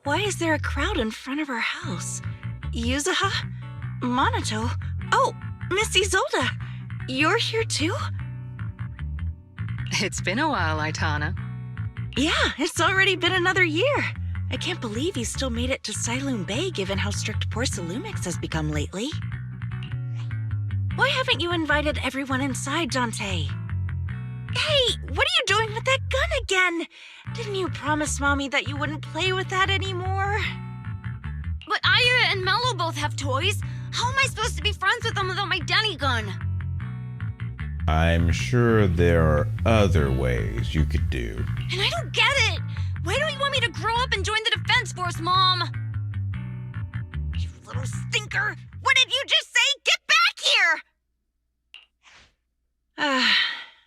Why is there a crowd in front of our house? Yuzuha? Monato? Oh, Miss Isolde! You're here too? It's been a while, Aitana. Yeah, it's already been another year. I can't believe you still made it to Siloon Bay given how strict Porcelumix has become lately. Why haven't you invited everyone inside, Dante? Hey, what are you doing with that gun again? Didn't you promise Mommy that you wouldn't play with that anymore? But Aya and Mello both have toys. How am I supposed to be friends with them without my Denny gun? I'm sure there are other ways you could do. And I don't get it. Why don't you want me to grow up and join the Defense Force, Mom? You little stinker. What did you just say? Get back here!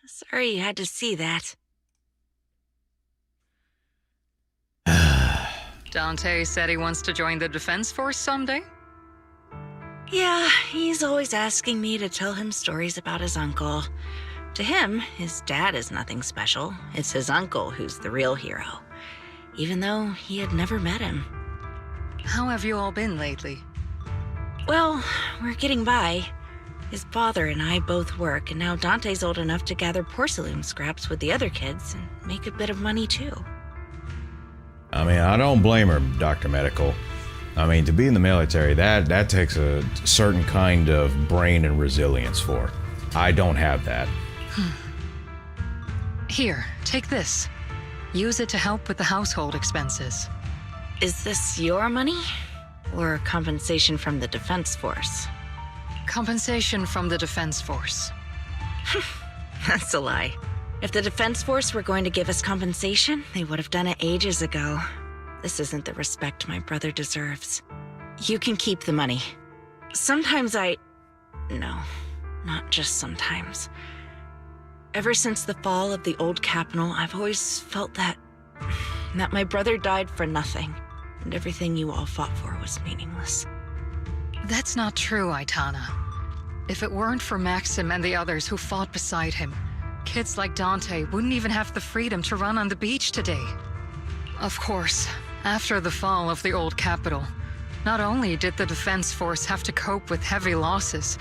Sorry you had to see that. Dante said he wants to join the Defense Force someday? Yeah, he's always asking me to tell him stories about his uncle. To him, his dad is nothing special. It's his uncle who's the real hero, even though he had never met him. How have you all been lately? Well, we're getting by. His father and I both work, and now Dante's old enough to gather porcelain scraps with the other kids and make a bit of money too. I mean, I don't blame her, Dr. Medical. I mean, to be in the military, that takes a certain kind of brain and resilience for. I don't have that. Here, take this. Use it to help with the household expenses. Is this your money? Or compensation from the Defense Force? Compensation from the Defense Force. That's a lie. If the Defense Force were going to give us compensation, they would have done it ages ago. This isn't the respect my brother deserves. You can keep the money. Sometimes No, not just sometimes. Ever since the fall of the old capital, I've always felt that my brother died for nothing, and everything you all fought for was meaningless. That's not true, Aitana. If it weren't for Maxim and the others who fought beside him, kids like Dante wouldn't even have the freedom to run on the beach today. Of course, after the fall of the old capital, not only did the Defense Force have to cope with heavy losses,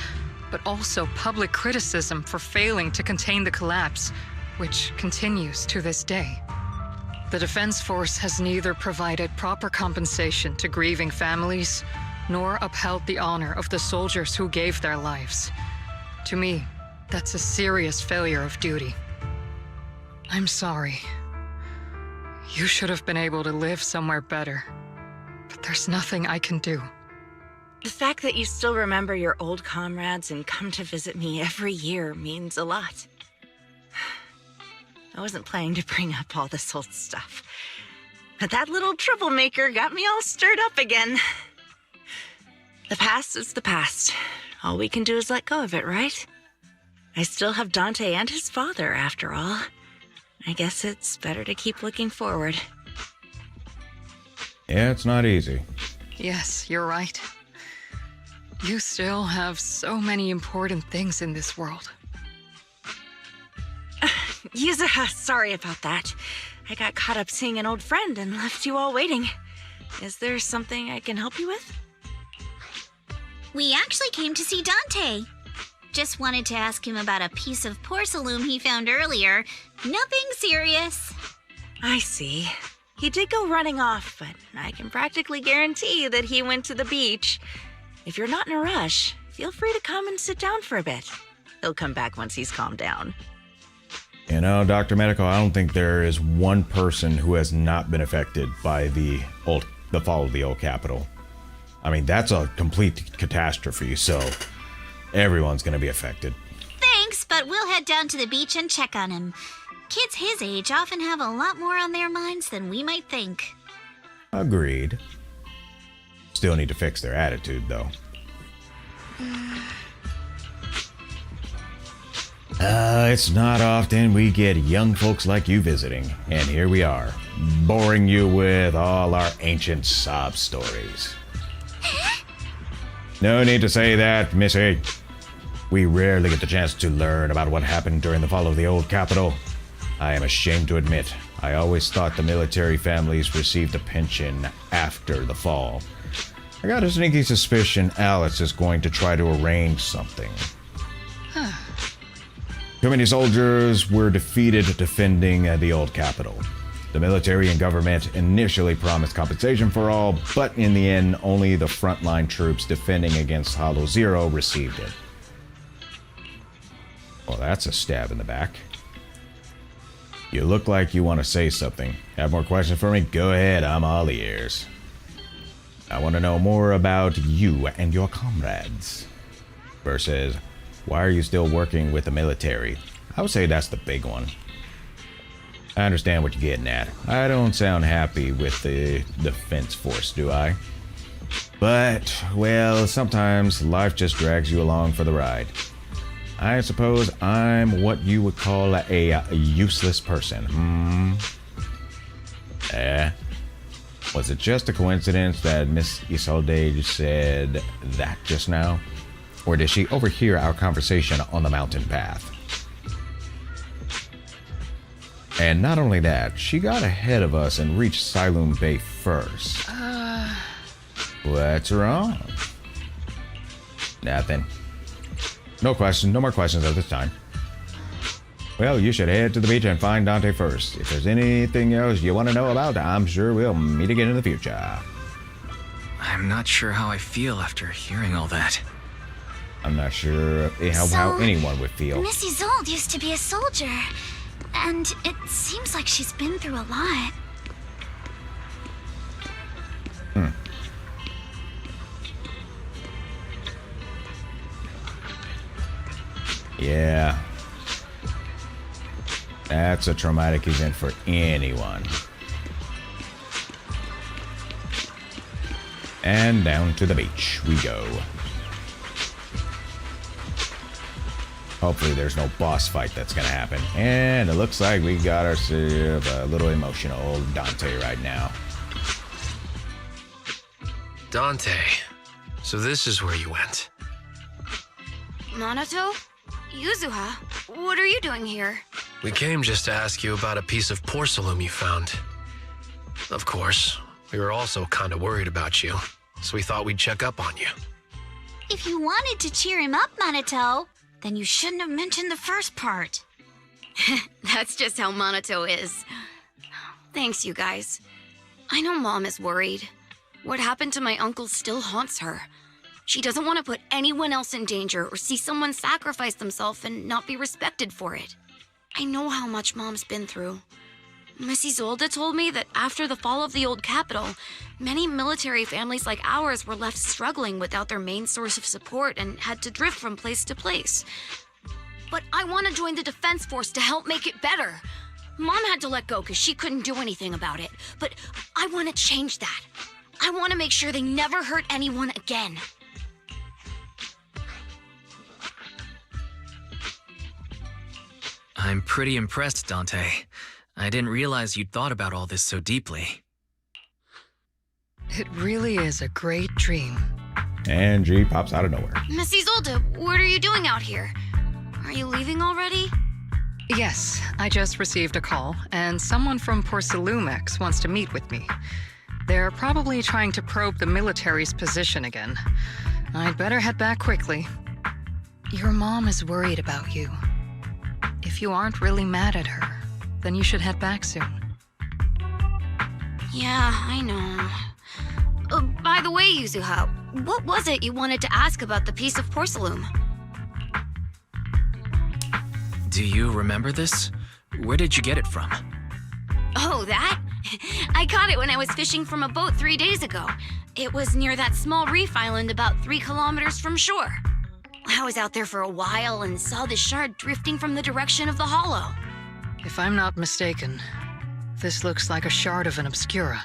but also public criticism for failing to contain the collapse, which continues to this day. The Defense Force has neither provided proper compensation to grieving families, nor upheld the honor of the soldiers who gave their lives. To me, that's a serious failure of duty. I'm sorry. You should have been able to live somewhere better, but there's nothing I can do. The fact that you still remember your old comrades and come to visit me every year means a lot. I wasn't planning to bring up all this old stuff, but that little troublemaker got me all stirred up again. The past is the past. All we can do is let go of it, right? I still have Dante and his father, after all. I guess it's better to keep looking forward. Yeah, it's not easy. Yes, you're right. You still have so many important things in this world. Yuzuha, sorry about that. I got caught up seeing an old friend and left you all waiting. Is there something I can help you with? We actually came to see Dante. Just wanted to ask him about a piece of porcelain he found earlier. Nothing serious. I see. He did go running off, but I can practically guarantee that he went to the beach. If you're not in a rush, feel free to come and sit down for a bit. He'll come back once he's calmed down. You know, Dr. Medico, I don't think there is one person who has not been affected by the fall of the old capital. I mean, that's a complete catastrophe, so everyone's going to be affected. Thanks, but we'll head down to the beach and check on him. Kids his age often have a lot more on their minds than we might think. Agreed. Still need to fix their attitude, though. It's not often we get young folks like you visiting, and here we are, boring you with all our ancient sob stories. No need to say that, Missy. We rarely get the chance to learn about what happened during the fall of the old capital. I am ashamed to admit, I always thought the military families received a pension after the fall. I got a sneaky suspicion Alice is going to try to arrange something. Too many soldiers were defeated defending the old capital. The military and government initially promised compensation for all, but in the end, only the frontline troops defending against Hollow Zero received it. Well, that's a stab in the back. You look like you want to say something. Have more questions for me? Go ahead, I'm all ears. I want to know more about you and your comrades. Versus, why are you still working with the military? I would say that's the big one. I understand what you're getting at. I don't sound happy with the Defense Force, do I? But, well, sometimes life just drags you along for the ride. I suppose I'm what you would call a useless person. Was it just a coincidence that Miss Isolde said that just now? Or did she overhear our conversation on the mountain path? And not only that, she got ahead of us and reached Siloam Bay first. What's wrong? Nothing. No more questions at this time. Well, you should head to the beach and find Dante first. If there's anything else you want to know about, I'm sure we'll meet again in the future. I'm I'm not sure how I feel after hearing all that. I'm not sure how anyone would feel. Miss Isolde used to be a soldier, and it seems like she's been through a lot. Yeah. That's a traumatic event for anyone. And down to the beach we go. Hopefully there's no boss fight that's gonna happen. And it looks like we got ourselves a little emotional Dante right now. Dante, so this is where you went. Minato? Yuzuha, what are you doing here? We came just to ask you about a piece of porcelain you found. Of course, we were also kind of worried about you, so we thought we'd check up on you. If you wanted to cheer him up, Minato, then you shouldn't have mentioned the first part. That's just how Minato is. Thanks, you guys. I know Mom is worried. What happened to my uncle still haunts her. She doesn't want to put anyone else in danger or see someone sacrifice themselves and not be respected for it. I know how much Mom's been through. Miss Isolde told me that after the fall of the old capital, many military families like ours were left struggling without their main source of support and had to drift from place to place. But I want to join the defense force to help make it better. Mom had to let go because she couldn't do anything about it, but I want to change that. I want to make sure they never hurt anyone again. I'm pretty impressed, Dante. I didn't realize you'd thought about all this so deeply. It really is a great dream. And G pops out of nowhere. Miss Isolde, what are you doing out here? Are you leaving already? Yes, I just received a call, and someone from Porcelumex wants to meet with me. They're probably trying to probe the military's position again. I'd better head back quickly. Your mom is worried about you. If you aren't really mad at her, then you should head back soon. Yeah, I know. By the way, Yuzuha, what was it you wanted to ask about the piece of porcelain? Do you remember this? Where did you get it from? Oh, that? I caught it when I was fishing from a boat 3 days ago. It was near that small reef island about 3 kilometers from shore. I was out there for a while and saw the shard drifting from the direction of the hollow. If I'm not mistaken, this looks like a shard of an Obscura.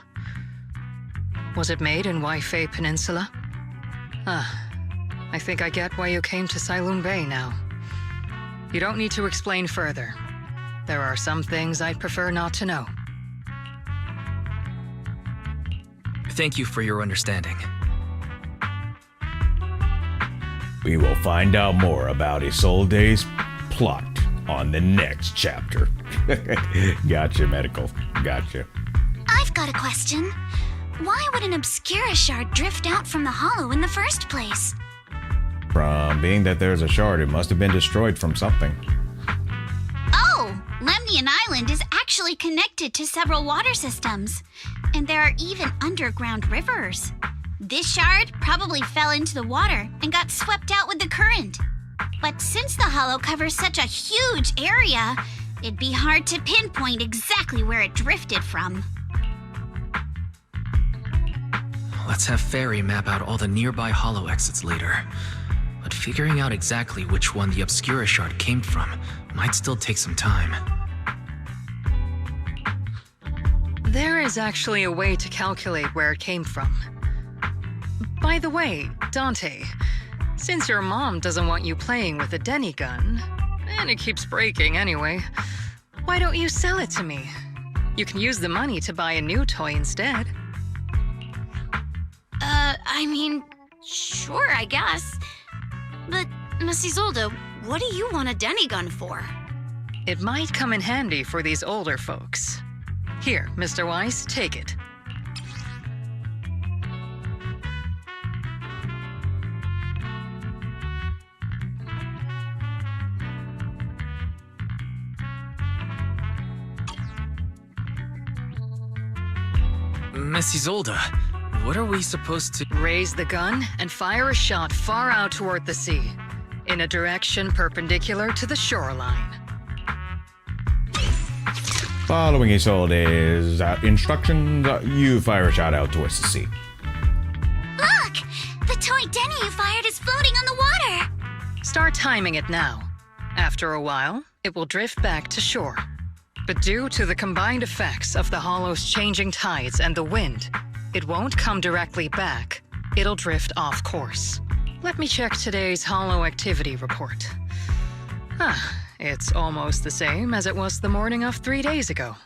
Was it made in Waifei Peninsula? I think I get why you came to Sailoon Bay now. You don't need to explain further. There are some things I'd prefer not to know. Thank you for your understanding. We will find out more about Isolde's plot on the next chapter. Gotcha, Medical. Gotcha. I've got a question. Why would an Obscura shard drift out from the hollow in the first place? From being that there's a shard, it must have been destroyed from something. Oh, Lemnian Island is actually connected to several water systems. And there are even underground rivers. This shard probably fell into the water and got swept out with the current. But since the hollow covers such a huge area, it'd be hard to pinpoint exactly where it drifted from. Let's have Fairy map out all the nearby hollow exits later. But figuring out exactly which one the Obscura shard came from might still take some time. There is actually a way to calculate where it came from. By the way, Dante, since your mom doesn't want you playing with a Denny gun, and it keeps breaking anyway, why don't you sell it to me? You can use the money to buy a new toy instead. I mean, sure, I guess. But, Miss Isolde, what do you want a Denny gun for? It might come in handy for these older folks. Here, Mr. Weiss, take it. Miss Isolde, what are we supposed to... Raise the gun and fire a shot far out toward the sea, in a direction perpendicular to the shoreline. Following Isolde's instructions, you fire a shot out towards the sea. Look! The toy Denny you fired is floating on the water! Start timing it now. After a while, it will drift back to shore. But due to the combined effects of the hollow's changing tides and the wind, it won't come directly back. It'll drift off course. Let me check today's hollow activity report. It's almost the same as it was the morning of 3 days ago.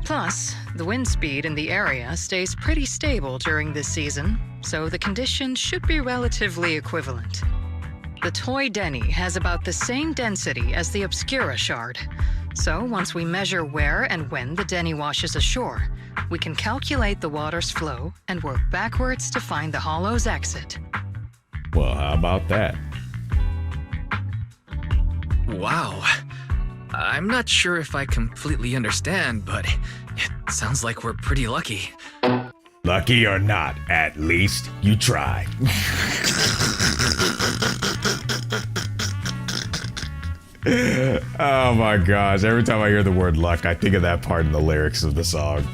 Plus, the wind speed in the area stays pretty stable during this season, so the conditions should be relatively equivalent. The toy Denny has about the same density as the Obscura shard, so once we measure where and when the Denny washes ashore, we can calculate the water's flow and work backwards to find the hollow's exit. Well, how about that? Wow. I'm not sure if I completely understand, but it sounds like we're pretty lucky. Lucky or not, at least you tried. Oh my gosh, every time I hear the word luck, I think of that part in the lyrics of the song.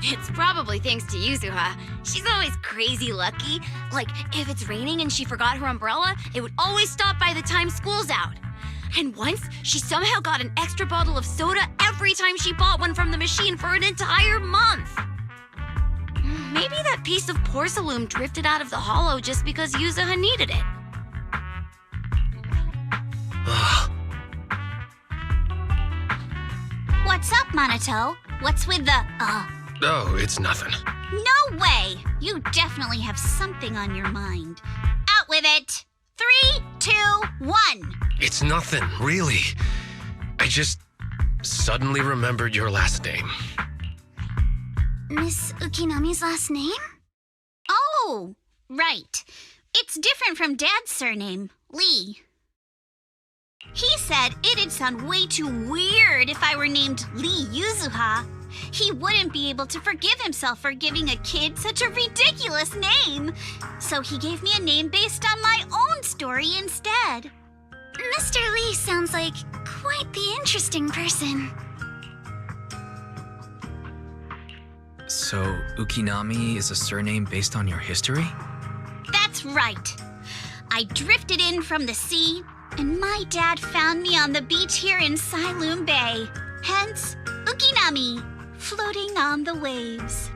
It's probably thanks to Yuzuha. She's always crazy lucky. Like, if it's raining and she forgot her umbrella, it would always stop by the time school's out. And once, she somehow got an extra bottle of soda every time she bought one from the machine for an entire month. Maybe that piece of porcelain drifted out of the hollow just because Yuzuha needed it. What's up, Monato? What's with the, Oh, it's nothing. No way! You definitely have something on your mind. Out with it! 3, 2, 1! It's nothing, really. I just suddenly remembered your last name. Miss Ukinami's last name? Oh, right. It's different from Dad's surname, Lee. He said it'd sound way too weird if I were named Lee Yuzuha. He wouldn't be able to forgive himself for giving a kid such a ridiculous name. So he gave me a name based on my own story instead. Mr. Lee sounds like quite the interesting person. So, Ukinami is a surname based on your history? That's right. I drifted in from the sea, and my dad found me on the beach here in Sailoon Bay. Hence, Ukinami, floating on the waves.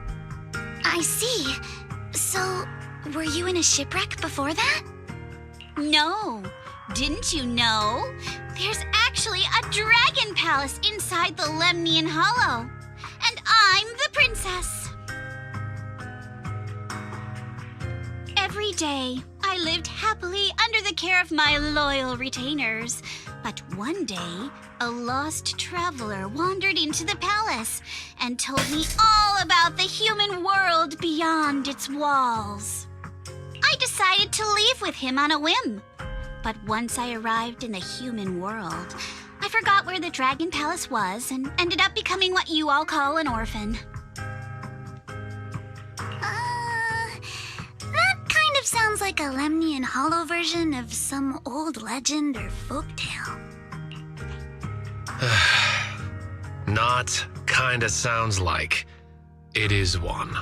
I see. So, were you in a shipwreck before that? No. Didn't you know? There's actually a dragon palace inside the Lemnian Hollow. And I'm the princess. Every day, I lived happily under the care of my loyal retainers. But one day, a lost traveler wandered into the palace and told me all about the human world beyond its walls. I decided to leave with him on a whim. But once I arrived in the human world, I forgot where the Dragon Palace was and ended up becoming what you all call an orphan. That kind of sounds like a Lemnian Hollow version of some old legend or folktale. Not kinda sounds like. It is one.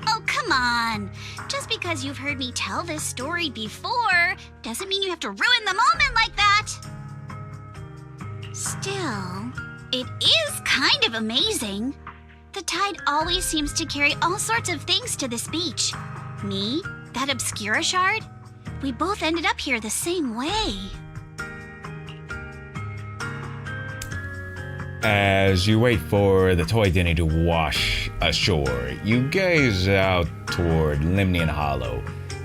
Oh, come on. Just because you've heard me tell this story before doesn't mean you have to ruin the moment like that. Still, it is kind of amazing. The tide always seems to carry all sorts of things to this beach. Me, that Obscura shard, we both ended up here the same way. As you wait for the toy Denny to wash ashore, you gaze out toward Lemnian Hollow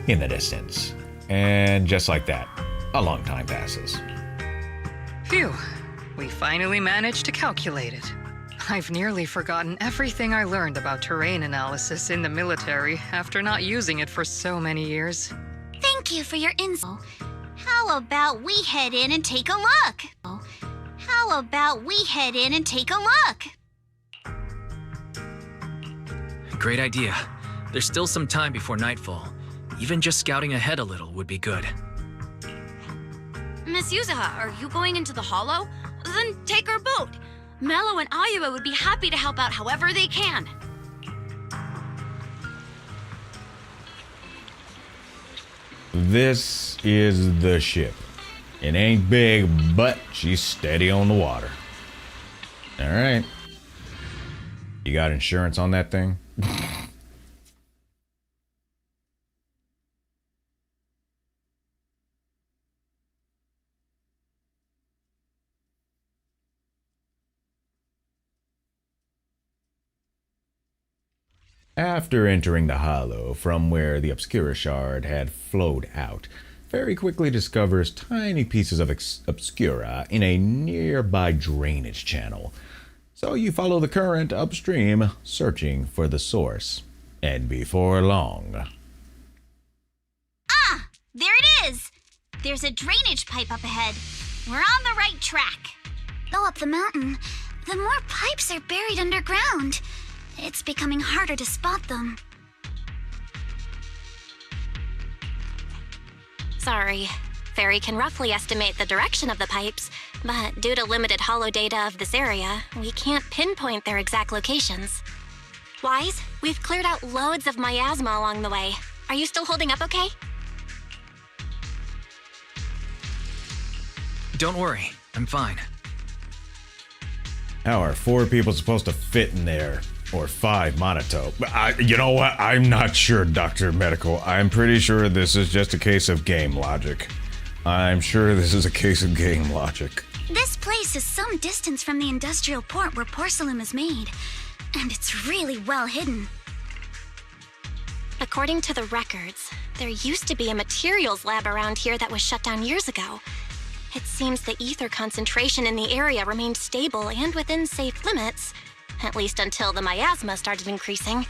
in the distance. And just like that, a long time passes. Phew, we finally managed to calculate it. I've nearly forgotten everything I learned about terrain analysis in the military after not using it for so many years. Thank you for your info. How about we head in and take a look? How about we head in and take a look? Great idea. There's still some time before nightfall. Even just scouting ahead a little would be good. Miss Yuzuha, are you going into the hollow? Then take our boat. Mello and Ayuba would be happy to help out however they can. This is the ship. It ain't big, but she's steady on the water. All right. You got insurance on that thing? After entering the hollow from where the Obscura shard had flowed out, Fairy quickly discovers tiny pieces of Obscura in a nearby drainage channel. So you follow the current upstream, searching for the source. And before long... Ah! There it is! There's a drainage pipe up ahead. We're on the right track. Go up the mountain. The more pipes are buried underground. It's becoming harder to spot them. Sorry. Fairy can roughly estimate the direction of the pipes, but due to limited holo data of this area, we can't pinpoint their exact locations. Wise, we've cleared out loads of miasma along the way. Are you still holding up okay? Don't worry, I'm fine. How are 4 people supposed to fit in there? Or 5 Monoto? You know what? I'm not sure, Dr. Medical. I'm pretty sure this is just a case of game logic. I'm sure this is a case of game logic. This place is some distance from the industrial port where porcelain is made, and it's really well hidden. According to the records, there used to be a materials lab around here that was shut down years ago. It seems the ether concentration in the area remained stable and within safe limits, at least until the miasma started increasing.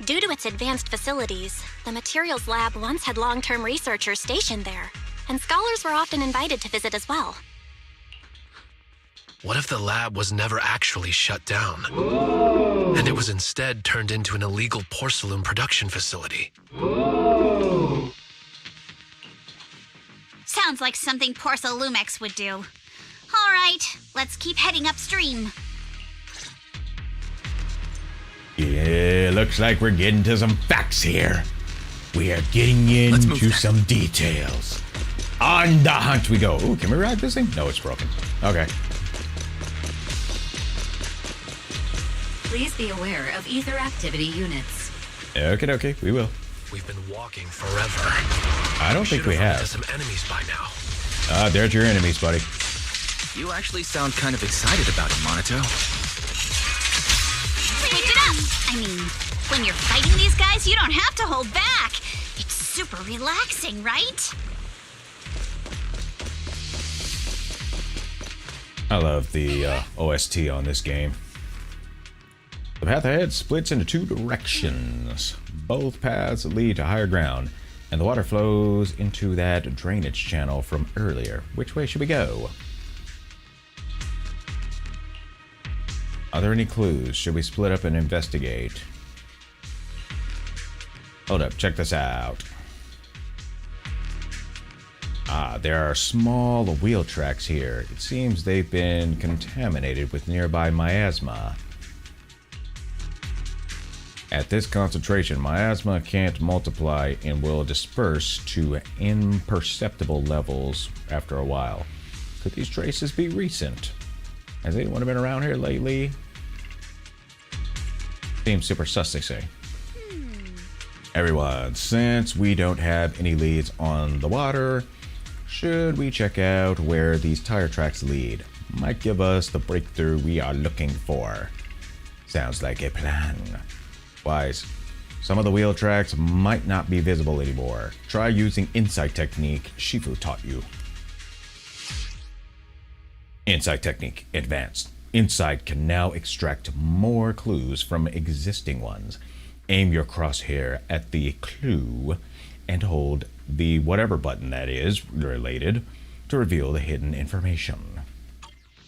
Due to its advanced facilities, the materials lab once had long-term researchers stationed there, and scholars were often invited to visit as well. What if the lab was never actually shut down? And it was instead turned into an illegal porcelain production facility? Sounds like something Porcelumex would do. All right, let's keep heading upstream. Yeah, looks like we're getting to some facts here. We are getting into some details. On the hunt we go. Ooh, can we ride this thing? No, it's broken. Okay. Please be aware of ether activity units. Okay, we will. We've been walking forever. I don't think we have. Some enemies by now. There's your enemies, buddy. You actually sound kind of excited about it, Monoto. Switch it up! I mean, when you're fighting these guys, you don't have to hold back. It's super relaxing, right? I love the OST on this game. The path ahead splits into 2 directions. Both paths lead to higher ground, and the water flows into that drainage channel from earlier. Which way should we go? Are there any clues? Should we split up and investigate? Hold up, check this out. There are small wheel tracks here. It seems they've been contaminated with nearby miasma. At this concentration, miasma can't multiply and will disperse to imperceptible levels after a while. Could these traces be recent? Has anyone been around here lately? Seems super sus, they say. Everyone, since we don't have any leads on the water, should we check out where these tire tracks lead? Might give us the breakthrough we are looking for. Sounds like a plan. Wise, some of the wheel tracks might not be visible anymore. Try using insight technique Shifu taught you. Insight technique advanced. Insight can now extract more clues from existing ones. Aim your crosshair at the clue and hold the whatever button that is related to reveal the hidden information.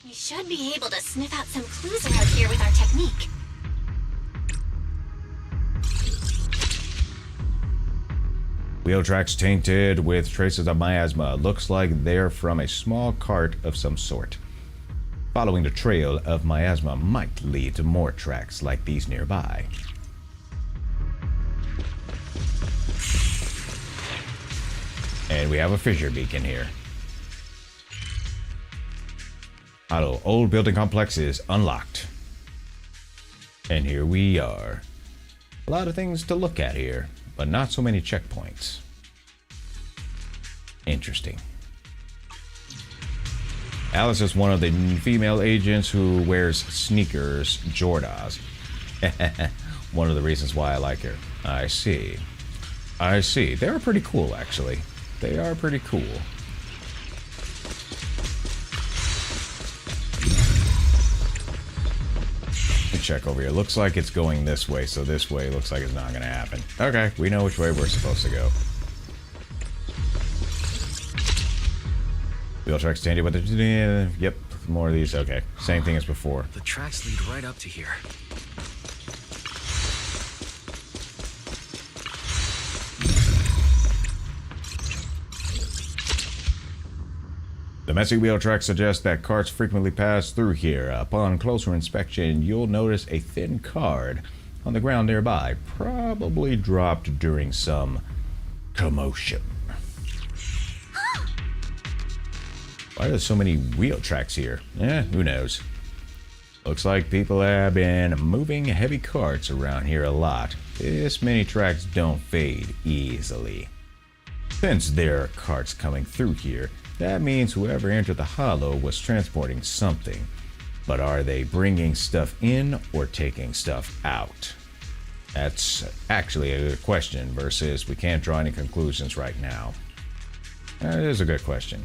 We should be able to sniff out some clues around here with our technique. Wheel tracks tainted with traces of miasma. Looks like they're from a small cart of some sort. Following the trail of miasma might lead to more tracks like these nearby. And we have a fissure beacon here. Auto, old building complex is unlocked. And here we are. A lot of things to look at here, but not so many checkpoints. Interesting. Alice is one of the female agents who wears sneakers, Jordas. One of the reasons why I like her. I see. I see. They're pretty cool, actually. They are pretty cool. Check over here. Looks like it's going this way, so this way looks like it's not going to happen. Okay, we know which way we're supposed to go. Wheel tracks tainted with the... Yep, more of these. Okay, same thing as before. The tracks lead right up to here. The messy wheel tracks suggest that carts frequently pass through here. Upon closer inspection, you'll notice a thin card on the ground nearby, probably dropped during some commotion. Why are there so many wheel tracks here? Who knows? Looks like people have been moving heavy carts around here a lot. This many tracks don't fade easily. Since there are carts coming through here, that means whoever entered the hollow was transporting something. But are they bringing stuff in or taking stuff out? That's actually a good question versus we can't draw any conclusions right now. That is a good question.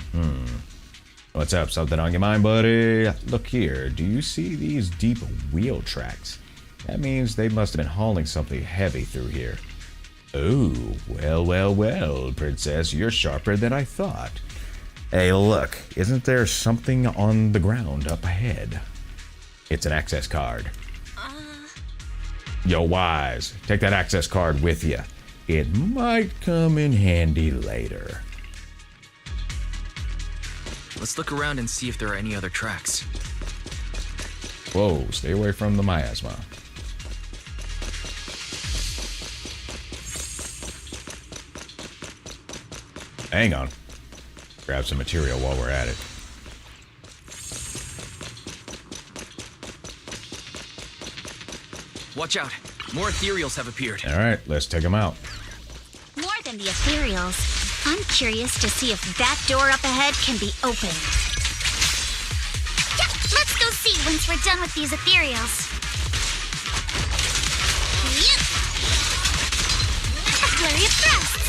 What's up? Something on your mind, buddy? Look here. Do you see these deep wheel tracks? That means they must have been hauling something heavy through here. Oh, well, princess. You're sharper than I thought. Hey, look. Isn't there something on the ground up ahead? It's an access card. Yo, Wise. Take that access card with you. It might come in handy later. Let's look around and see if there are any other tracks. Whoa, stay away from the miasma. Hang on. Grab some material while we're at it. Watch out. More ethereals have appeared. All right, let's take them out. More than the ethereals. I'm curious to see if that door up ahead can be opened. Yep, let's go see once we're done with these ethereals. Yep. A flurry of thrusts.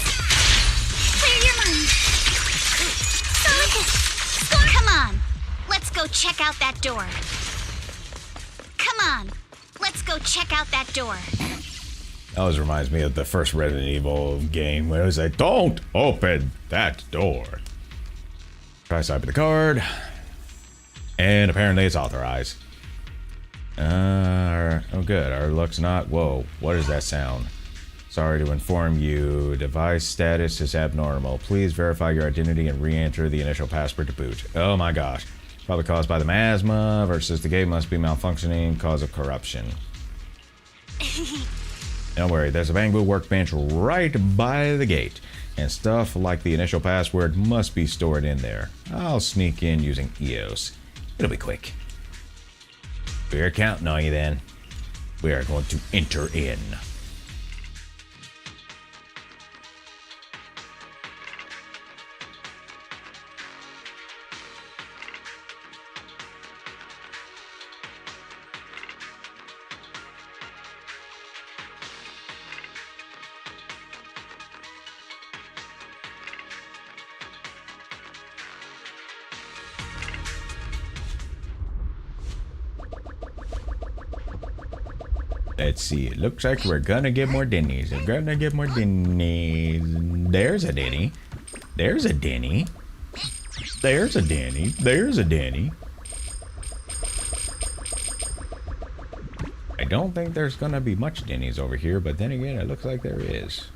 Clear your mind. Solid. Come on. Let's go check out that door. Come on. Let's go check out that door. That always reminds me of the first Resident Evil game where it was like, don't open that door. Try to swipe the card. And apparently it's authorized. Oh good, our luck's not. Whoa, what is that sound? Sorry to inform you, device status is abnormal. Please verify your identity and re-enter the initial password to boot. Oh my gosh. Probably caused by the miasma versus the gate must be malfunctioning cause of corruption. Don't worry, there's a bamboo workbench right by the gate, and stuff like the initial password must be stored in there. I'll sneak in using EOS. It'll be quick. We're counting on you then. We are going to enter in. Let's see. It looks like we're gonna get more Denny's. We're gonna get more Denny's. There's a Denny. There's a Denny. There's a Denny. There's a Denny. I don't think there's gonna be much Denny's over here, but then again, it looks like there is.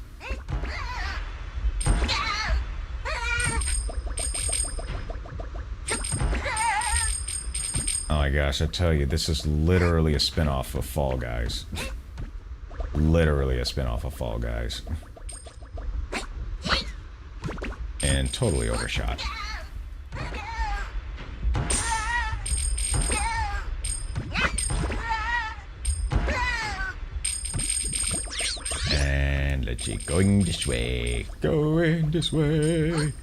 my gosh, I tell you, this is literally a spin-off of Fall Guys. Literally a spin-off of Fall Guys. And totally overshot. And let's see, going this way. Going this way.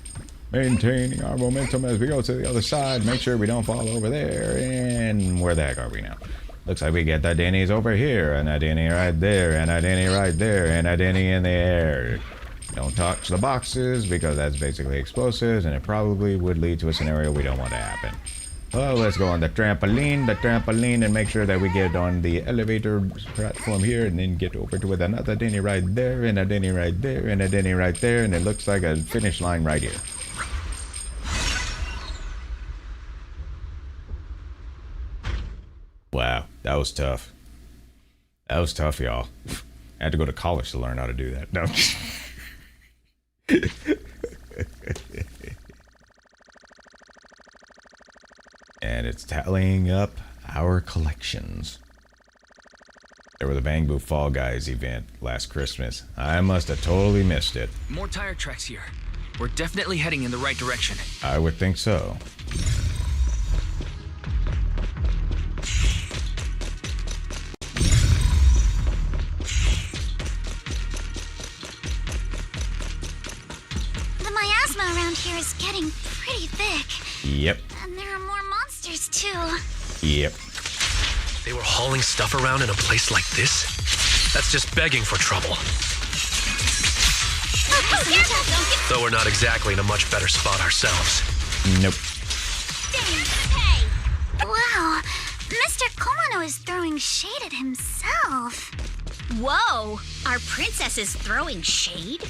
Maintaining our momentum as we go to the other side. Make sure we don't fall over there. And where the heck are we now? Looks like we get that Denny's over here, and that Denny right there, and that Denny right there, and that Denny in the air. Don't touch the boxes, because that's basically explosives, and it probably would lead to a scenario we don't want to happen. Well, let's go on the trampoline, and make sure that we get on the elevator platform here, and then get over to with another Denny right there, and a Denny right there, and a Denny right there, and it looks like a finish line right here. Wow, that was tough. That was tough, y'all. I had to go to college to learn how to do that. No. And it's tallying up our collections. There was a Bang Boo Fall Guys event last Christmas. I must have totally missed it. More tire tracks here. We're definitely heading in the right direction. I would think so. Around here is getting pretty thick. Yep. And there are more monsters too. Yep. They were hauling stuff around in a place like this? That's just begging for trouble. Though we're not exactly in a much better spot ourselves. Nope. Hey! Wow, Mr. Komano is throwing shade at himself. Whoa! Our princess is throwing shade?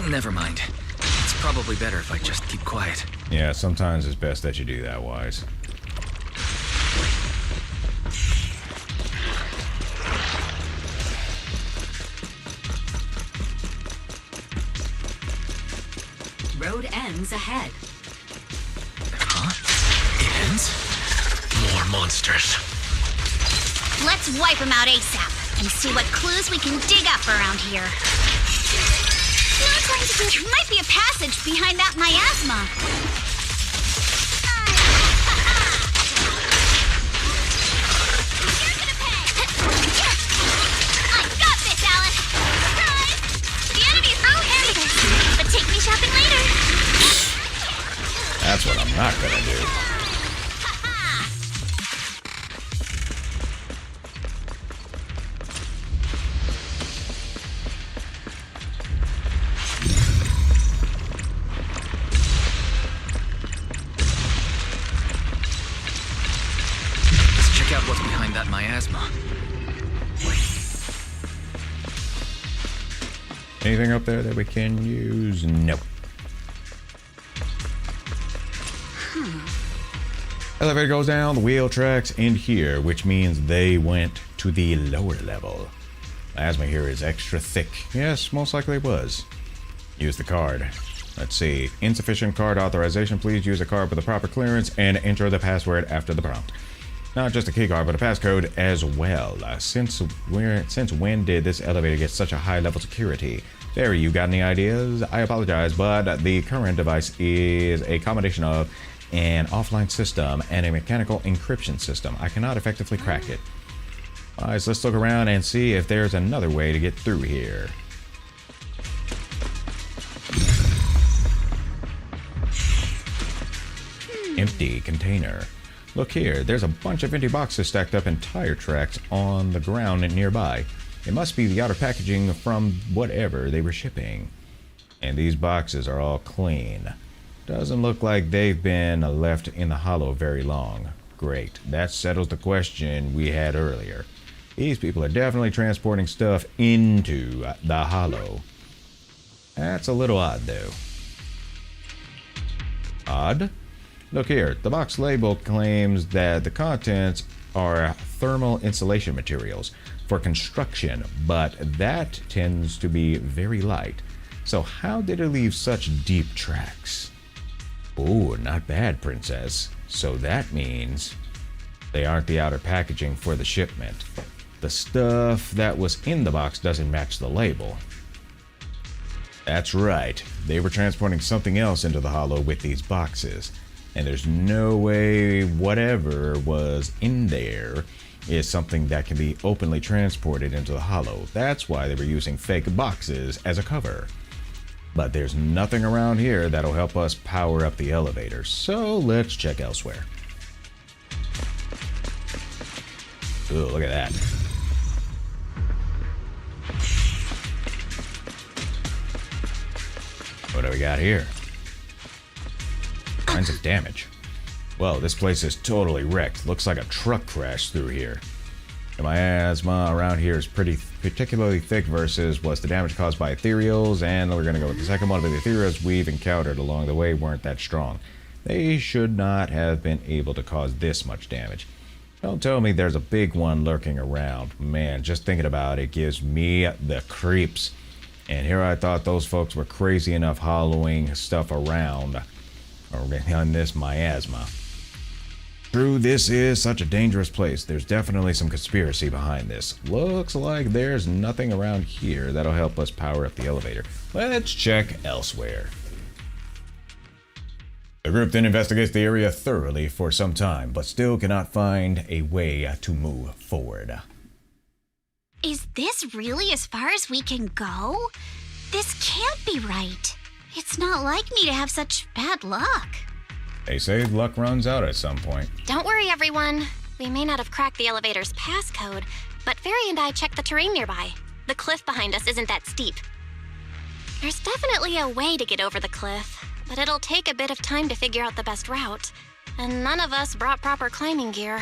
Never mind. It's probably better if I just keep quiet. Yeah, sometimes it's best that you do that, Wise. Road ends ahead. Huh? It ends? More monsters. Let's wipe them out ASAP and see what clues we can dig up around here. There might be a passage behind that miasma. I got this, Alice. Surprise! The enemy's heavy, but take me shopping later. That's what I'm not gonna do. What's behind that miasma? Anything up there that we can use? Nope. Elevator goes down, the wheel tracks end here, which means they went to the lower level. Miasma here is extra thick. Yes, most likely it was. Use the card. Let's see. Insufficient card authorization. Please use a card with the proper clearance and enter the password after the prompt. Not just a key card, but a passcode as well. Since when did this elevator get such a high level security? Barry, you got any ideas? I apologize, but the current device is a combination of an offline system and a mechanical encryption system. I cannot effectively crack it. Alright, so let's look around and see if there's another way to get through here. Empty container. Look here, there's a bunch of empty boxes stacked up in tire tracks on the ground nearby. It must be the outer packaging from whatever they were shipping. And these boxes are all clean. Doesn't look like they've been left in the hollow very long. Great, that settles the question we had earlier. These people are definitely transporting stuff into the hollow. That's a little odd, though. Odd? Look here, the box label claims that the contents are thermal insulation materials for construction, but that tends to be very light. So how did it leave such deep tracks? Oh, not bad, princess. So that means they aren't the outer packaging for the shipment. The stuff that was in the box doesn't match the label. That's right. They were transporting something else into the Hollow with these boxes. And there's no way whatever was in there is something that can be openly transported into the Hollow. That's why they were using fake boxes as a cover. But there's nothing around here that'll help us power up the elevator, so let's check elsewhere. Ooh, look at that. What do we got here? Kinds of damage. Well, this place is totally wrecked. Looks like a truck crashed through here. And my asthma around here is particularly thick versus was the damage caused by ethereals, and we're gonna go with the second one. But the ethereals we've encountered along the way weren't that strong. They should not have been able to cause this much damage. Don't tell me there's a big one lurking around. Man, just thinking about it gives me the creeps. And here I thought those folks were crazy enough hollowing stuff around. Or on this miasma. True, this is such a dangerous place. There's definitely some conspiracy behind this. Looks like there's nothing around here that'll help us power up the elevator. Let's check elsewhere. The group then investigates the area thoroughly for some time, but still cannot find a way to move forward. Is this really as far as we can go? This can't be right. It's not like me to have such bad luck. They say luck runs out at some point. Don't worry, everyone. We may not have cracked the elevator's passcode, but Fairy and I checked the terrain nearby. The cliff behind us isn't that steep. There's definitely a way to get over the cliff, but it'll take a bit of time to figure out the best route. And none of us brought proper climbing gear.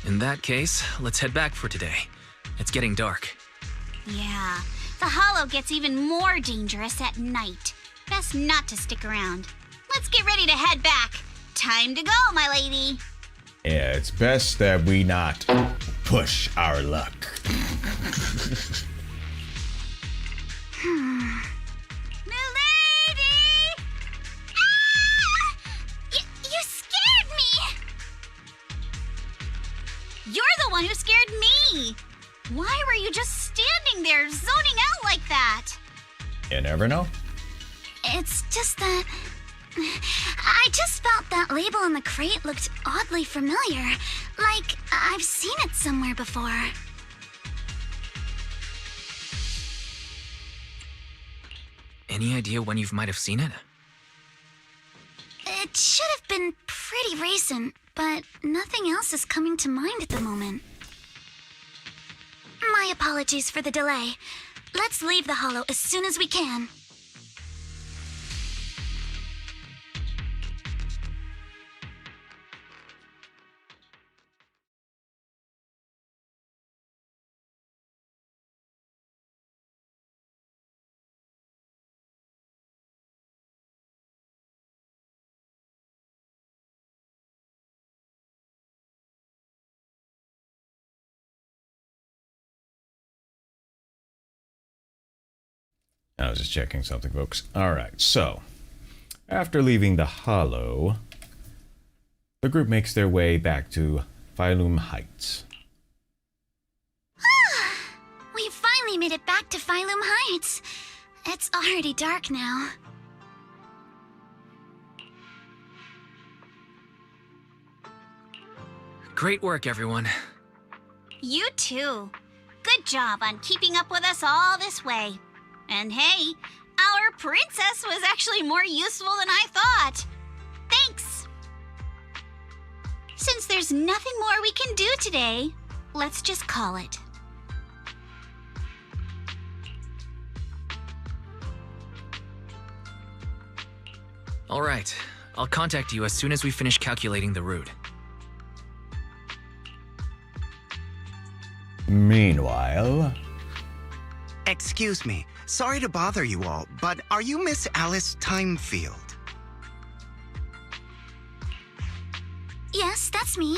In that case, let's head back for today. It's getting dark. Yeah, the Hollow gets even more dangerous at night. Best not to stick around. Let's get ready to head back. Time to go, my lady. Yeah, it's best that we not push our luck. Milady! Ah! You scared me! You're the one who scared me! Why were you just standing there, zoning out like that? You never know. It's just that... I just felt that label on the crate looked oddly familiar. Like I've seen it somewhere before. Any idea when you might have seen it? It should have been pretty recent, but nothing else is coming to mind at the moment. My apologies for the delay. Let's leave the Hollow as soon as we can. I was just checking something, folks. Alright, so after leaving the Hollow, the group makes their way back to Phylum Heights. We finally made it back to Phylum Heights. It's already dark now. Great work, everyone. You too. Good job on keeping up with us all this way. And hey, our princess was actually more useful than I thought. Thanks. Since there's nothing more we can do today, let's just call it. All right, I'll contact you as soon as we finish calculating the route. Meanwhile... Excuse me, sorry to bother you all, but are you Miss Alice Timefield? Yes, that's me.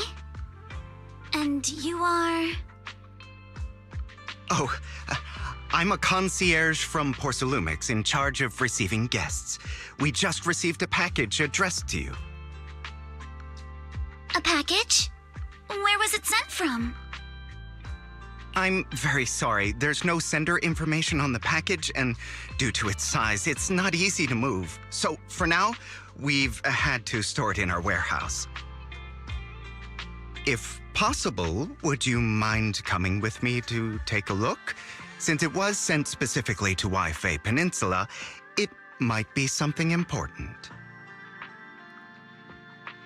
And you are... Oh, I'm a concierge from Porcelumix in charge of receiving guests. We just received a package addressed to you. A package? Where was it sent from? I'm very sorry. There's no sender information on the package, and due to its size, it's not easy to move. So, for now, we've had to store it in our warehouse. If possible, would you mind coming with me to take a look? Since it was sent specifically to Wi-Fi Peninsula, it might be something important.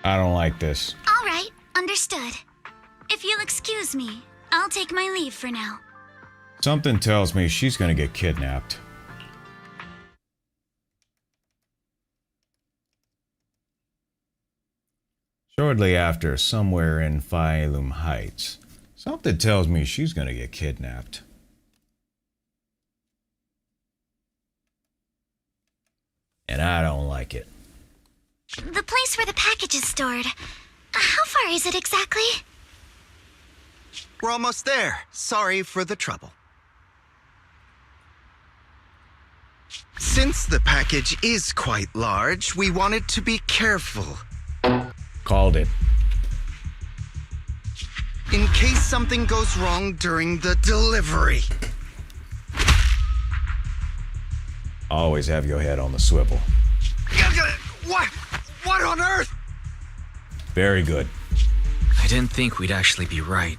I don't like this. All right, understood. If you'll excuse me, I'll take my leave for now. Something tells me she's gonna get kidnapped. Shortly after, somewhere in Phylum Heights, something tells me she's gonna get kidnapped. And I don't like it. The place where the package is stored. How far is it exactly? We're almost there. Sorry for the trouble. Since the package is quite large, we wanted to be careful. Called it. In case something goes wrong during the delivery. Always have your head on the swivel. What on earth? Very good. I didn't think we'd actually be right.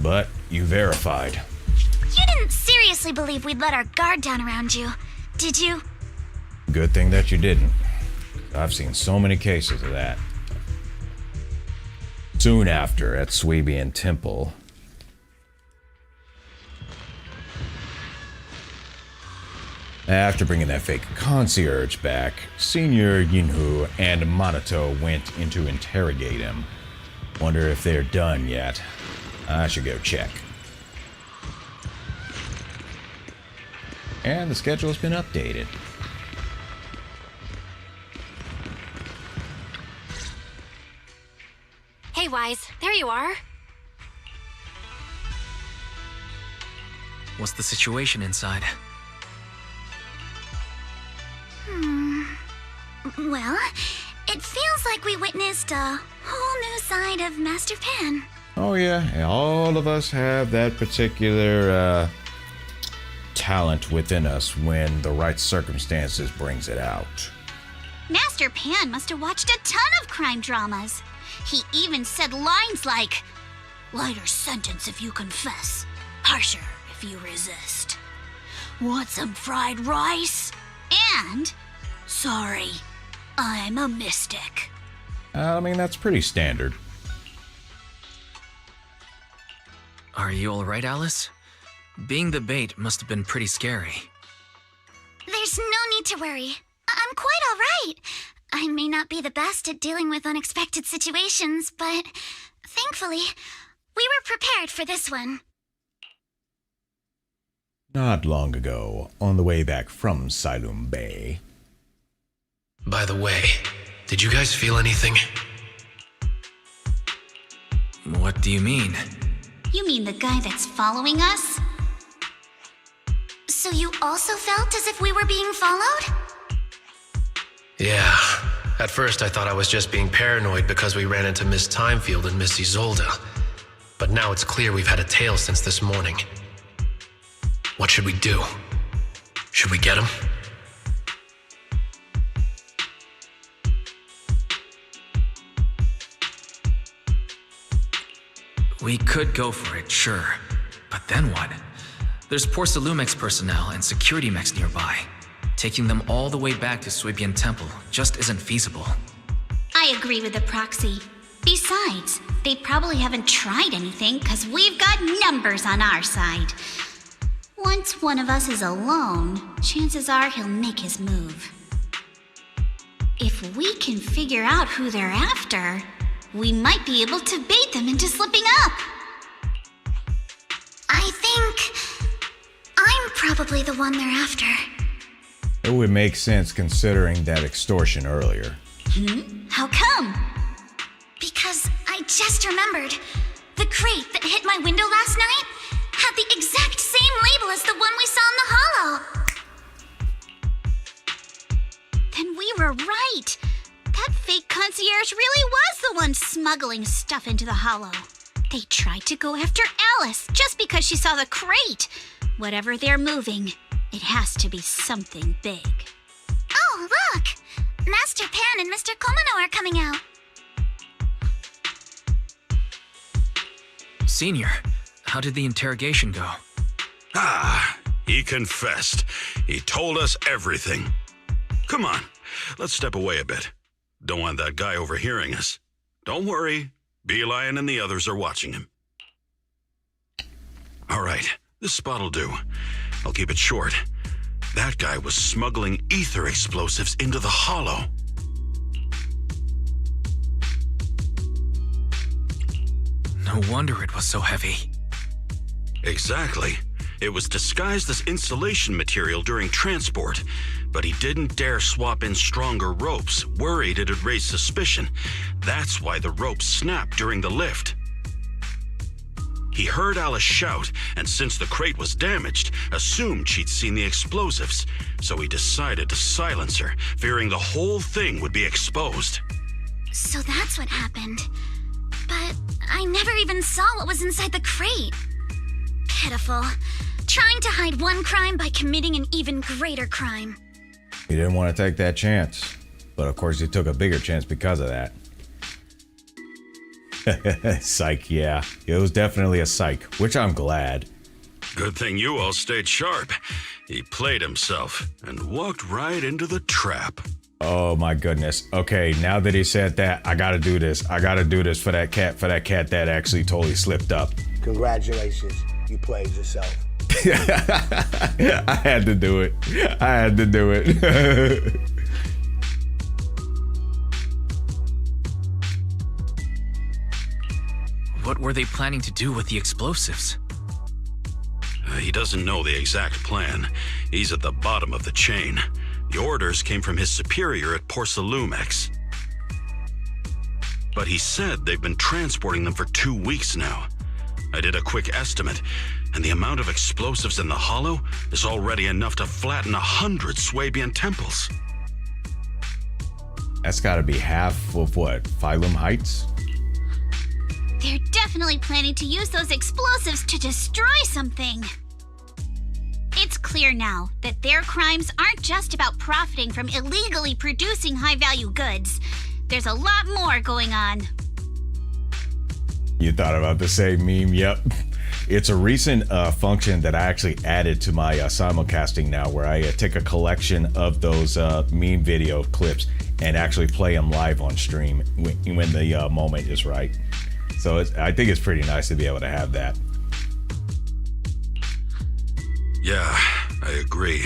But you verified. You didn't seriously believe we'd let our guard down around you, did you? Good thing that you didn't. I've seen so many cases of that. Soon after, at Swabian Temple, after bringing that fake concierge back, Senior Yinhu and Monato went in to interrogate him. Wonder if they're done yet. I should go check. And the schedule's been updated. Hey, Wise, there you are. What's the situation inside? Well, it feels like we witnessed a whole new side of Master Pan. Oh yeah, all of us have that particular talent within us when the right circumstances brings it out. Master Pan must have watched a ton of crime dramas. He even said lines like, "Lighter sentence if you confess, harsher if you resist. Want some fried rice?" And, "Sorry, I'm a mystic." I mean, that's pretty standard. Are you alright, Alice? Being the bait must have been pretty scary. There's no need to worry. I'm quite all right. I may not be the best at dealing with unexpected situations, but thankfully, we were prepared for this one. Not long ago, on the way back from Phylum Bay. By the way, did you guys feel anything? What do you mean? You mean the guy that's following us? So you also felt as if we were being followed? Yeah. At first I thought I was just being paranoid because we ran into Miss Timefield and Miss Isolde. But now it's clear we've had a tail since this morning. What should we do? Should we get him? We could go for it, sure. But then what? There's Porcelumix personnel and security mechs nearby. Taking them all the way back to Swabian Temple just isn't feasible. I agree with the proxy. Besides, they probably haven't tried anything because we've got numbers on our side. Once one of us is alone, chances are he'll make his move. If we can figure out who they're after, we might be able to bait them into slipping up. I think I'm probably the one they're after. It would make sense considering that extortion earlier. How come? Because I just remembered the crate that hit my window last night had had the exact same label as the one we saw in the holo. Then we were right. That fake concierge really was the one smuggling stuff into the holo. They tried to go after Alice just because she saw the crate. Whatever they're moving, it has to be something big. Oh, look! Master Pan and Mr. Komano are coming out. Senior, how did the interrogation go? He confessed. He told us everything. Come on, let's step away a bit. Don't want that guy overhearing us. Don't worry, Beelion and the others are watching him. All right, this spot'll do. I'll keep it short. That guy was smuggling ether explosives into the holo. No wonder it was so heavy. Exactly. It was disguised as insulation material during transport, but he didn't dare swap in stronger ropes, worried it'd raise suspicion. That's why the ropes snapped during the lift. He heard Alice shout, and since the crate was damaged, assumed she'd seen the explosives, so he decided to silence her, fearing the whole thing would be exposed. So that's what happened. But I never even saw what was inside the crate. Pitiful. Trying to hide one crime by committing an even greater crime. He didn't want to take that chance. But of course he took a bigger chance because of that. Psych, yeah. It was definitely a psych, which I'm glad. Good thing you all stayed sharp. He played himself and walked right into the trap. Oh my goodness. Okay, now that he said that, I gotta do this. I gotta do this for that cat that actually totally slipped up. Congratulations. You played yourself. I had to do it. I had to do it. What were they planning to do with the explosives? He doesn't know the exact plan. He's at the bottom of the chain. The orders came from his superior at Porcelumex. But he said they've been transporting them for 2 weeks now. I did a quick estimate, and the amount of explosives in the holo is already enough to flatten 100 Swabian temples. That's gotta be half of what? Phylum Heights? They're definitely planning to use those explosives to destroy something. It's clear now that their crimes aren't just about profiting from illegally producing high-value goods. There's a lot more going on. You thought about the same meme? Yep. It's a recent function that I actually added to my simulcasting now, where I take a collection of those meme video clips and actually play them live on stream when the moment is right. So I think it's pretty nice to be able to have that. Yeah, I agree.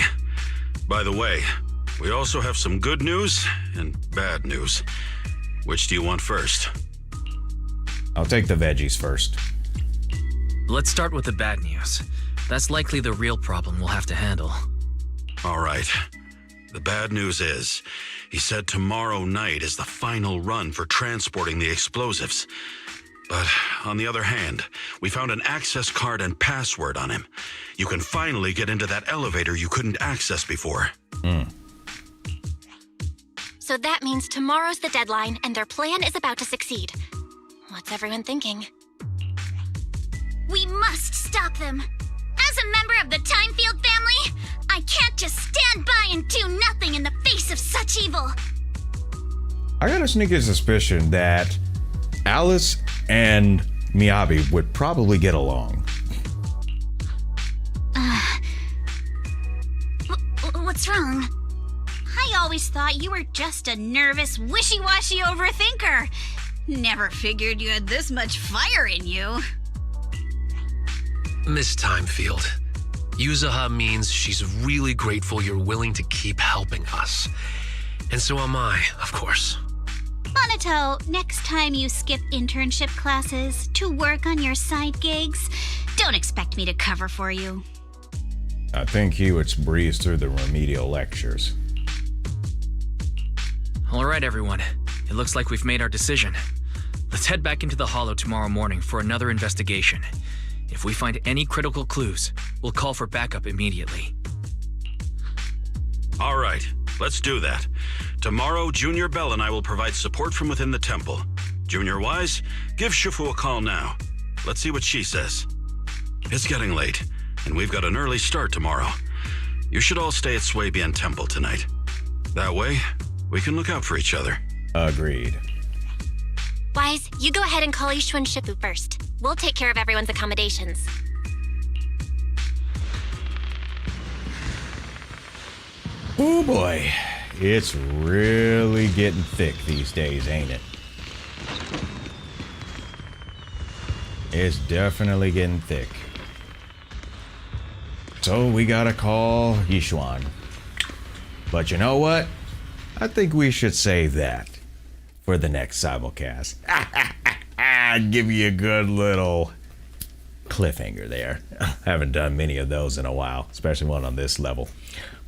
By the way, we also have some good news and bad news. Which do you want first? I'll take the veggies first. Let's start with the bad news. That's likely the real problem we'll have to handle. All right. The bad news is, he said tomorrow night is the final run for transporting the explosives. But on the other hand, we found an access card and password on him. You can finally get into that elevator you couldn't access before. So that means tomorrow's the deadline and their plan is about to succeed. What's everyone thinking? We must stop them. As a member of the Timefield family, I can't just stand by and do nothing in the face of such evil. I got a sneaky suspicion that Alice and Miyabi would probably get along. What's wrong? I always thought you were just a nervous, wishy-washy overthinker. Never figured you had this much fire in you. Miss Timefield, Yuzuha means she's really grateful you're willing to keep helping us. And so am I, of course. Monato, next time you skip internship classes to work on your side gigs, don't expect me to cover for you. I think he would breeze through the remedial lectures. All right, everyone. It looks like we've made our decision. Let's head back into the holo tomorrow morning for another investigation. If we find any critical clues, we'll call for backup immediately. All right, let's do that. Tomorrow, Junior Bell and I will provide support from within the temple. Junior Wise, give Shifu a call now. Let's see what she says. It's getting late, and we've got an early start tomorrow. You should all stay at Swabian Temple tonight. That way, we can look out for each other. Agreed. Wise, you go ahead and call Ishu and Shifu first. We'll take care of everyone's accommodations. Oh boy, it's really getting thick these days, ain't it? It's definitely getting thick. So we gotta call Yishuan. But you know what? I think we should save that for the next simulcast. I'd give you a good little cliffhanger there. Haven't done many of those in a while, especially one on this level.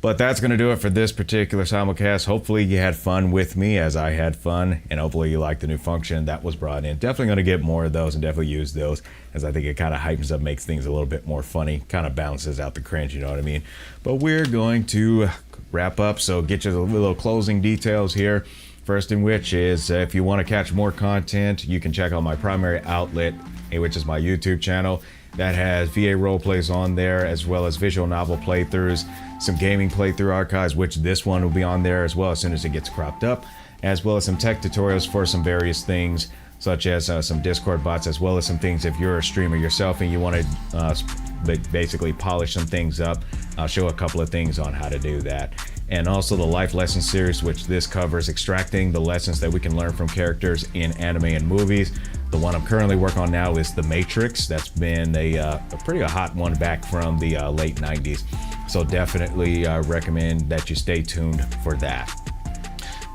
But that's going to do it for this particular simulcast. Hopefully you had fun with me as I had fun, and hopefully you liked the new function that was brought in. Definitely going to get more of those and definitely use those, as I think it kind of heightens up, makes things a little bit more funny, kind of balances out the cringe, you know what I mean? But we're going to wrap up, so get you the little closing details here. First in which is, if you want to catch more content, you can check out my primary outlet, which is my YouTube channel. That has VA roleplays on there, as well as visual novel playthroughs, some gaming playthrough archives, which this one will be on there as well as soon as it gets cropped up, as well as some tech tutorials for some various things, such as some Discord bots, as well as some things if you're a streamer yourself and you want to basically polish some things up. I'll show a couple of things on how to do that. And also the life lesson series, which this covers extracting the lessons that we can learn from characters in anime and movies. The one I'm currently working on now is The Matrix. That's been a pretty hot one back from the late 90s. So definitely recommend that you stay tuned for that.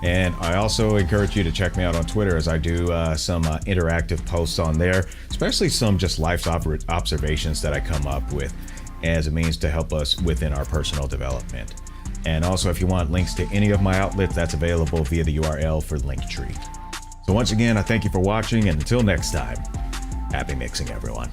And I also encourage you to check me out on Twitter, as I do some interactive posts on there, especially some just life observations that I come up with as a means to help us within our personal development. And also, if you want links to any of my outlets, that's available via the URL for Linktree. So once again, I thank you for watching, and until next time, happy mixing, everyone.